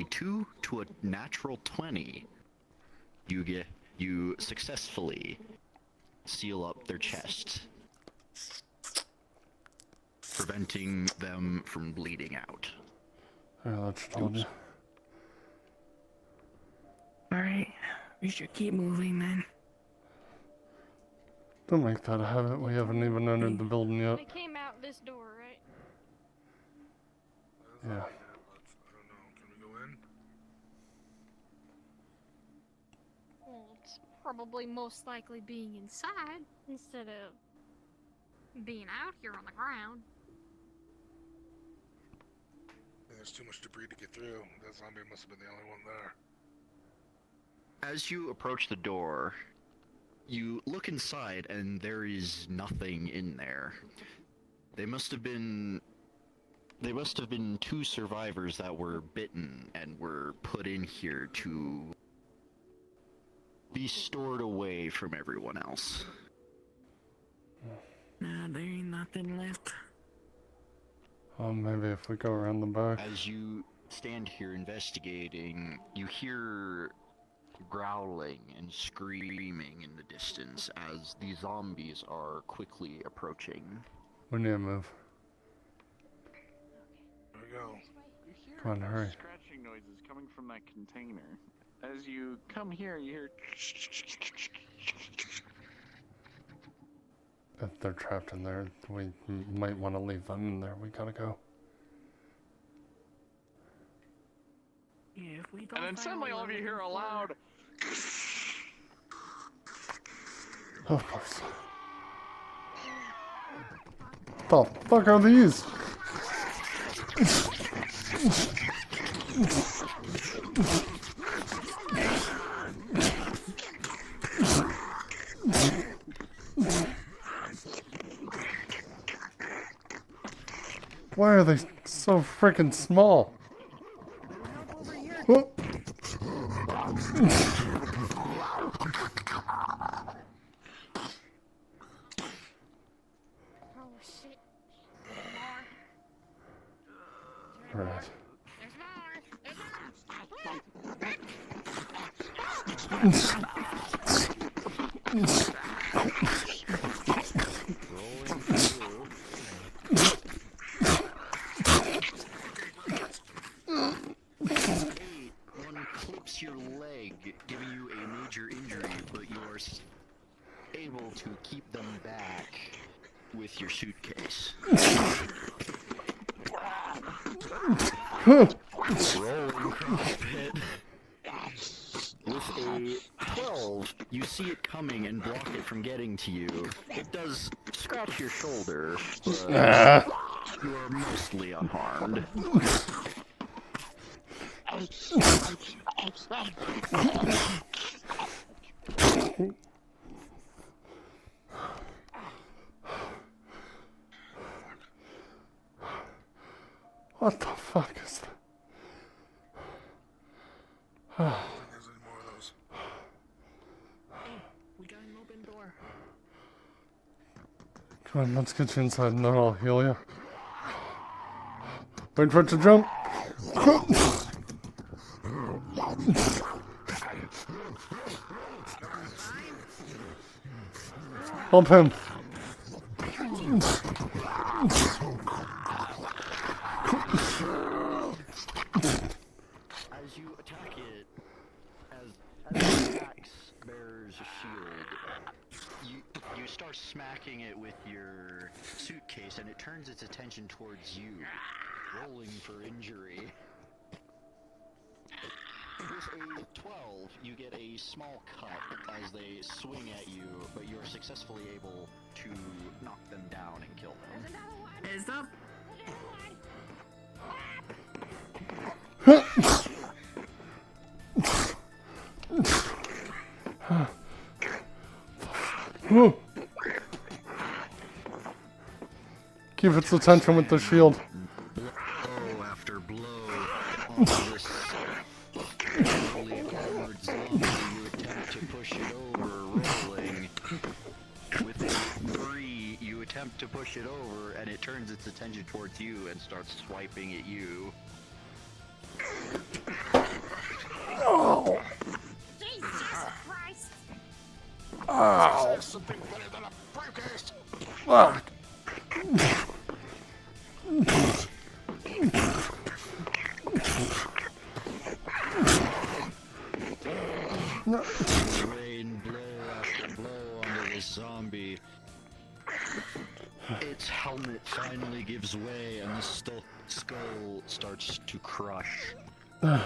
2 to a natural 20, you successfully seal up their chest, preventing them from bleeding out. Yeah, that's told you. Alright, we should keep moving then. Don't make that a habit. We haven't even entered the building yet. We came out this door, right? Yeah. I don't know. Can we go in? Well, it's probably most likely being inside instead of being out here on the ground. There's too much debris to get through. That zombie must have been the only one there. As you approach the door, you look inside and there is nothing in there. They must have been 2 survivors that were bitten and were put in here to be stored away from everyone else. Nah, there ain't nothing left. Maybe if we go around the back. As you stand here investigating, you hear growling and screaming in the distance as the zombies are quickly approaching. We need to move. There we go. You hear Come on, hurry. scratching noises coming from that container. As you come here, you hear. If they're trapped in there, we might want to leave them in there. We gotta go. Yeah, if we don't And then suddenly all of you hear a loud. Of course. The fuck are these? Why are they so freaking small? Oh. Oh shit. Right. One clips your leg, giving you a major injury, but you are able to keep them back with your suitcase. Rolling crossfit. With a 12, you see it coming and block it from getting to you. It does scratch your shoulder, but you are mostly unharmed. What the fuck is that? There's any more of those. We got an open door. Come on, let's get you inside and then I'll heal you. Wait for it to jump. Help him. As you attack it, as it attacks Bear's shield, you start smacking it with your suitcase, and it turns its attention towards you, rolling for injury. With a 12, you get a small cut as they swing at you, but you are successfully able to knock them down and kill them. Is up. Keep its attention with the shield. Blow after blow on this heavily armored zombie. You attempt to push it over, rolling. With a 3, you attempt to push it over, and it turns its attention towards you and starts swiping at you. Oh! Jesus Christ! Ow! Something better than a broadcast. Fuck! Rain blow after blow onto this zombie. Its helmet finally gives way, and the skull starts to crush. Thank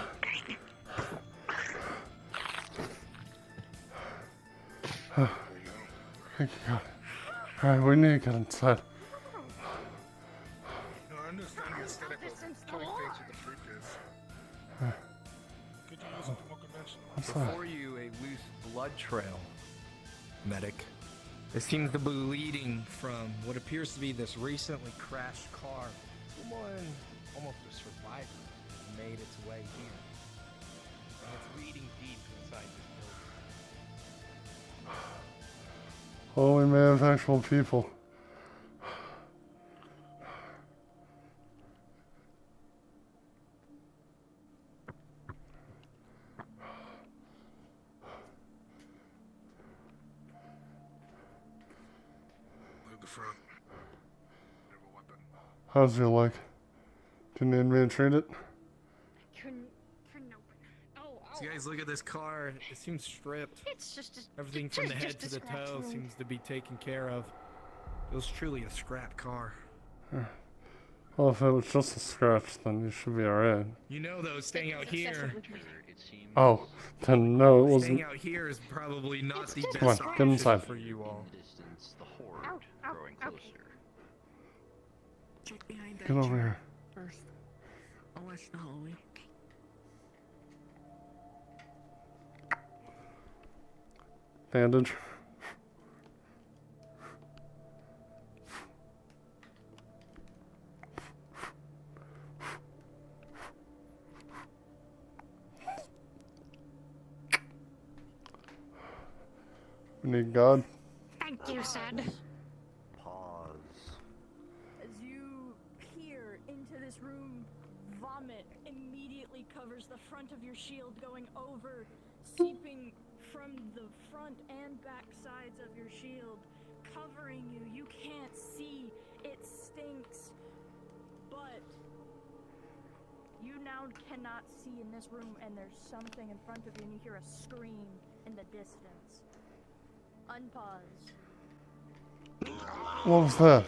you, God. Alright, we need to get inside. No, I understand the aesthetic of killing things with the briefcase. Could you use something more conventional? What's that? Before you, a loose blood trail, medic. It seems to be leading from what appears to be this recently crashed car. Someone, almost a survivor, made its way here. And it's leading deep inside this building. Holy man of actual people. Leave the front. Have a weapon. How's your leg? Do you need me to treat it? Couldn't open. Oh, So guys, look at this car. It seems stripped. It's just Everything from the just head a to the scratch toe wound. seems to be taken care of. It was truly a scrap car. Well, if it was just a scratch, then you should be alright. You know, though, staying out here, Oh, then no, it wasn't. staying out here is probably not the Come on, best get option inside. for you all. Distance, the horde growing closer. Check behind that Get over chair here. first. I'll watch the hallway. Bandage. We need God. Thank you, Sad. Pause. As you peer into this room, vomit immediately covers the front of your shield, going over, seeping from the front and back sides of your shield, covering you. You can't see. It stinks. But you now cannot see in this room, and there's something in front of you, and you hear a scream in the distance. Unpause. What was that?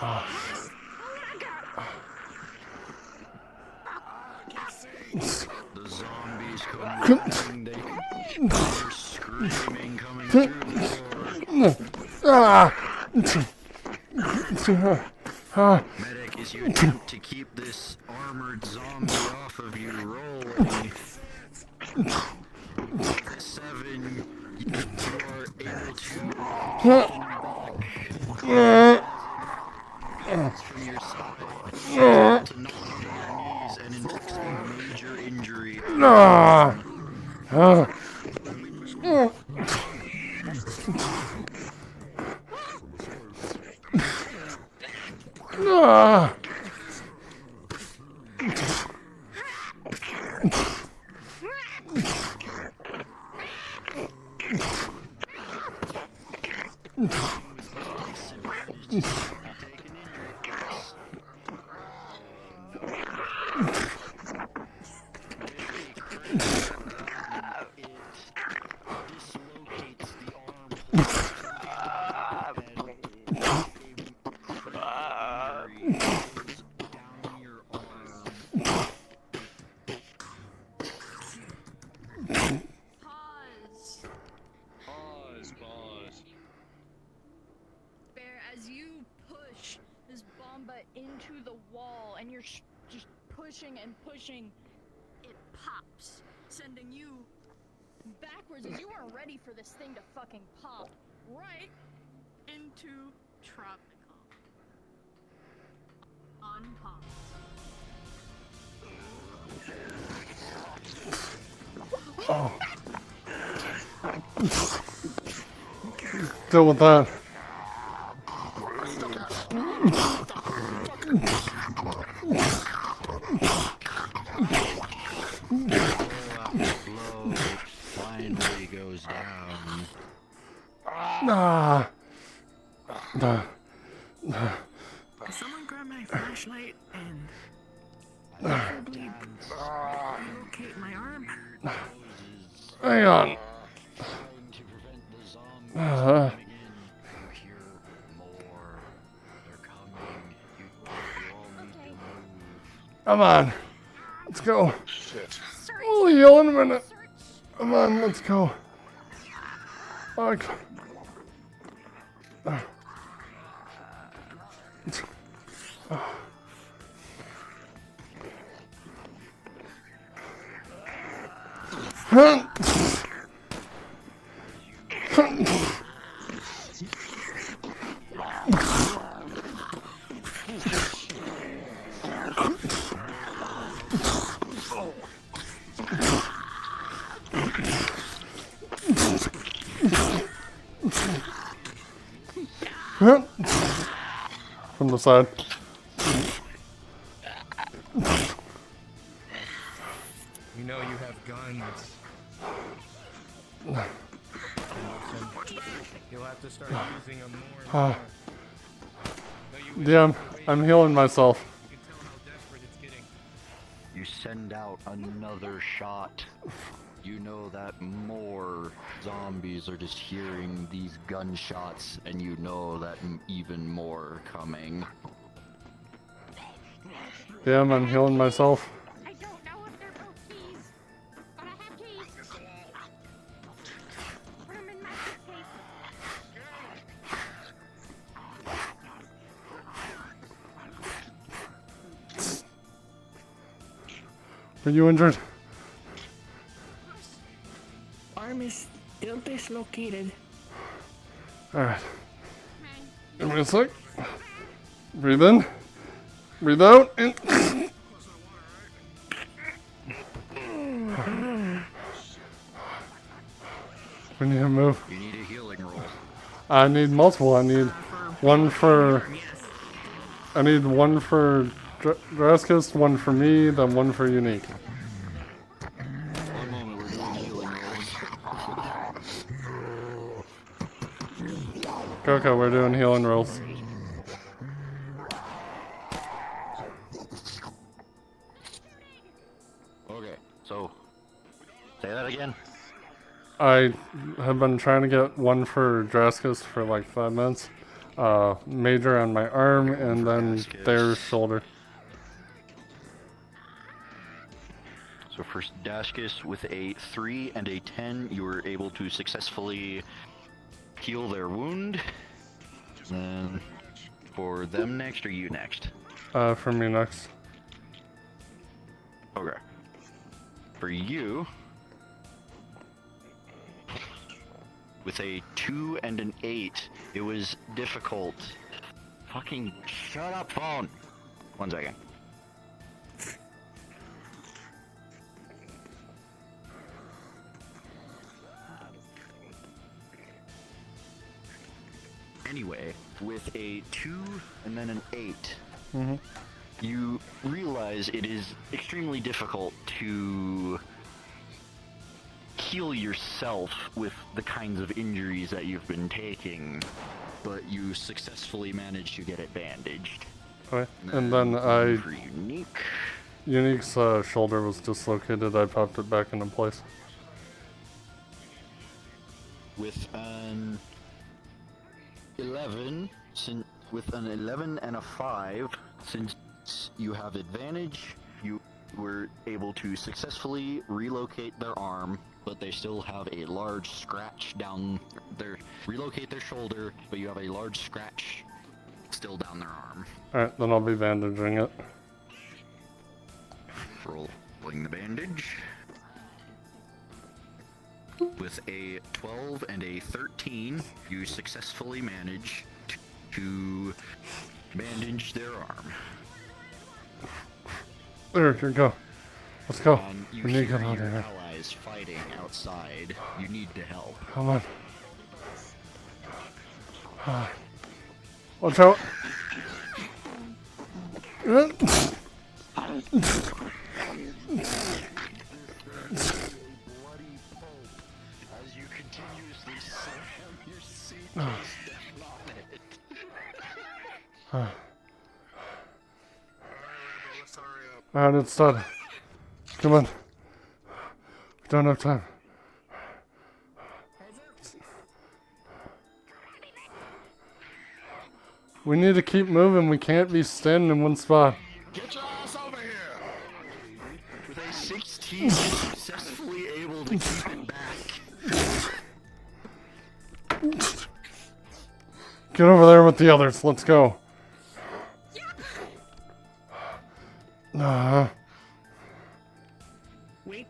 Oh. The zombies come running, they're screaming coming through the door. Medic, as you attempt to keep this armored zombie off of you, rolling. 7, you are able to from your side to knock on your knees and inflict a major injury. Bear, as you push this bomba into the wall, and you're just pushing and pushing, it pops, sending you backwards as you weren't ready for this thing to fucking pop right into tropical. Oh. Deal with that. Blow finally goes down. Someone grab my flashlight and preferably locate my arm. Hang on. Come on. Let's go. Shit. We'll heal in a minute. Come on, let's go. Fuck. From the side. You know you have guns. You'll have to start using them more and more. Yeah, I'm healing myself. You send out another shot. You know that more zombies are just hearing these gunshots, and you know that even more are coming. Damn, I'm healing myself. I don't know if they're both keys, but I have keys. Put them in my suitcase. Are you injured? Arm is still dislocated. Alright. Give me a sec. Breathe in. Breathe out. In. We need to move. You need a healing roll. I need multiple. I need one for... I need one for Draskis, one for me, then one for Unique. One moment, we're doing healing rolls. Coco, we're doing healing rolls. Okay, so say that again. I have been trying to get one for Draskis for like 5 minutes. Major on my arm and then their shoulder. So first Dashkis with a 3 and a 10, you were able to successfully heal their wound. And for them next, or you next? For me next. Okay. For you, with a 2 and an 8, it was difficult. Fucking shut up, phone! 1 second. Anyway, with a 2 and then an 8, you realize it is extremely difficult to heal yourself with the kinds of injuries that you've been taking, but you successfully managed to get it bandaged. Okay, and then I... For Unique. Unique's shoulder was dislocated, I popped it back into place. With an 11, with an 11 and a 5, since you have advantage, you were able to successfully relocate their arm, but they still have a large scratch down their... Relocate their shoulder, but you have a large scratch still down their arm. Alright, then I'll be bandaging it. Rolling the bandage. With a 12 and a 13, you successfully manage to bandage their arm. There you go. Let's go. You We need to hear get out of your here. allies fighting outside. You need to help. Come on. Watch out. As you continuously slam your seat down on it. Alright, it's done. Come on. We don't have time. We need to keep moving. We can't be standing in one spot. Get your ass over here! With a 16, successfully able to keep it back. Get over there with the others. Let's go. Wait.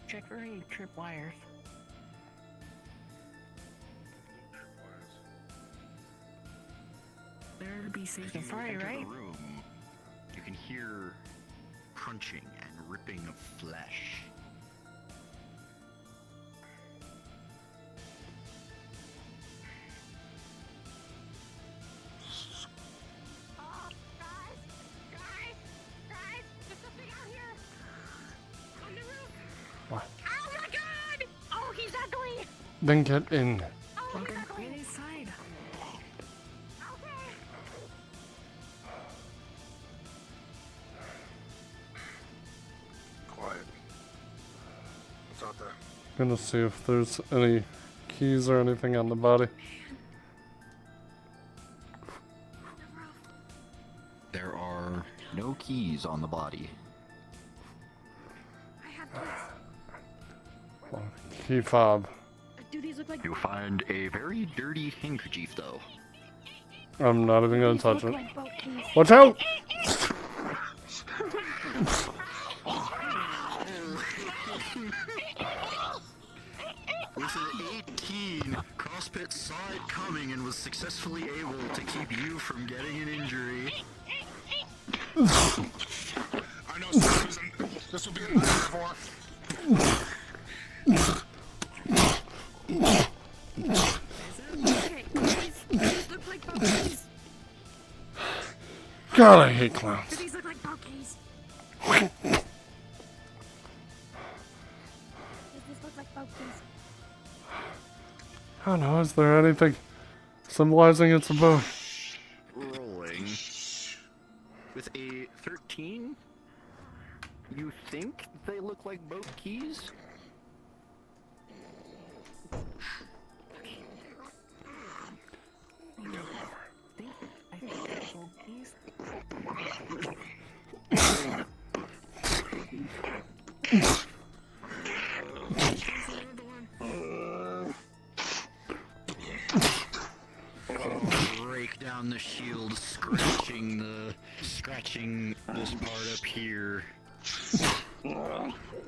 Check for any tripwires. Better be safe As than you sorry, enter right? the room, you can hear crunching and ripping of flesh. What? Oh my god! Oh, he's ugly! Then get in. Oh, he's ugly! Get inside. Quiet. What's out there? Gonna see if there's any keys or anything on the body. There are no keys on the body. Key fob. Do these look like You'll find a very dirty handkerchief, though. I'm not even gonna these touch look it. like boat keys? Watch out! With an 18, CrossFit saw it coming and was successfully able to keep you from getting an injury. I know this will be a nightmare for. Okay, these look like boat keys. God, I hate clowns. Do these look like boat keys? Does this look like boat keys? I don't know, is there anything symbolizing it's a boat? Rolling. With a 13, you think they look like boat keys? I think they're boat keys. Break down the shield, scratching this part up here.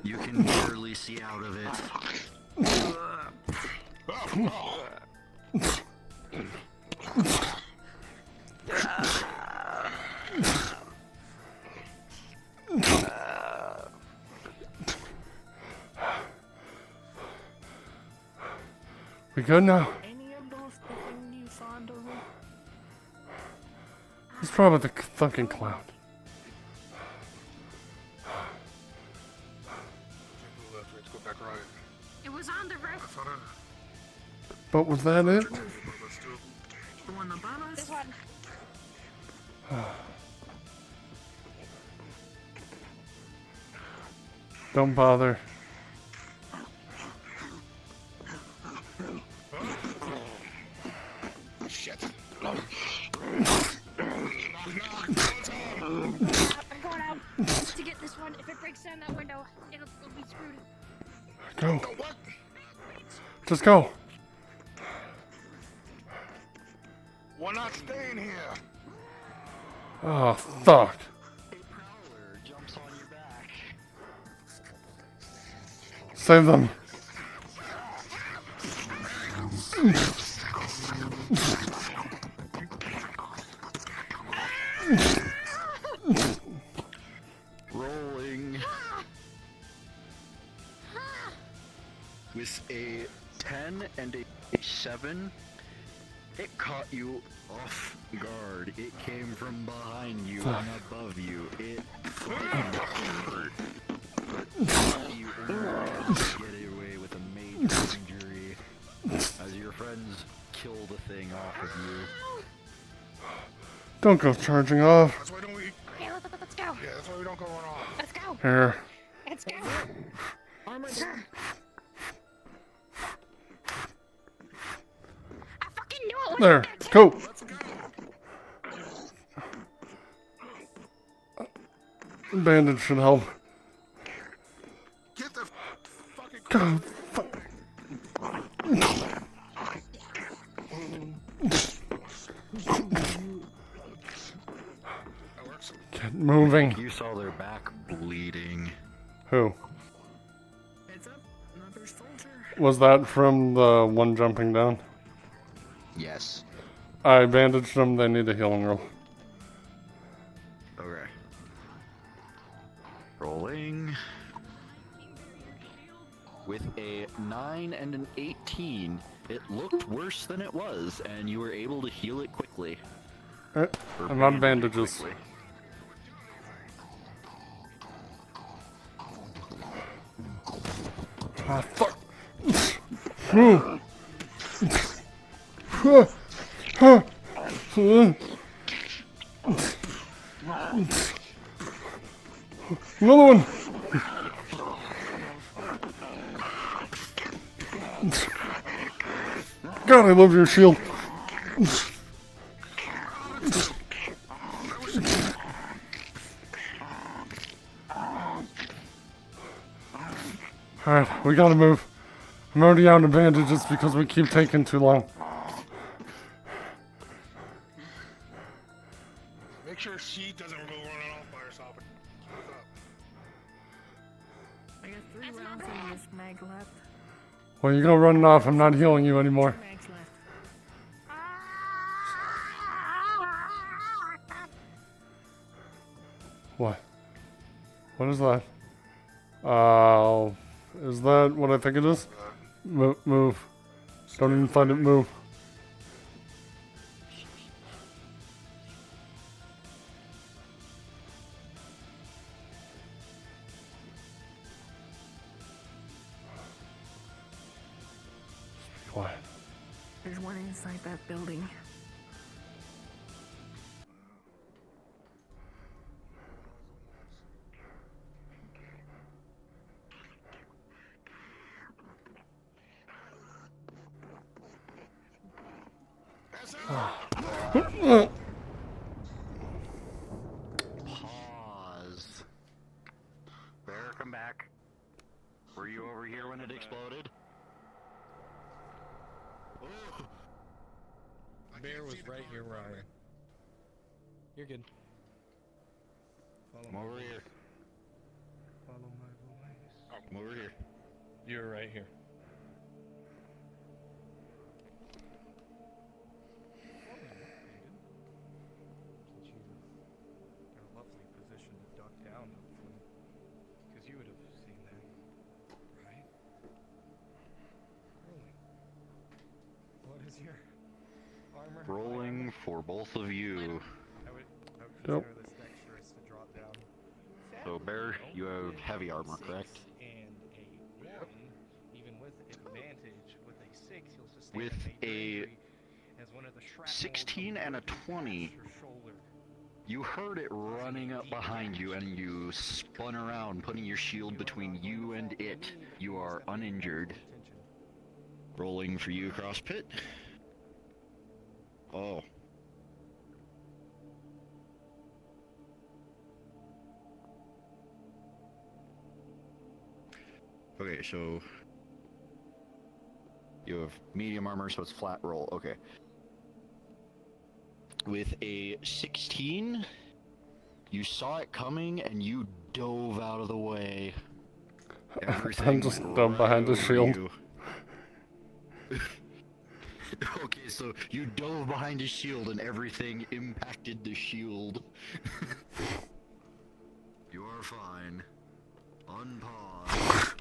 You can barely see out of it. We good now? Any of those things you saw in the room? It's probably the fucking clown. Let's go back right. It was on the roof. That's what But was that it? let's do it. The one above us? This one. Don't bother. Shit. I'm going out to get this one. If it breaks down that window, it'll be screwed. Go. Just go. We're not staying here. Oh, fuck. Jumps on your back. Save them. Rolling with a 10 and a 7. It caught you off guard. It came from behind you and above you. It hurt. You get away with a major injury as your friends kill the thing off of you. Don't go charging off. That's why don't we? Okay, let's go. Yeah, that's why we don't go run off. Let's go. Here. Let's go. Armor down. I fucking knew it was There. like that, Go. Let's go. Bandage should help. Get the fucking. God. That works. Get moving. You saw their back bleeding. Who? Heads up, another soldier. Was that from the one jumping down? Yes. I bandaged them. They need a healing roll. Okay. Rolling. With a 9 and an 18, it looked worse than it was, and you were able to heal it quickly. Or I'm on bandage it bandages. quickly. Ah, fuck. Another one. God, I love your shield. Alright, we gotta move. I'm already out of bandages because we keep taking too long. Make sure she doesn't go running off by herself. I got 3 rounds in this mag left. Well, you go running off. I'm not healing you anymore. 2 mags left. What? What is that? Is that what I think it is? Move. Don't even find it move. Quiet. There's one inside that building. Pause. Bear, come back. Were you over here when it exploded? Bear was right here, Ryan. You're good. Come over here. Follow my voice. Come over here. You're right here. Since you are a lovely position to duck down, hopefully, because you would have seen that, right? Really? What is your armor? Rolling for both of you. I would Yep. consider this dexterous to drop down. So, Bear, you have heavy armor, correct? And a 1, even with advantage, with a 6, you'll sustain With major a injury as one of the shrapnel 16 and a 20. your shoulder. You heard it running up behind you and you spun around, putting your shield between you and it. You are uninjured. Rolling for you, Cross Pit. Oh. Okay, so you have medium armor, so it's flat roll. Okay. With a 16, you saw it coming and you dove out of the way. I'm just done behind the shield. Okay, so you dove behind a shield and everything impacted the shield. You are fine. Unpause.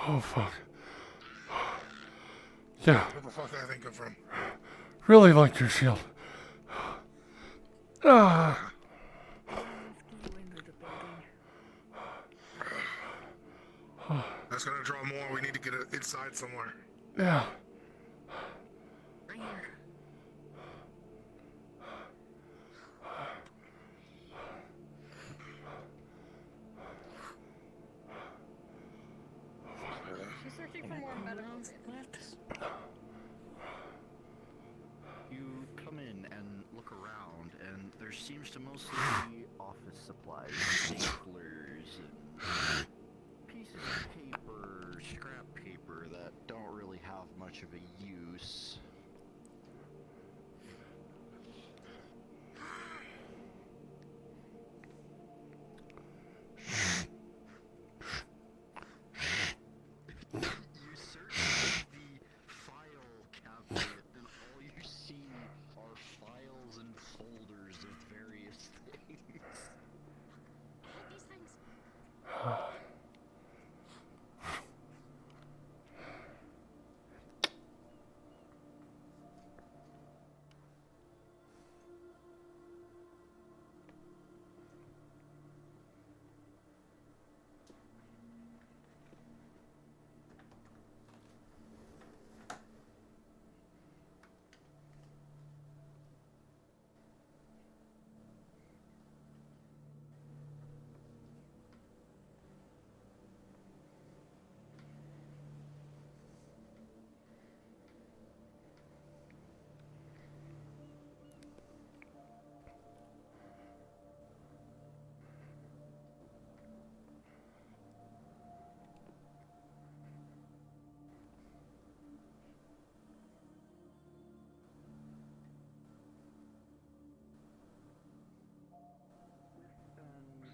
Oh fuck. Yeah. Where the fuck did that thing come from? Really like your shield. Ah. That's gonna draw more. We need to get it inside somewhere. Yeah. Right here. She's searching for more medical bandages. You come in and look around, and there seems to mostly be office supplies, staplers, and pieces of paper, scrap paper that don't really have much of a use. You search the file cabinet, and all you see are files and folders of various things. These things.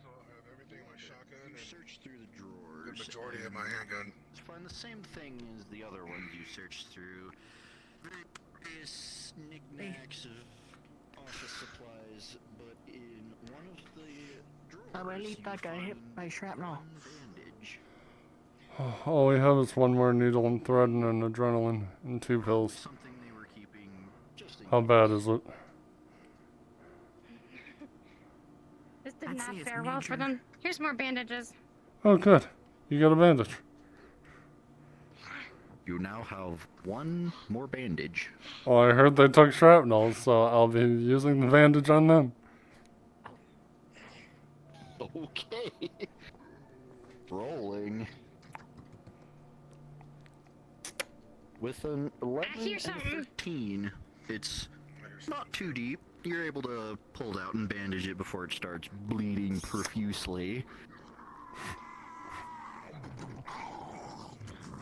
So I have everything in my shotgun You and search through the the drawers. majority of my handgun. You find the same thing as the other ones you searched through. Various knickknacks of office supplies, but in one of the drawers Abuelita got hit by shrapnel. one bandage. All we have is one more needle and thread and an adrenaline and 2 pills. Something they were keeping just in How bad is it? This did I'd not say it's fare well for major. them. Here's more bandages. Oh, good. You got a bandage. You now have one more bandage. Well, I heard they took shrapnel, so I'll be using the bandage on them. Okay. Rolling. With an 11 hear and a something. 13, it's not too deep. You're able to pull it out and bandage it before it starts bleeding profusely.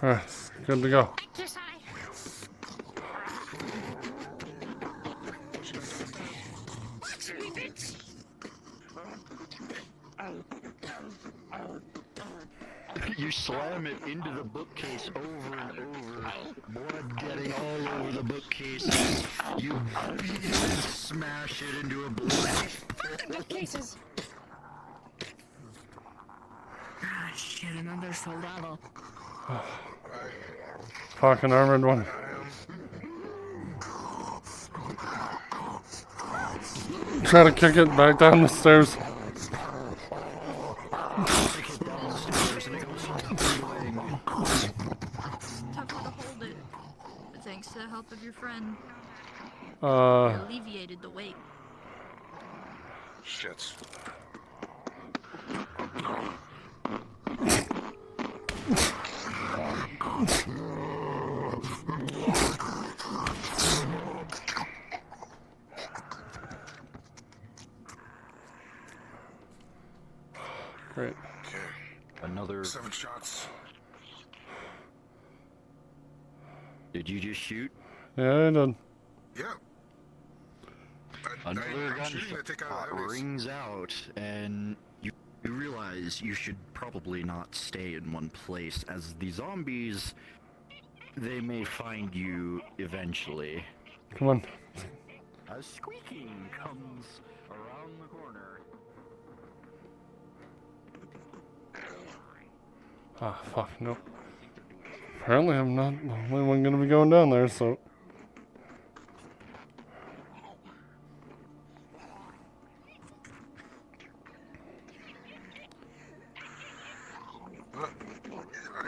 Alright, good to go. Exercise. Sweet bitch. You slam it into the bookcase over and over, blood getting all over the bookcases. You beat it and smash it into a blood. Bookcases. Ah, shit, another soldado. Fucking armored one. Try to kick it back down the stairs. Tougher to hold it, but thanks to the help of your friend, you alleviated the weight. Shit. Great. Okay. Another. 7 shots. Did you just shoot? Yeah, I did. Yeah. Another I'm shooting to take out gunshot the heavies. rings out, and you realize you should probably not stay in one place, as the zombies They may find you eventually. Come on. As squeaking comes around the corner. Ah, fuck, no. Apparently I'm not the only one gonna be going down there, so...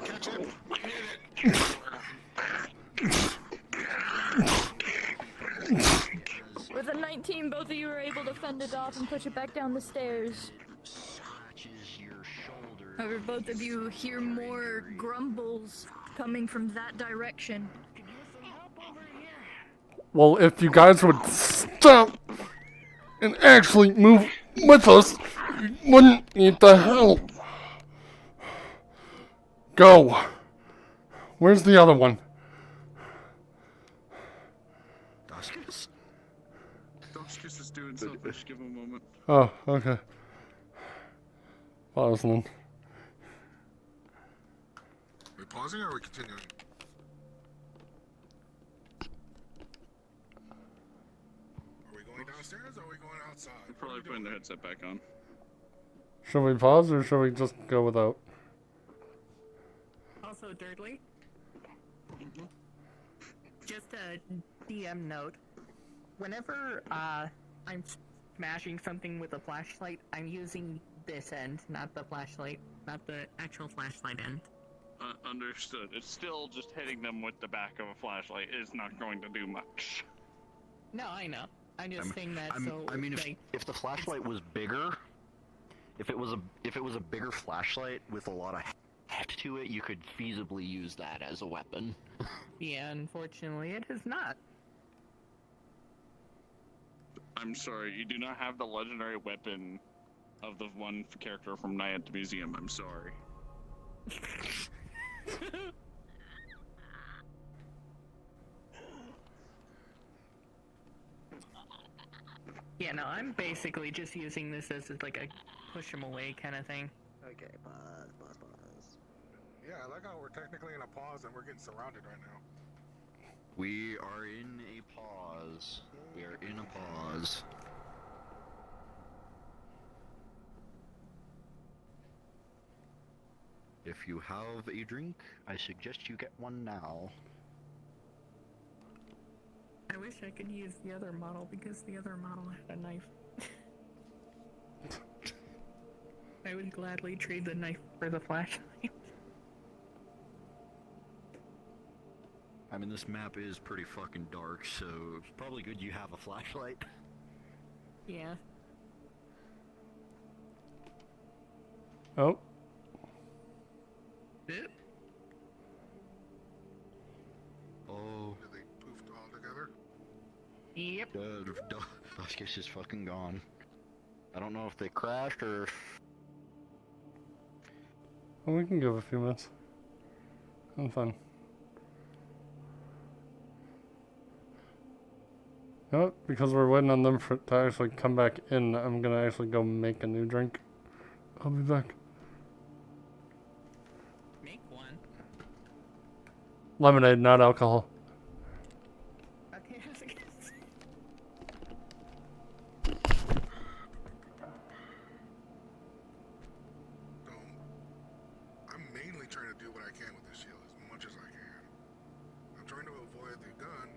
Catch it! With a 19, both of you were able to fend it off and push it back down the stairs. However, both of you hear more grumbles coming from that direction. Well, if you guys would stop and actually move with us, you wouldn't need the help. Go. Where's the other one? Doskis is doing something. Just give him a moment. Oh, okay. Pause then. Are we pausing or are we continuing? Are we going downstairs or are we going outside? They're probably putting their headset back on. Should we pause or should we just go without? Also, thirdly, just a DM note. Whenever I'm smashing something with a flashlight, I'm using this end, not the flashlight, not the actual flashlight end. Understood. It's still just hitting them with the back of a flashlight is not going to do much. No, I know. I'm just saying that so. I mean, like, if the flashlight was bigger, if it was a bigger flashlight with a lot of heck to it, you could feasibly use that as a weapon. yeah, unfortunately, it is not. I'm sorry, you do not have the legendary weapon of the one character from Night at the Museum. I'm sorry. Yeah, no, I'm basically just using this as like a push them away kind of thing. Okay, pause. Yeah, I like how we're technically in a pause and we're getting surrounded right now. We are in a pause. We are in a pause. If you have a drink, I suggest you get one now. I wish I could use the other model because the other model had a knife. I would gladly trade the knife for the flashlight. I mean, this map is pretty fucking dark, so it's probably good you have a flashlight. Yeah. Oh. Oh. Did they poofed all together? Yep. Duskis is fucking gone. I don't know if they crashed or if... Well, we can give a few minutes. I'm fine. You know what? Because we're waiting on them to actually come back in, I'm gonna actually go make a new drink. I'll be back. Make one. Lemonade, not alcohol. Okay, I was gonna say. I'm mainly trying to do what I can with this shield as much as I can. I'm trying to avoid the gun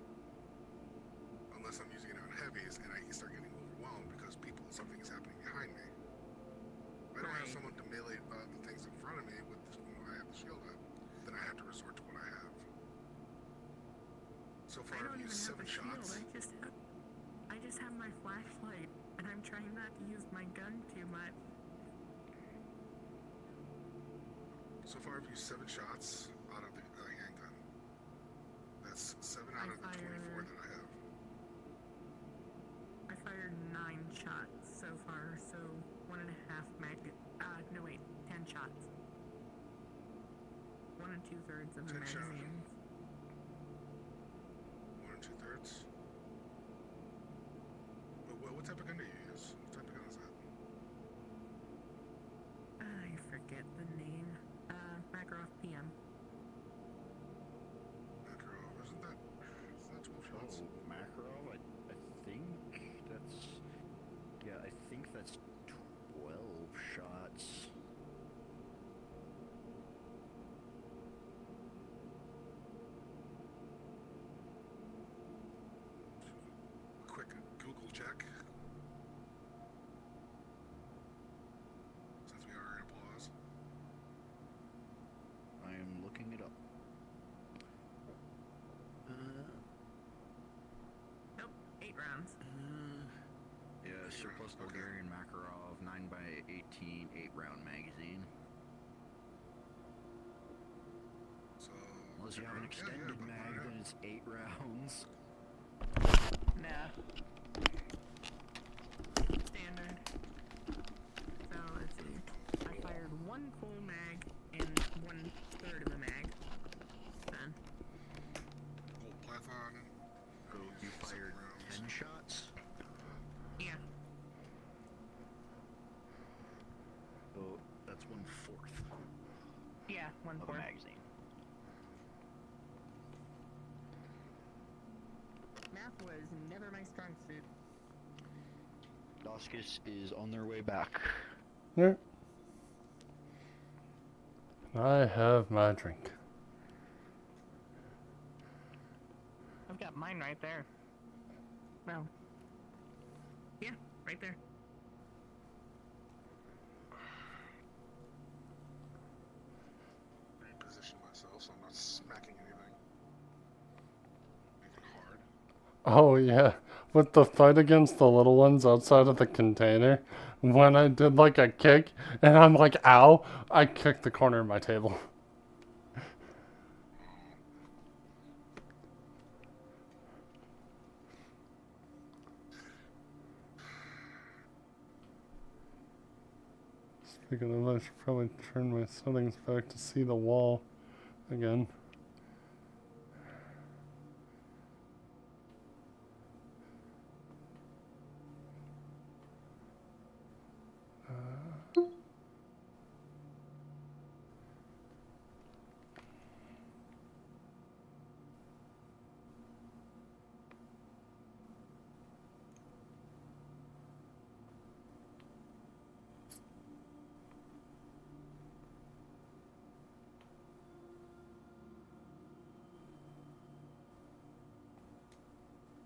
unless I'm using it on heavies and I can start getting overwhelmed because something is happening behind me. If I don't have someone to melee the things in front of me with I have the shield up, then I have to resort to what I have. So far I've used 7 shots. I just have my flashlight, and I'm trying not to use my gun too much. So far I've used 7 shots out of the handgun. That's 7 out of the 24 that I have. I fired 9 shots so far, so 1.5 mag. No wait, 10 shots. 1 2/3 of the magazines. 1 2/3. But what type of gun do you use? What type of gun is that? I forget the name. Makarov PM. surplus Bulgarian Makarov 9x18 8-round magazine. So Unless you have an extended mag, then it's 8 rounds. Nah. Standard. So let's see. I fired 1 full mag and 1/3 of the mag. Then. Gold Python. So you fired 10 shots? Yeah. So that's 1/4 Yeah, of a 1/4. magazine. Math was never my strong suit. Doskus is on their way back. Yeah. I have my drink. I've got mine right there. Well. Yeah, right there. Reposition myself so I'm not smacking anything. Make it hard. Oh yeah, with the fight against the little ones outside of the container, when I did like a kick, and I'm like, ow, I kicked the corner of my table. Speaking of, I should probably turn my settings back to see the wall again.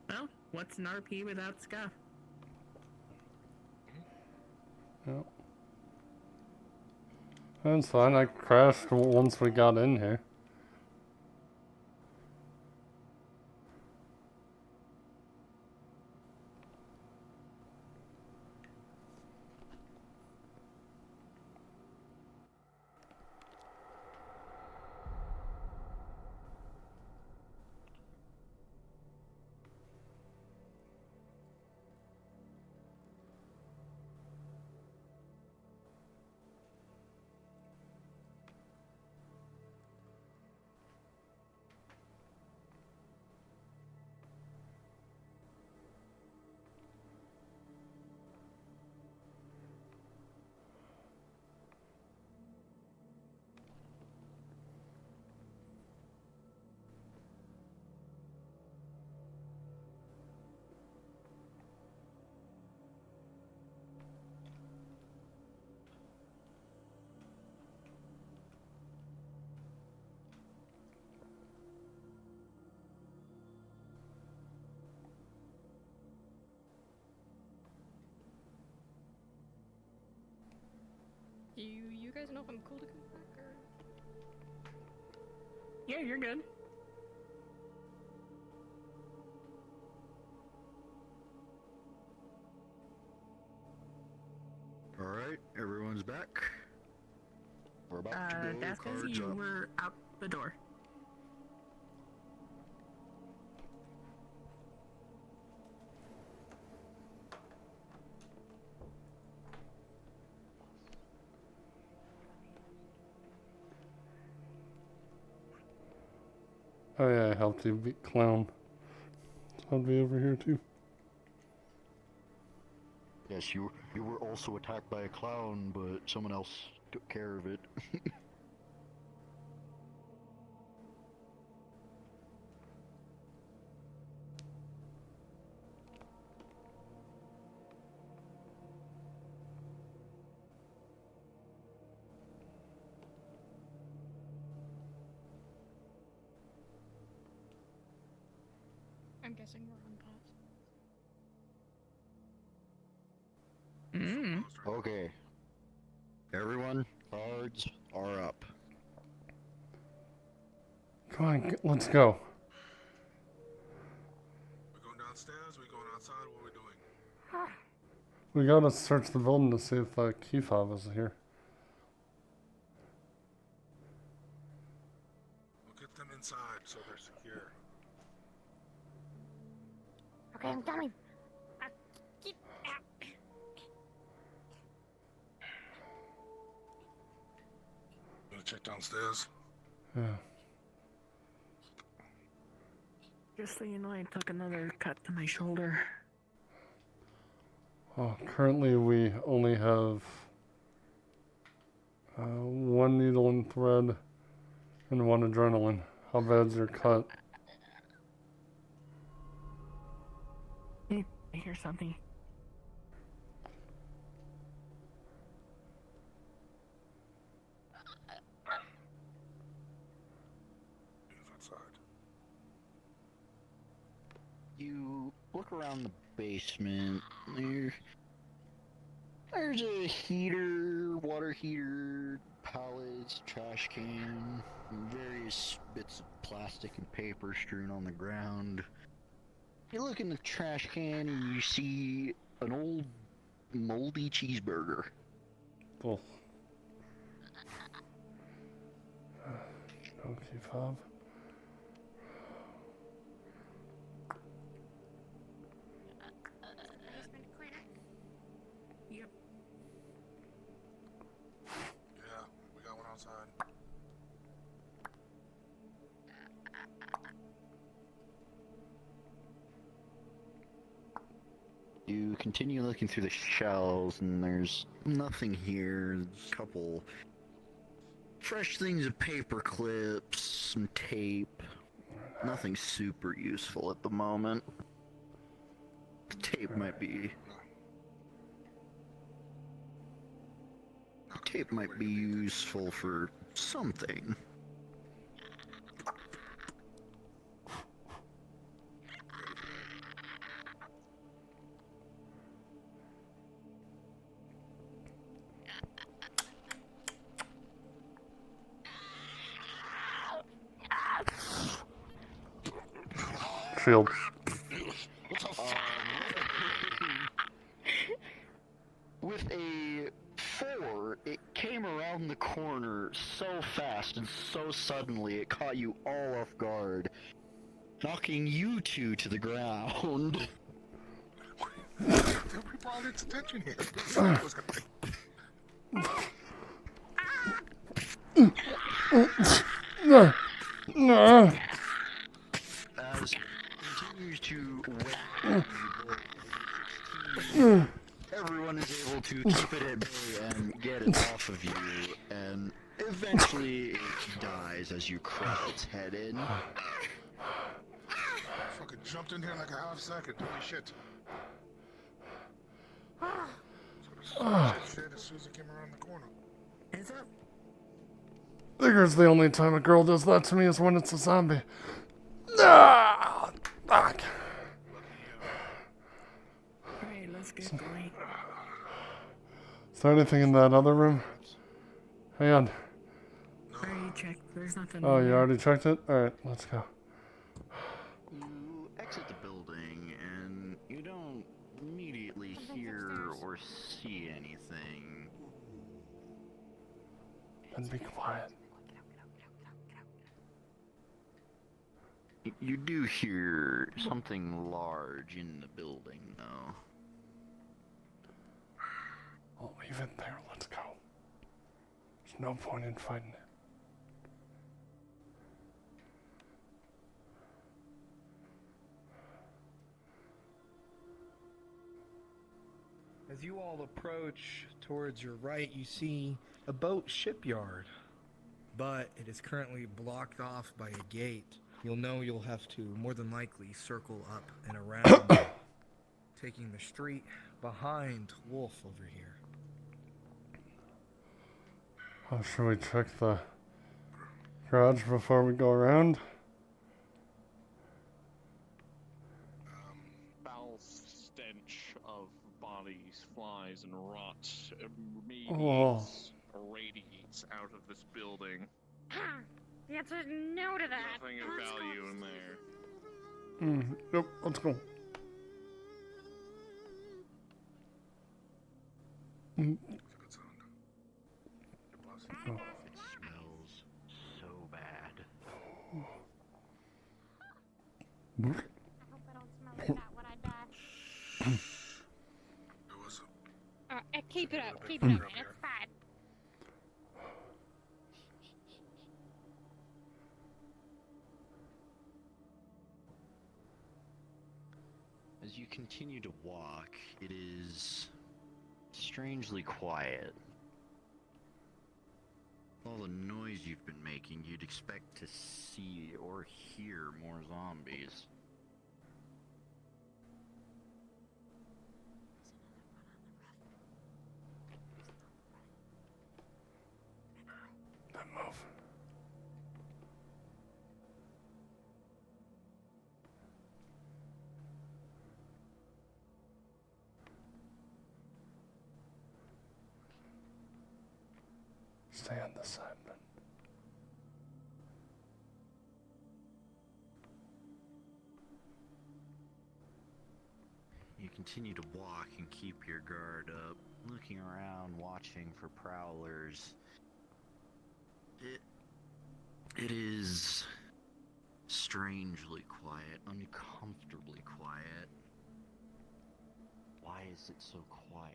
Well, what's an RP without scuff? Yep. That's fine, I crashed once we got in here. Do you guys know if I'm cool to come back, or? Yeah, you're good. Alright, everyone's back. We're about to go, Daskus, cards you up. were out the door. Oh yeah, I helped you beat Clown. I'll be over here too. Yes, you were also attacked by a clown, but someone else took care of it. I'm guessing we're on pause. Okay. Everyone, cards are up. Come on, let's go. We going downstairs? We going outside? What are we doing? We gotta search the building to see if the key fob is here. We'll get them inside so they're secure. Okay, I'm coming. Get out. Gonna check downstairs. Yeah. Just so you know, I took another cut to my shoulder. Currently we only have 1 needle and thread and 1 adrenaline. How bad's your cut? I hear something. You look around the basement. There's a heater, water heater, pallets, trash can, various bits of plastic and paper strewn on the ground. You look in the trash can and you see an old moldy cheeseburger. Cool. No key fob. Yep. Yeah, we got one outside. You continue looking through the shelves and there's nothing here. There's a couple fresh things of paper clips, some tape. Nothing super useful at the moment. The tape might be... Tape might be useful for something. Shield. With a 4, it came around the corner so fast and so suddenly it caught you all off guard, knocking you two to the ground. People all its attention here. As it continues to everyone is able to keep it at bay and get it off of you, and eventually it dies as you crush its head in. Fucking jumped in here like a half second. Holy shit. Shit as soon as it came around the corner. Is it? Figures the only time a girl does that to me is when it's a zombie. Ah! Fuck. Alright, let's get going. Is there anything in that other room? Hang on. I already checked. There's nothing. Oh, in you there. already checked it? Alright, let's go. You exit the building and you don't immediately hear or see anything. And be quiet. You do hear something large in the building, though. I'll leave it there. Let's go. There's no point in fighting it. As you all approach towards your right, you see a boat shipyard, but it is currently blocked off by a gate. You'll know you'll have to more than likely circle up and around, taking the street behind Wolf over here. Oh, should we check the garage before we go around? Foul stench of bodies, flies, and rot radiates out of this building. The answer is no to that. Nothing of value in there. Yep, let's go. Mm. It smells so bad. I hope I don't smell like that when I die. Keep it up, man. It's fine. As you continue to walk, it is strangely quiet. All the noise you've been making, you'd expect to see or hear more zombies. That move. Stay on this side, man. You continue to walk and keep your guard up, looking around, watching for prowlers. It is strangely quiet, uncomfortably quiet. Why is it so quiet?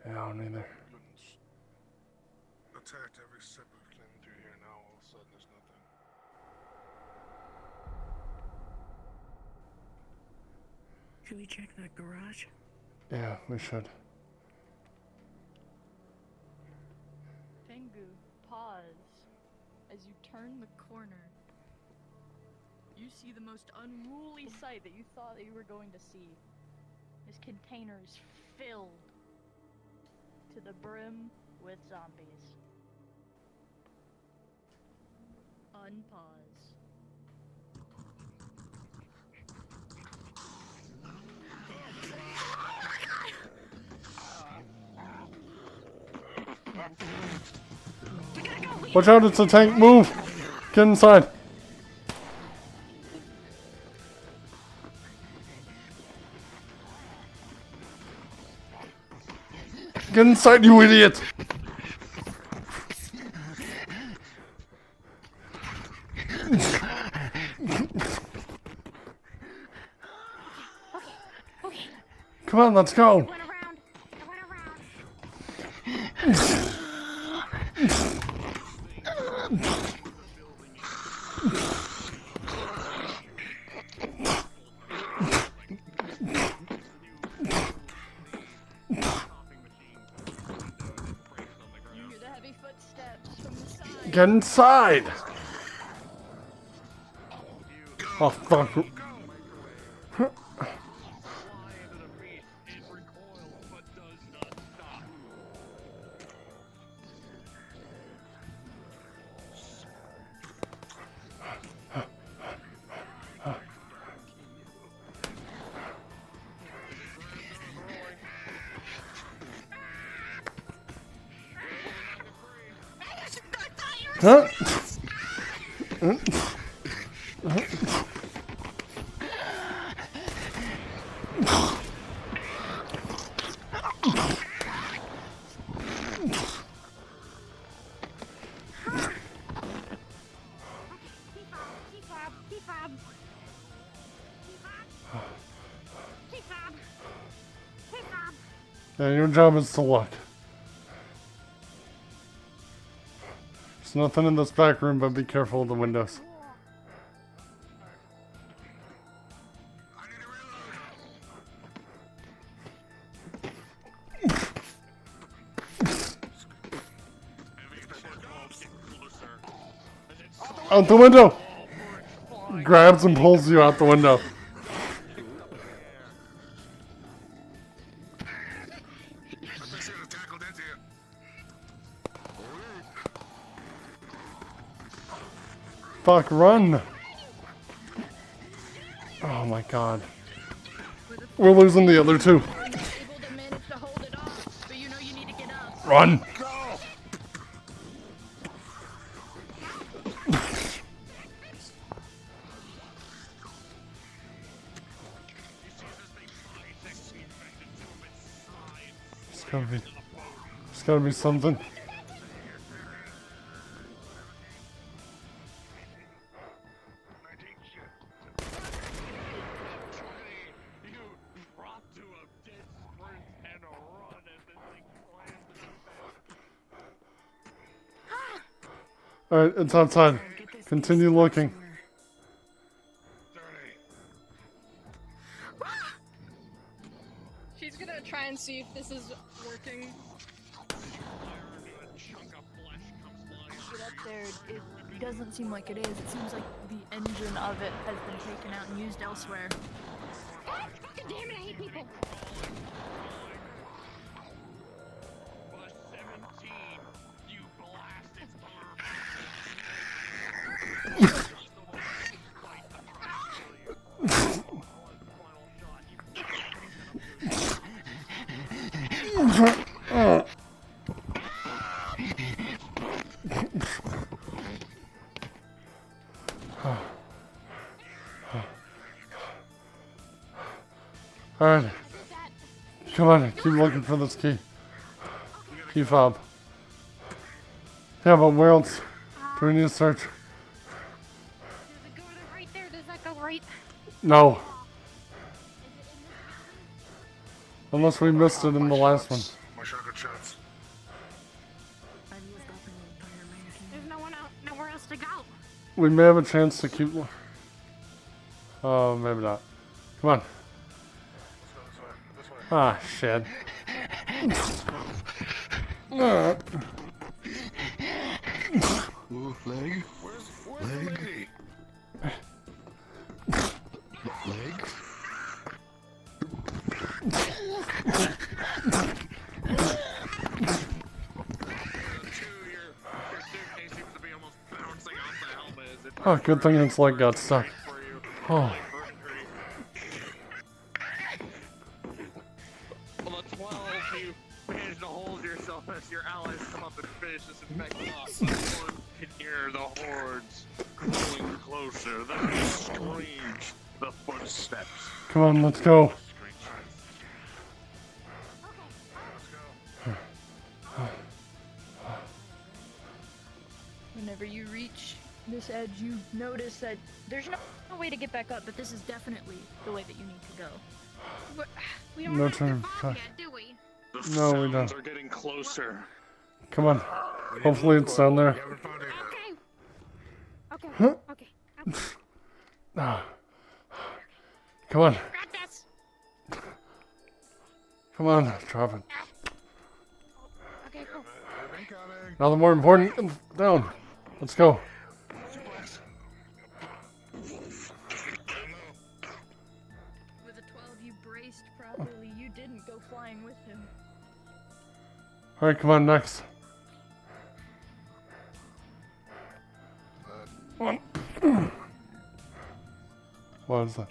Yeah, I don't either. Attacked every step we've been through here. Now all of a sudden there's nothing. Should we check that garage? Yeah, we should. Tengu, pause. As you turn the corner, you see the most unruly sight that you thought that you were going to see. This container is filled to the brim with zombies. Unpause. Watch out, it's a tank. Move! Get inside. Get inside, you idiot! Come on, let's go. Get inside! Oh, fuck. Huh? Yeah, your job is to look. There's nothing in this back room, but be careful of the windows. Out the window! Grabs and pulls you out the window. Fuck, run! Oh my god. We're losing the other two. Run! There's gotta be something. Alright, it's outside. Continue looking. She's gonna try and see if this is working. Get up there. It doesn't seem like it is. It seems like the engine of it has been taken out and used elsewhere. God fucking damn it, I hate people! Alright. Come on, keep looking for this key. Key fob. Yeah, but where else do we need to search? Does it go to right there? Does that go right? No. Unless we missed it in the last one. My shotgun shots. There's nowhere else to go. We may have a chance to keep... Oh, maybe not. Come on. Ah, shit. Ooh, leg. Where's leg? Leg? Oh, good thing its leg got stuck. Oh. Well, the 12, you managed to hold yourself as your allies come up and finish this infected off. One can hear the hordes growing closer, the screams, the footsteps. Come on, let's go. Whenever you reach this edge, you notice that there's no way to get back up, but this is definitely the way that you need to go. We don't No have to turn. fall yet, do we? The No, we sounds don't. are getting closer. Come on. Hopefully it's down there. Okay. Huh? Okay. Ah. Come on. Got this. Come on, drop it. Okay, cool. Now the more important, down. Let's go. With a 12, you braced properly. You didn't go flying with him. Alright, come on, next. Come on. What is that?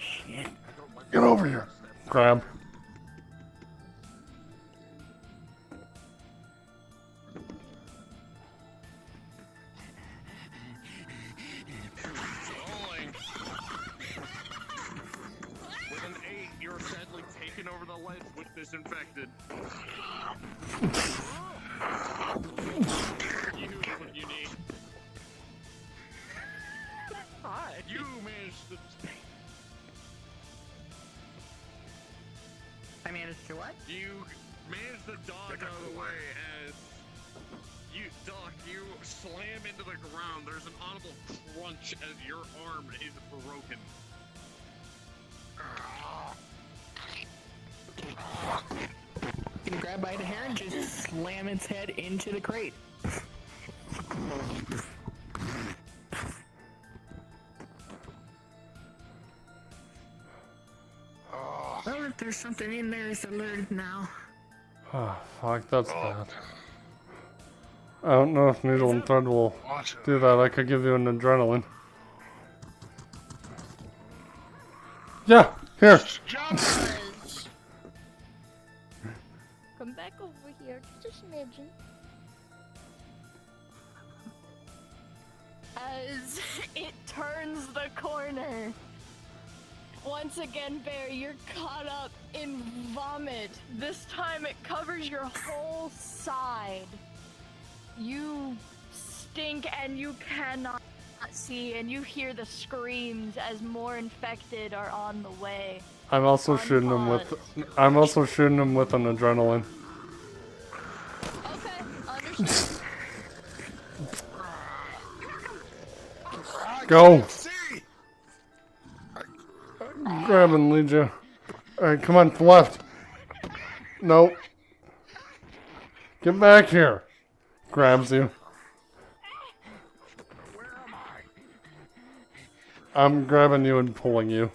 Get over here. Grab. With an 8, you're sadly taken over the ledge with this infected. You do what you need. You managed to... I managed to what? You managed to dodge out of the way as you duck, you slam into the ground. There's an audible crunch as your arm is broken. You can grab by the hair and just slam its head into the crate. Well, if there's something in there, it's alerted now. Oh, fuck, that's bad. I don't know if needle and thread will do that. I could give you an adrenaline. Yeah, here. Come back over here, just a smidgen. As it turns the corner, Once again, Bear, you're caught up in vomit. This time it covers your whole side. You stink and you cannot see, and you hear the screams as more infected are on the way. I'm also shooting him with an adrenaline. Okay, understood. Go! Grab and lead you. Alright, come on, left. Nope. Get back here. Grabs you. I'm grabbing you and pulling you.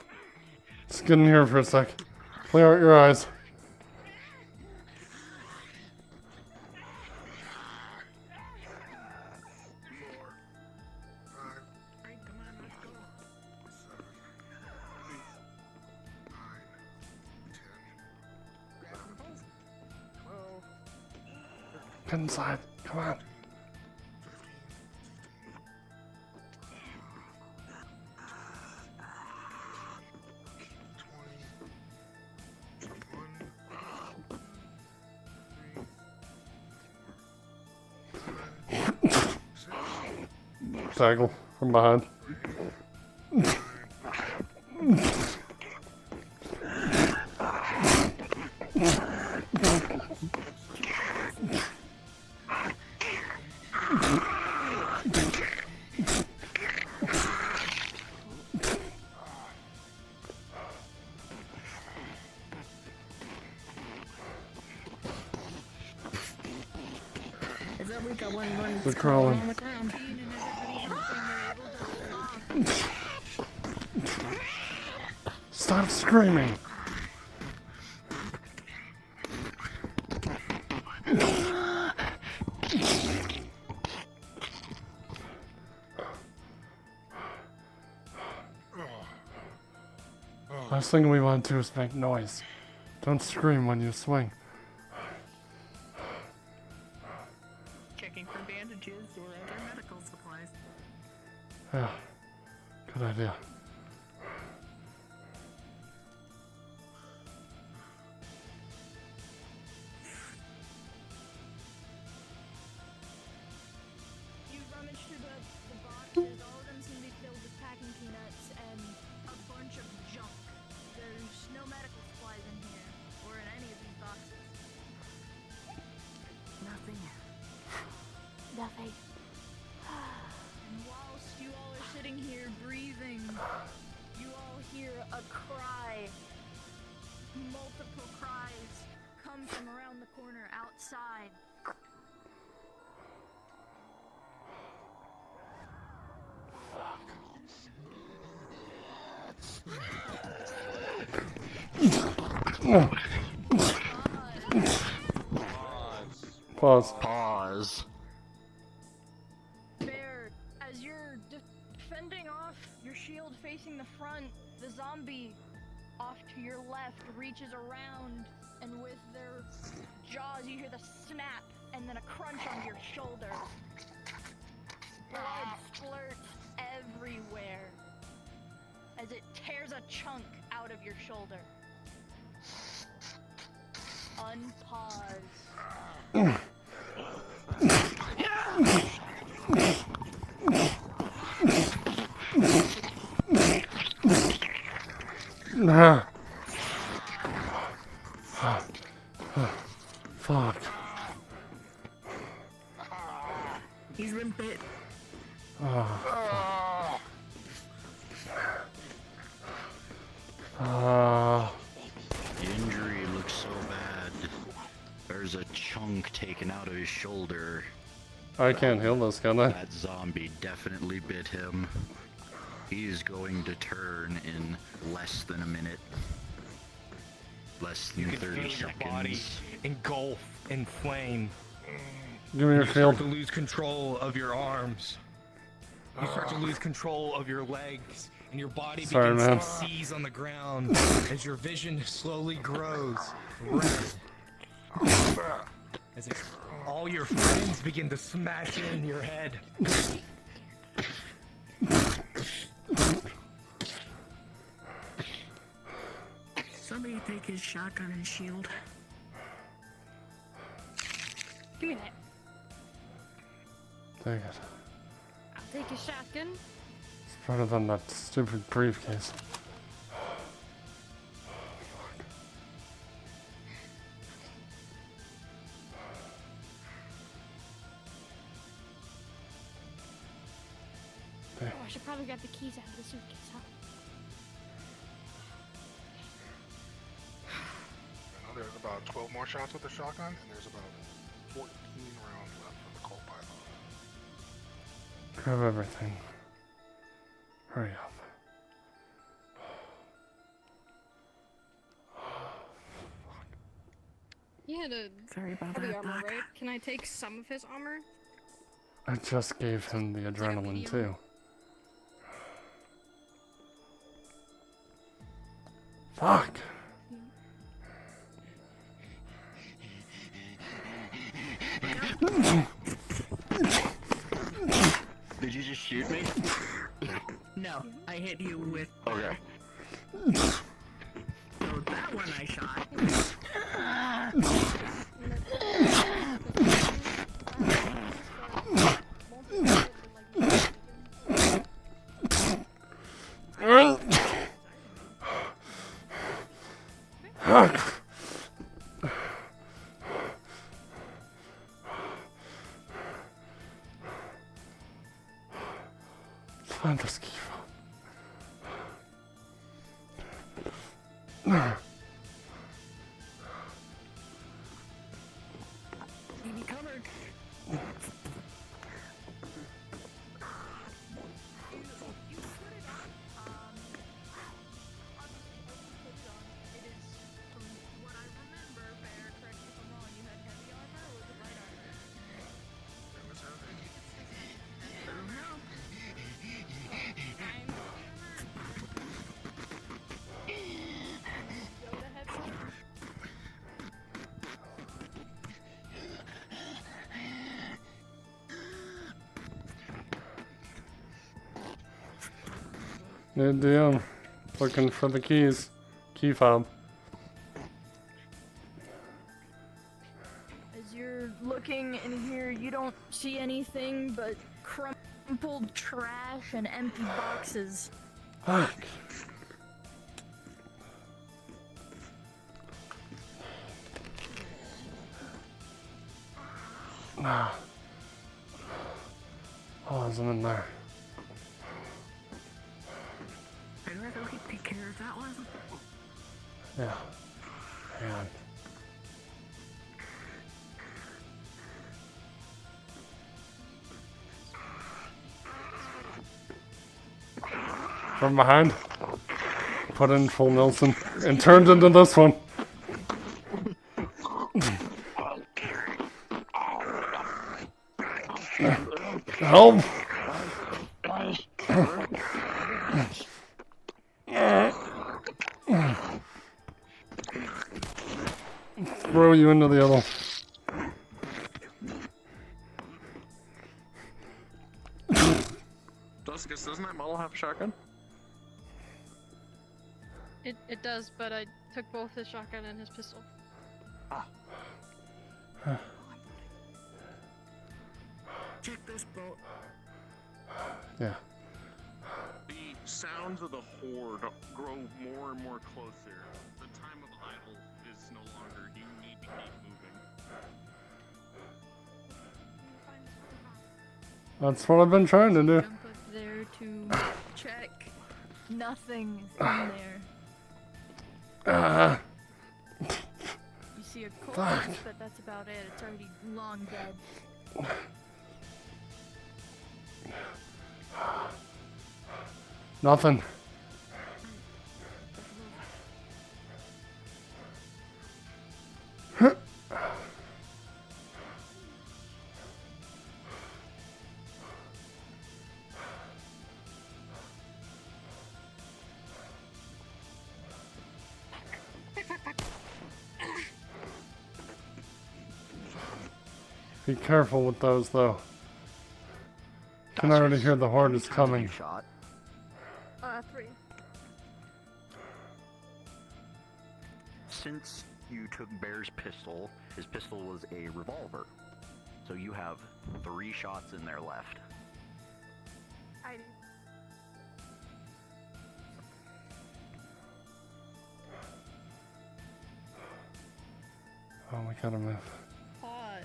Just get in here for a sec. Clear out your eyes. Get inside. Come on. Tackle from behind. They're crawling. Stop screaming. Last thing we want to do is make noise. Don't scream when you swing. Checking for bandages or other medical supplies. Yeah, good idea. You rummage through the boxes, all of them seem to be filled with packing peanuts and a bunch of junk. There's no medical supplies in here, or in any of these boxes. Nothing. Nothing. And whilst you all are sitting here breathing, you all hear a cry. Multiple cries come from around the corner outside. Pause. Pause. Bear, as you're defending off your shield facing the front, the zombie off to your left reaches around, and with their jaws you hear the snap and then a crunch on your shoulder. Blood splurts everywhere as it tears a chunk out of your shoulder. Unpause. Fuck. He's been bit. The injury looks so bad. There's a chunk taken out of his shoulder. I can't heal this, can I? That zombie definitely bit him. He's going to turn in less than a minute. Less than You can 30 feel seconds. your body engulf in flame. Give me your You shield. start to lose control of your arms. You start to lose control of your legs, and your body Sorry, begins man. to seize on the ground as your vision slowly grows red. As all your friends begin to smash in your head. his shotgun and shield. Give me that. Dang it. I'll take his shotgun. It's better than that stupid briefcase. Oh, I should probably grab the keys out of the suitcase, huh? I know there's about 12 more shots with the shotgun, and there's about 14 rounds left for the Colt Python. Grab everything. Hurry up. He had a Sorry about heavy that, armor, Doc. right? Can I take some of his armor? I just gave him the adrenaline too. Fuck! Did you just shoot me? No, I hit you with. Okay. So that one I shot. Find this key fob. Keep me covered. Good deal. Looking for the keys. Key fob. As you're looking in here, you don't see anything but crumpled trash and empty boxes. Fuck. Nah. Oh, isn't in there. I'd rather we take care of that one. Yeah. Hang on. From behind. Put in full Nelson. And turned into this one. Help! Throw you into the other. Duskus, doesn't that model have a shotgun? It does, but I took both his shotgun and his pistol. Check this boat. Yeah. The sounds of the horde grow more and more closer. The time of idle is no longer. You need to keep moving. That's what I've been trying to do. Jump up there to check. Nothing's in there. You see a corpse, but that's about it. It's already long dead. Nothing. Be careful with those, though. Can already hear the horde is coming. Shot. 3. since you took Bear's pistol, his pistol was a revolver. So you have 3 shots in there left. I do. Oh, we gotta move. Pause.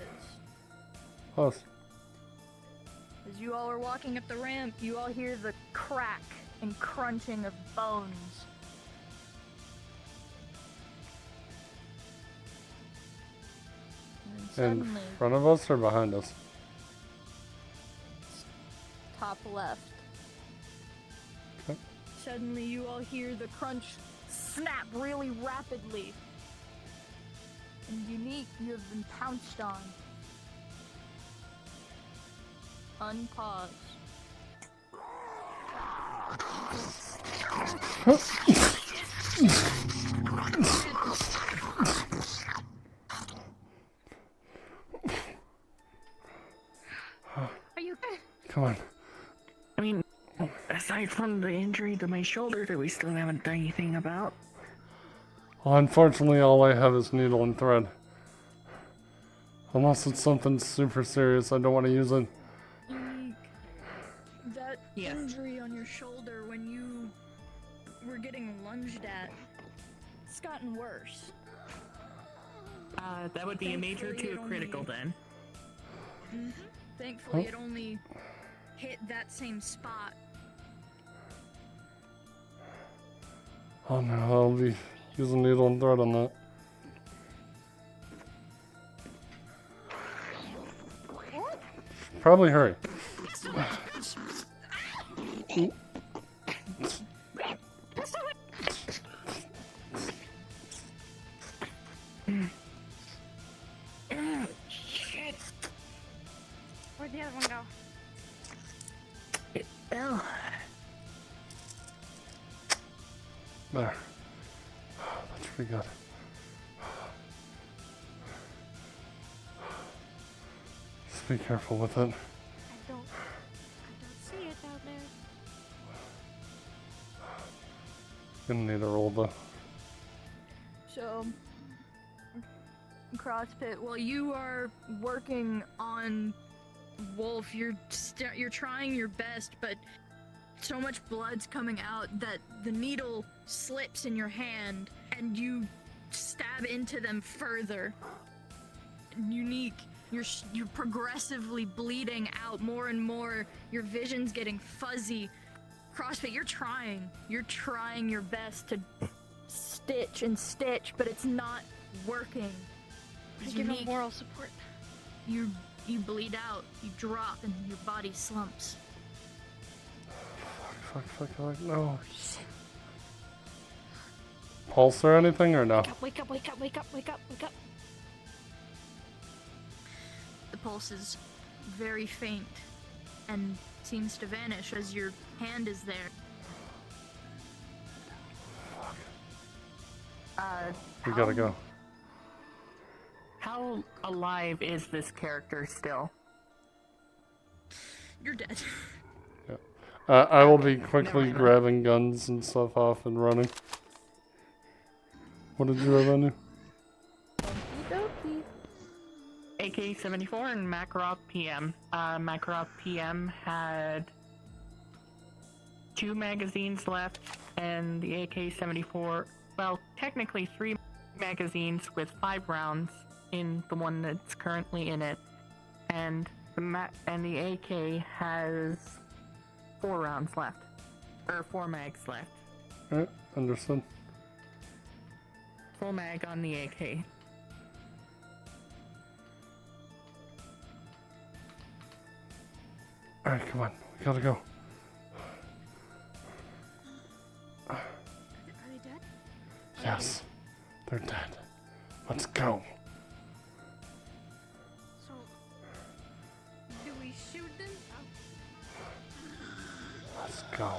Us. As you all are walking up the ramp, you all hear the crack and crunching of bones. And In suddenly, front of us or behind us? top left. Okay. Suddenly you all hear the crunch snap really rapidly. And Unique, you have been pounced on. Unpause. Are you okay? Come on. I mean, aside from the injury to my shoulder that we still haven't done anything about. Well, unfortunately, all I have is needle and thread. Unless it's something super serious, I don't want to use it. Unique. That Yes. injury on your shoulder when you were getting lunged at, it's gotten worse. That would be a major Thankfully, to it a critical only- then. Thankfully, Oh. it only hit that same spot. Oh no, I'll be using needle and thread on that. Probably hurry. Shit. Where'd the other one go? It fell. There. That's pretty good. Just be careful with it. I don't see it down there. Gonna need a roll though. So, CrossFit, while you are working on Wolf, you're trying your best, but so much blood's coming out that the needle slips in your hand and you stab into them further. Unique, you're progressively bleeding out more and more. Your vision's getting fuzzy. CrossFit, you're trying your best to stitch and stitch, but it's not working. I give him moral support. You bleed out, you drop, and your body slumps. Fuck, no. Pulse or anything or no? Wake up. The pulse is very faint and seems to vanish as your hand is there. We gotta go. How alive is this character still? You're dead. I will be quickly grabbing guns and stuff off and running. What did you have on you? AK-74 and Makarov PM. Makarov PM had 2 magazines left, and the AK-74, well, technically 3 magazines with 5 rounds in the one that's currently in it, and the AK has 4 rounds left, or 4 mags left. Alright, understood. Full mag on the AK. Alright, come on. We gotta go. Are they dead? Yes. They're dead. Let's go. So, do we shoot them? Let's go.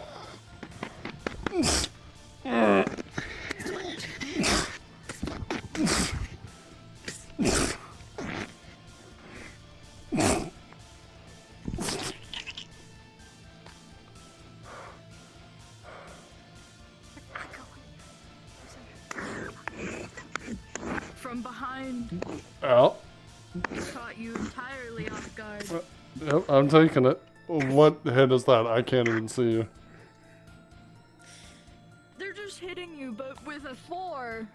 Oh. Caught you entirely off guard. Yep, I'm taking it. What hit is that? I can't even see you. They're just hitting you, but with a 4.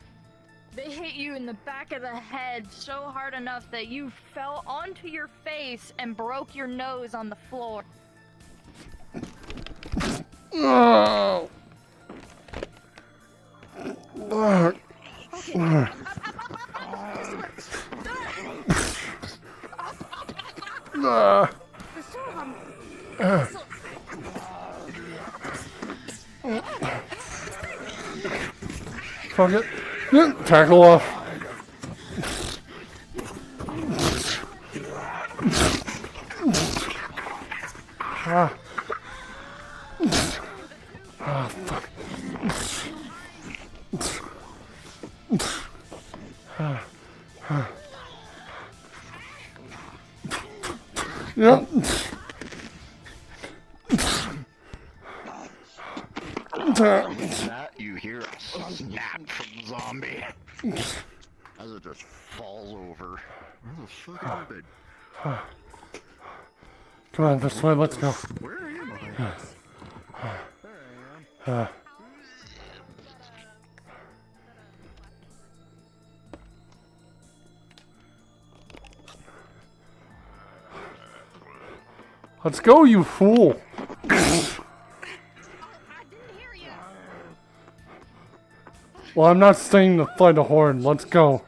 They hit you in the back of the head so hard enough that you fell onto your face and broke your nose on the floor. Oh. Fuck. Fuck it. Yeah, tackle off. Ah. Ah, fuck. Ah. Ah. Yep. That you hear a snap from the zombie as it just falls over. Where the fuck happened? Come on, this way, let's go. Where am I? There I am. Let's go, you fool! Well, I'm not staying to fight a horde. Let's go.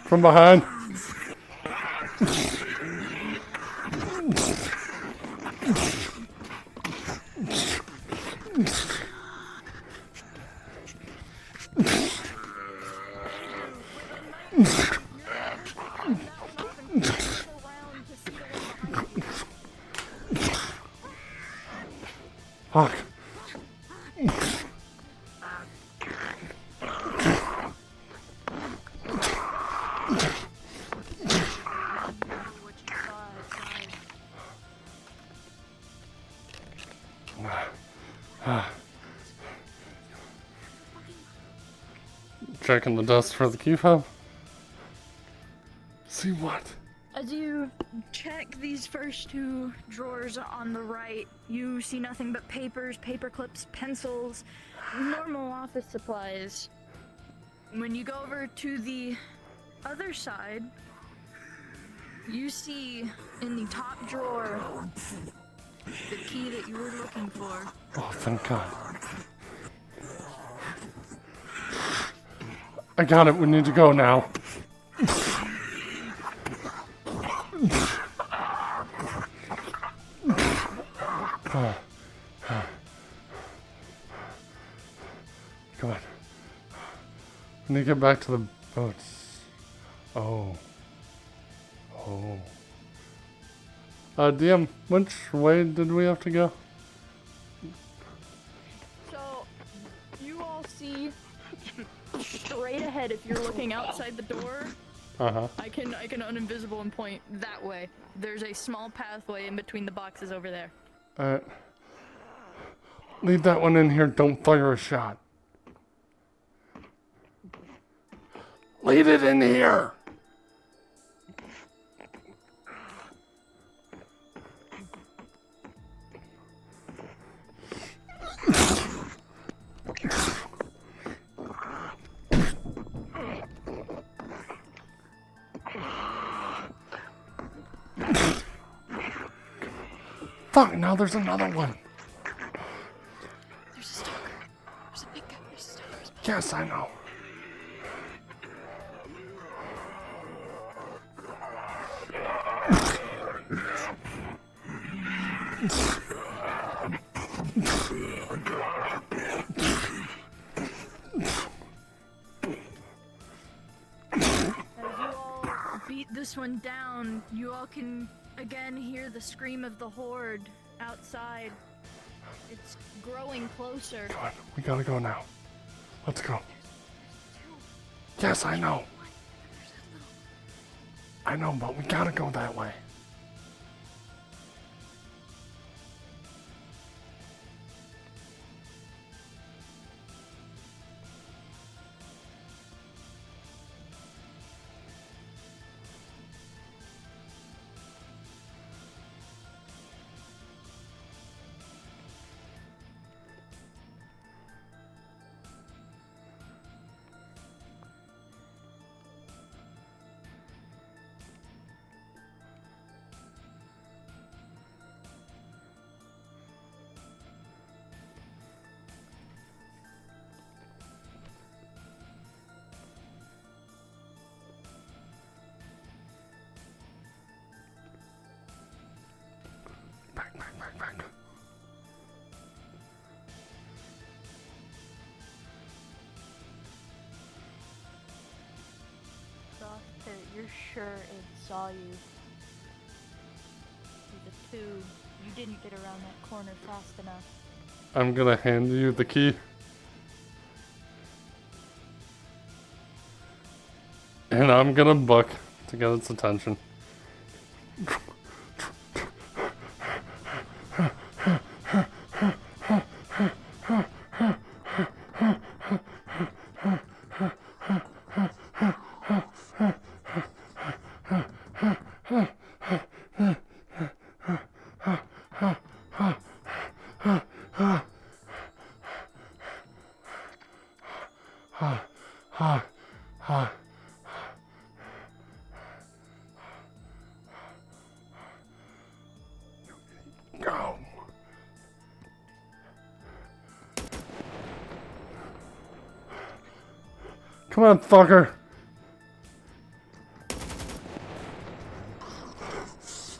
From behind. Fuck. Checking the dust for the key fob. See what? As you check these first 2 drawers on the right, you see nothing but papers, paper clips, pencils, normal office supplies. When you go over to the other side, you see in the top drawer the key that you were looking for. Oh, thank God. I got it. We need to go now. Come on. We need to get back to the boats. Oh. Oh. DM, which way did we have to go? So, you all see straight ahead if you're looking outside the door. Uh-huh. I can uninvisible and point that way. There's a small pathway in between the boxes over there. Alright. Leave that one in here. Don't fire a shot. Leave it in here. Fuck, now there's another one. There's a stalker. There's a big guy. There's a stalker. Yes, I know. Beat this one down, you all can again hear the scream of the horde outside. It's growing closer. Come on, we gotta go now. Let's go. Yes, I know. I know, but we gotta go that way. you're sure it saw you. Through the tube. You didn't get around that corner fast enough. I'm gonna hand you the key. And I'm gonna book to get its attention. Go. Come on, fucker.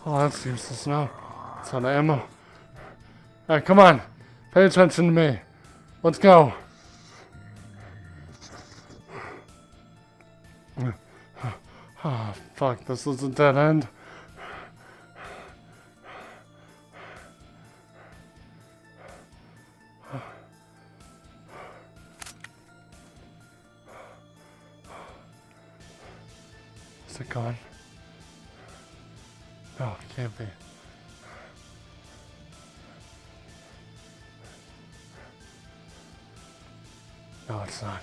Oh, that's useless now. It's out of ammo. Alright, come on. Pay attention to me. Let's go. Oh, fuck. This is a dead end. Is it gone? No, it can't be. No, it's not.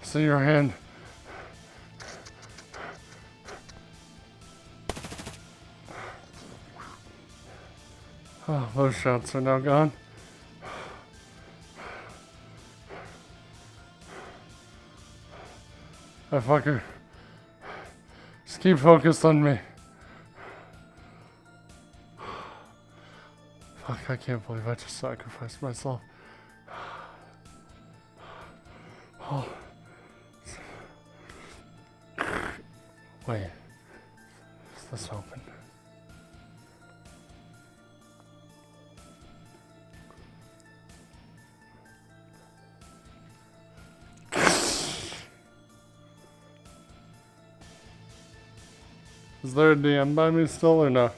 See your hand. Oh, those shots are now gone. That fucker. Just keep focused on me. Fuck, I can't believe I just sacrificed myself. Oh. Wait. Is this open? Is there a DM by me still or no?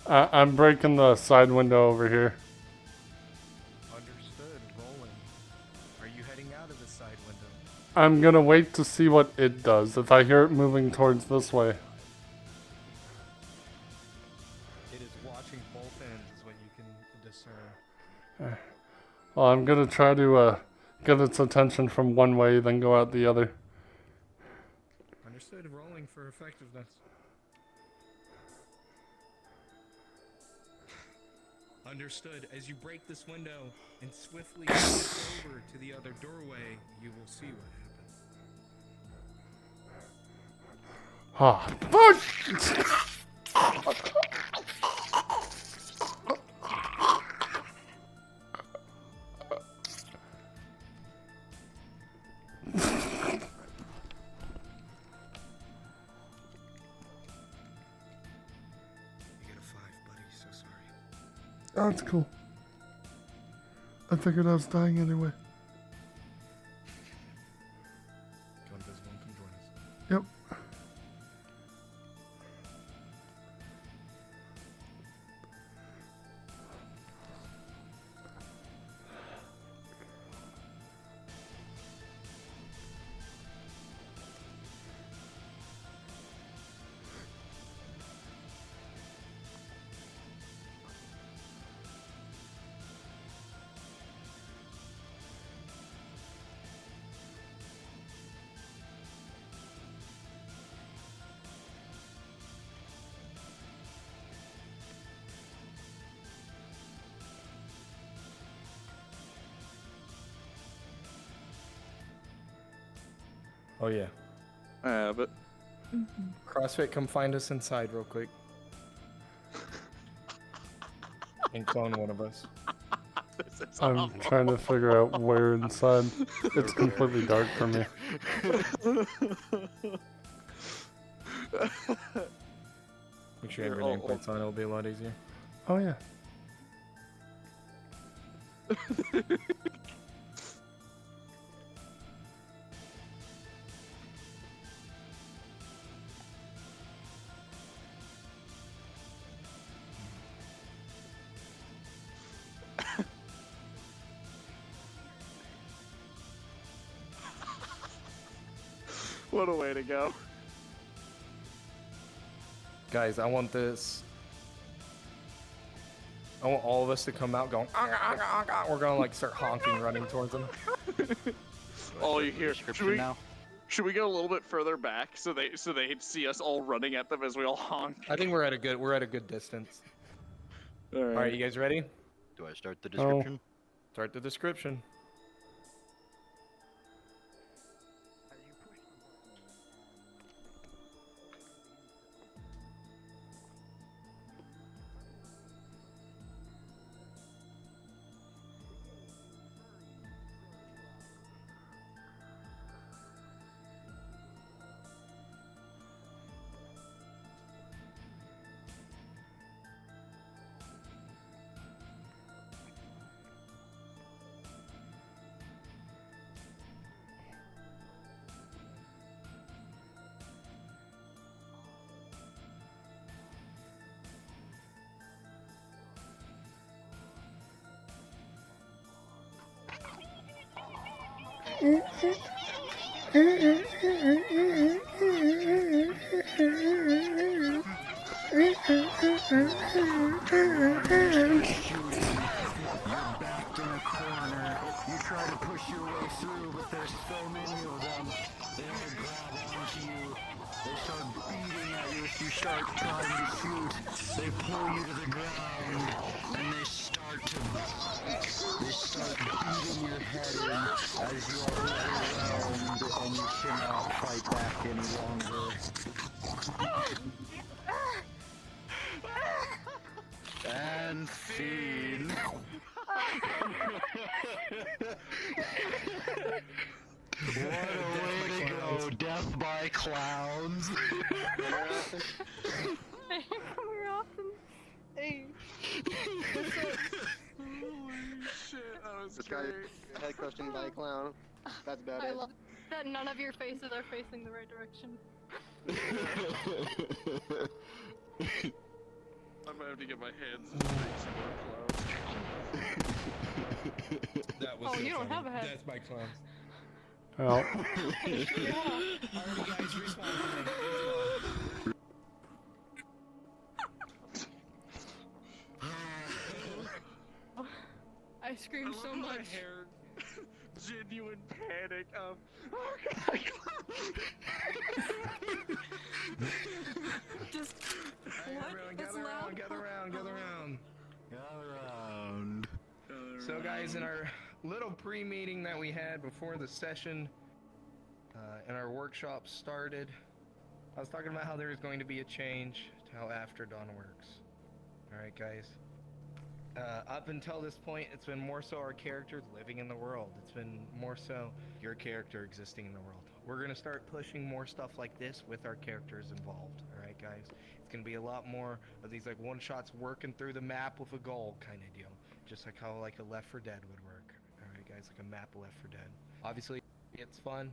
I'm breaking the side window over here. Understood. Rolling. Are you heading out of the side window? I'm gonna wait to see what it does. If I hear it moving towards this way. It is watching both ends is what you can discern. Well, I'm gonna try to get its attention from one way, then go out the other. Understood. Rolling for effectiveness. Understood. As you break this window and swiftly step over to the other doorway, you will see what happens. Ah, fuck! Oh, that's cool. I figured I was dying anyway. Go invisible and come join us. Yep. Oh yeah. But CrossFit, come find us inside real quick. And clone one of us. I'm trying to figure out where inside. It's completely dark for me. Make sure you have your nameplates on, it'll be a lot easier. Oh yeah. What a way to go. Guys, I want this. I want all of us to come out going, "Anga, anga, anga." We're gonna like start honking, running towards them. All you hear. Should we go a little bit further back so they see us all running at them as we all honk? I think we're at a good distance. All right, you guys ready? Do I start the description? Start the description. You try to push your way through, but there's so many of them. They all grab onto you. They start beating at you if you start trying to shoot. They pull you to the ground, and they start beating your head in as you are overwhelmed, and you cannot fight back any longer. And feed. What a way to go! Death by clowns. We're off them. Hey. Holy shit, that was This guy great. head crushed by a clown. That's about I it. love that none of your faces are facing the right direction. I might have to get my hands some more clowns. That was Oh, so you don't funny. have a head. That's my clown. Well. Alrighty, guys, respawn to me. I screamed so love much. my hair. Genuine panic of, oh god. Just what? Everyone, That's gather loud. around, gather around, gather around. Gather around. So, guys, in our little pre-meeting that we had before the session and our workshop started, I was talking about how there is going to be a change to how After Dawn works. Alright, guys. Up until this point, it's been more so our characters living in the world. It's been more so your character existing in the world. We're going to start pushing more stuff like this with our characters involved. Alright, guys? It's going to be a lot more of these like one-shots working through the map with a goal kind of deal. Just like how like a Left 4 Dead would work. Alright, guys? Like a map of Left 4 Dead. Obviously, it's fun.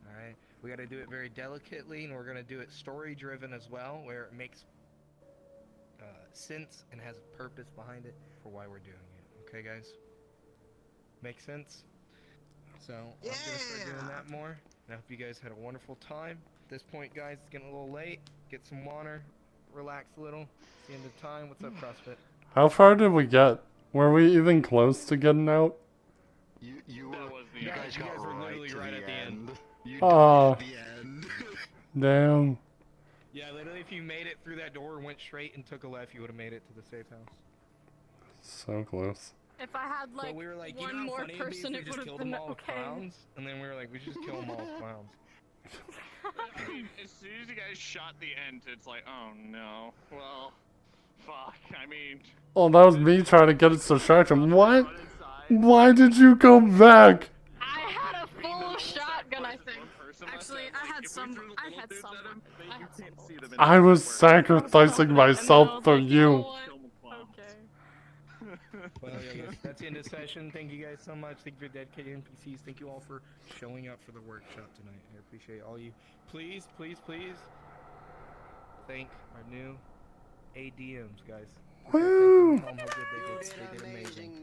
Alright? We got to do it very delicately, and we're going to do it story-driven as well, where it makes sense and has a purpose behind it for why we're doing it. Okay, guys? Make sense? So, I'm gonna start doing that more. And I hope you guys had a wonderful time. At this point, guys, it's getting a little late. Get some water. Relax a little. It's the end of time. What's up, CrossFit? How far did we get? Were we even close to getting out? You guys got were right literally to right the at the end. You Oh. got to the end. Damn. Yeah, literally, if you made it through that door and went straight and took a left, you would have made it to the safe house. So close. If I had like, But we were like, you one know how more funny it'd be if person, we it just would have killed been them all with okay. clowns? And then we were like, we should just kill them all with clowns. I mean, as soon as you guys shot the end, it's like, oh no. Well, fuck. I mean, Oh, that was me trying to get it to distract him. What? Why did you go back? I had a full shotgun, I think. Actually, I had some. I had some. I was sacrificing myself for you. Okay. Well, yeah, guys, that's the end of the session. Thank you guys so much. Thank you for dedicated NPCs. Thank you all for showing up for the workshop tonight. I appreciate all you. Please, please, please thank our new ADMs, guys. Woo! Tell them how good they did amazing.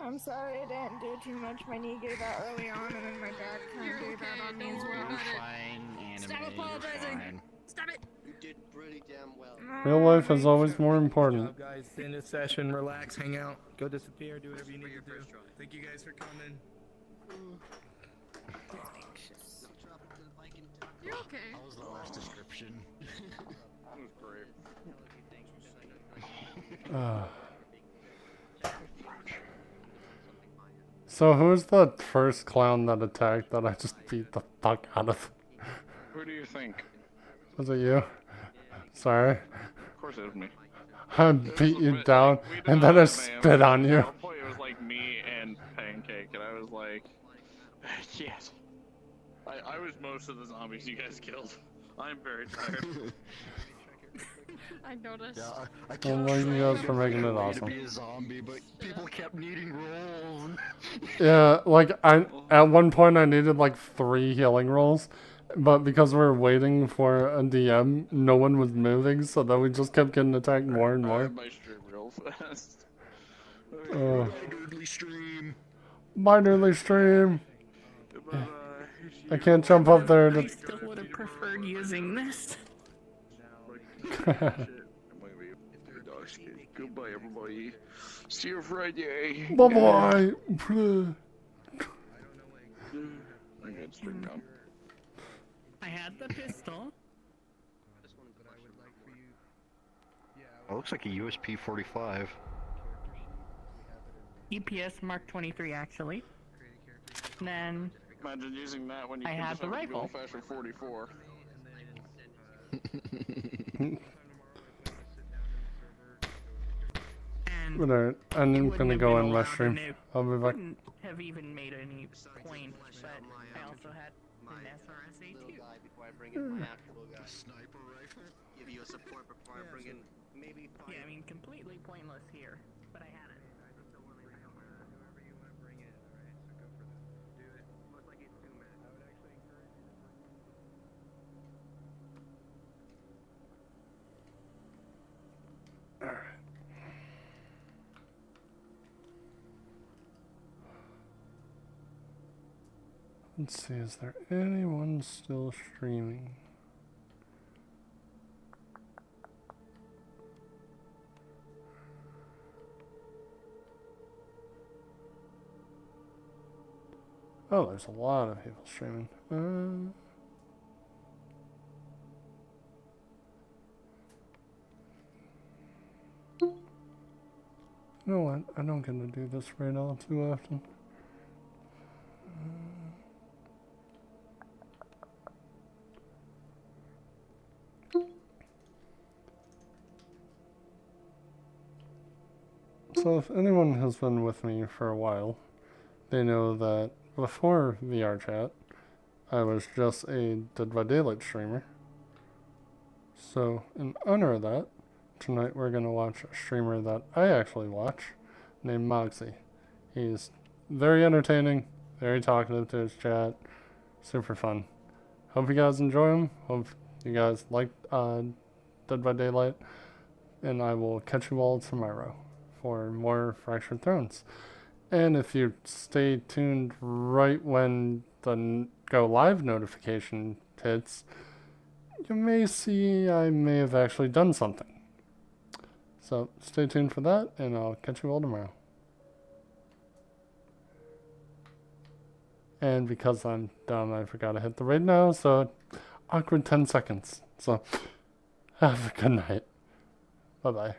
I'm sorry I didn't do too much. My knee gave out early on, and then my dad kind of gave out on me as well. You're fine, anime. Stop apologizing. Stop it. You did pretty damn well. Real life is always more important. Good job, guys. End of session. Relax, hang out, go disappear, do whatever you need to do. Thank you guys for coming. You're okay. That was the last description. That was great. So who's the first clown that attacked that I just beat the fuck out of? Who do you think? Was it you? Sorry. Of course it was me. I beat you down and then I spit on you. It was like me and Pancake, and I was like, yes. I was most of the zombies you guys killed. I'm very tired. I noticed. Well, thank you guys for making it awesome. To be a zombie, but people kept needing rolls. Yeah, like at one point I needed like 3 healing rolls, but because we were waiting for a DM, no one was moving, so then we just kept getting attacked more and more. My stream real fast. Minorly stream. Minorly stream. I can't jump up there. I still would have preferred using this. Goodbye, everybody. See you Friday. Bye bye. I got stream down. I had the pistol. It looks like a USP 45. EPS Mark 23 actually. And then Imagine using that when you I can had just the have a rifle. old-fashioned 44. And Alright, I'm wouldn't gonna have go been in my allowed, stream. and it I'll be back. wouldn't have even made any point, but I also had an SRSA too. Before I bring in my actual guy. Sniper rifle? Give you a support before I bring in maybe. Yeah, I mean completely pointless here, but I had it. Let's see, is there anyone still streaming? Oh, there's a lot of people streaming. You know what? I don't get to do this right now too often. So if anyone has been with me for a while, they know that before VR chat, I was just a Dead by Daylight streamer. So in honor of that, tonight we're going to watch a streamer that I actually watch, named Moxie. He's very entertaining, very talkative to his chat, super fun. Hope you guys enjoy him, hope you guys like Dead by Daylight, and I will catch you all tomorrow for more Fractured Thrones. And if you stay tuned right when the go live notification hits, you may see I may have actually done something. So stay tuned for that, and I'll catch you all tomorrow. And because I'm dumb, I forgot to hit the raid now, so awkward 10 seconds. So have a good night. Bye-bye.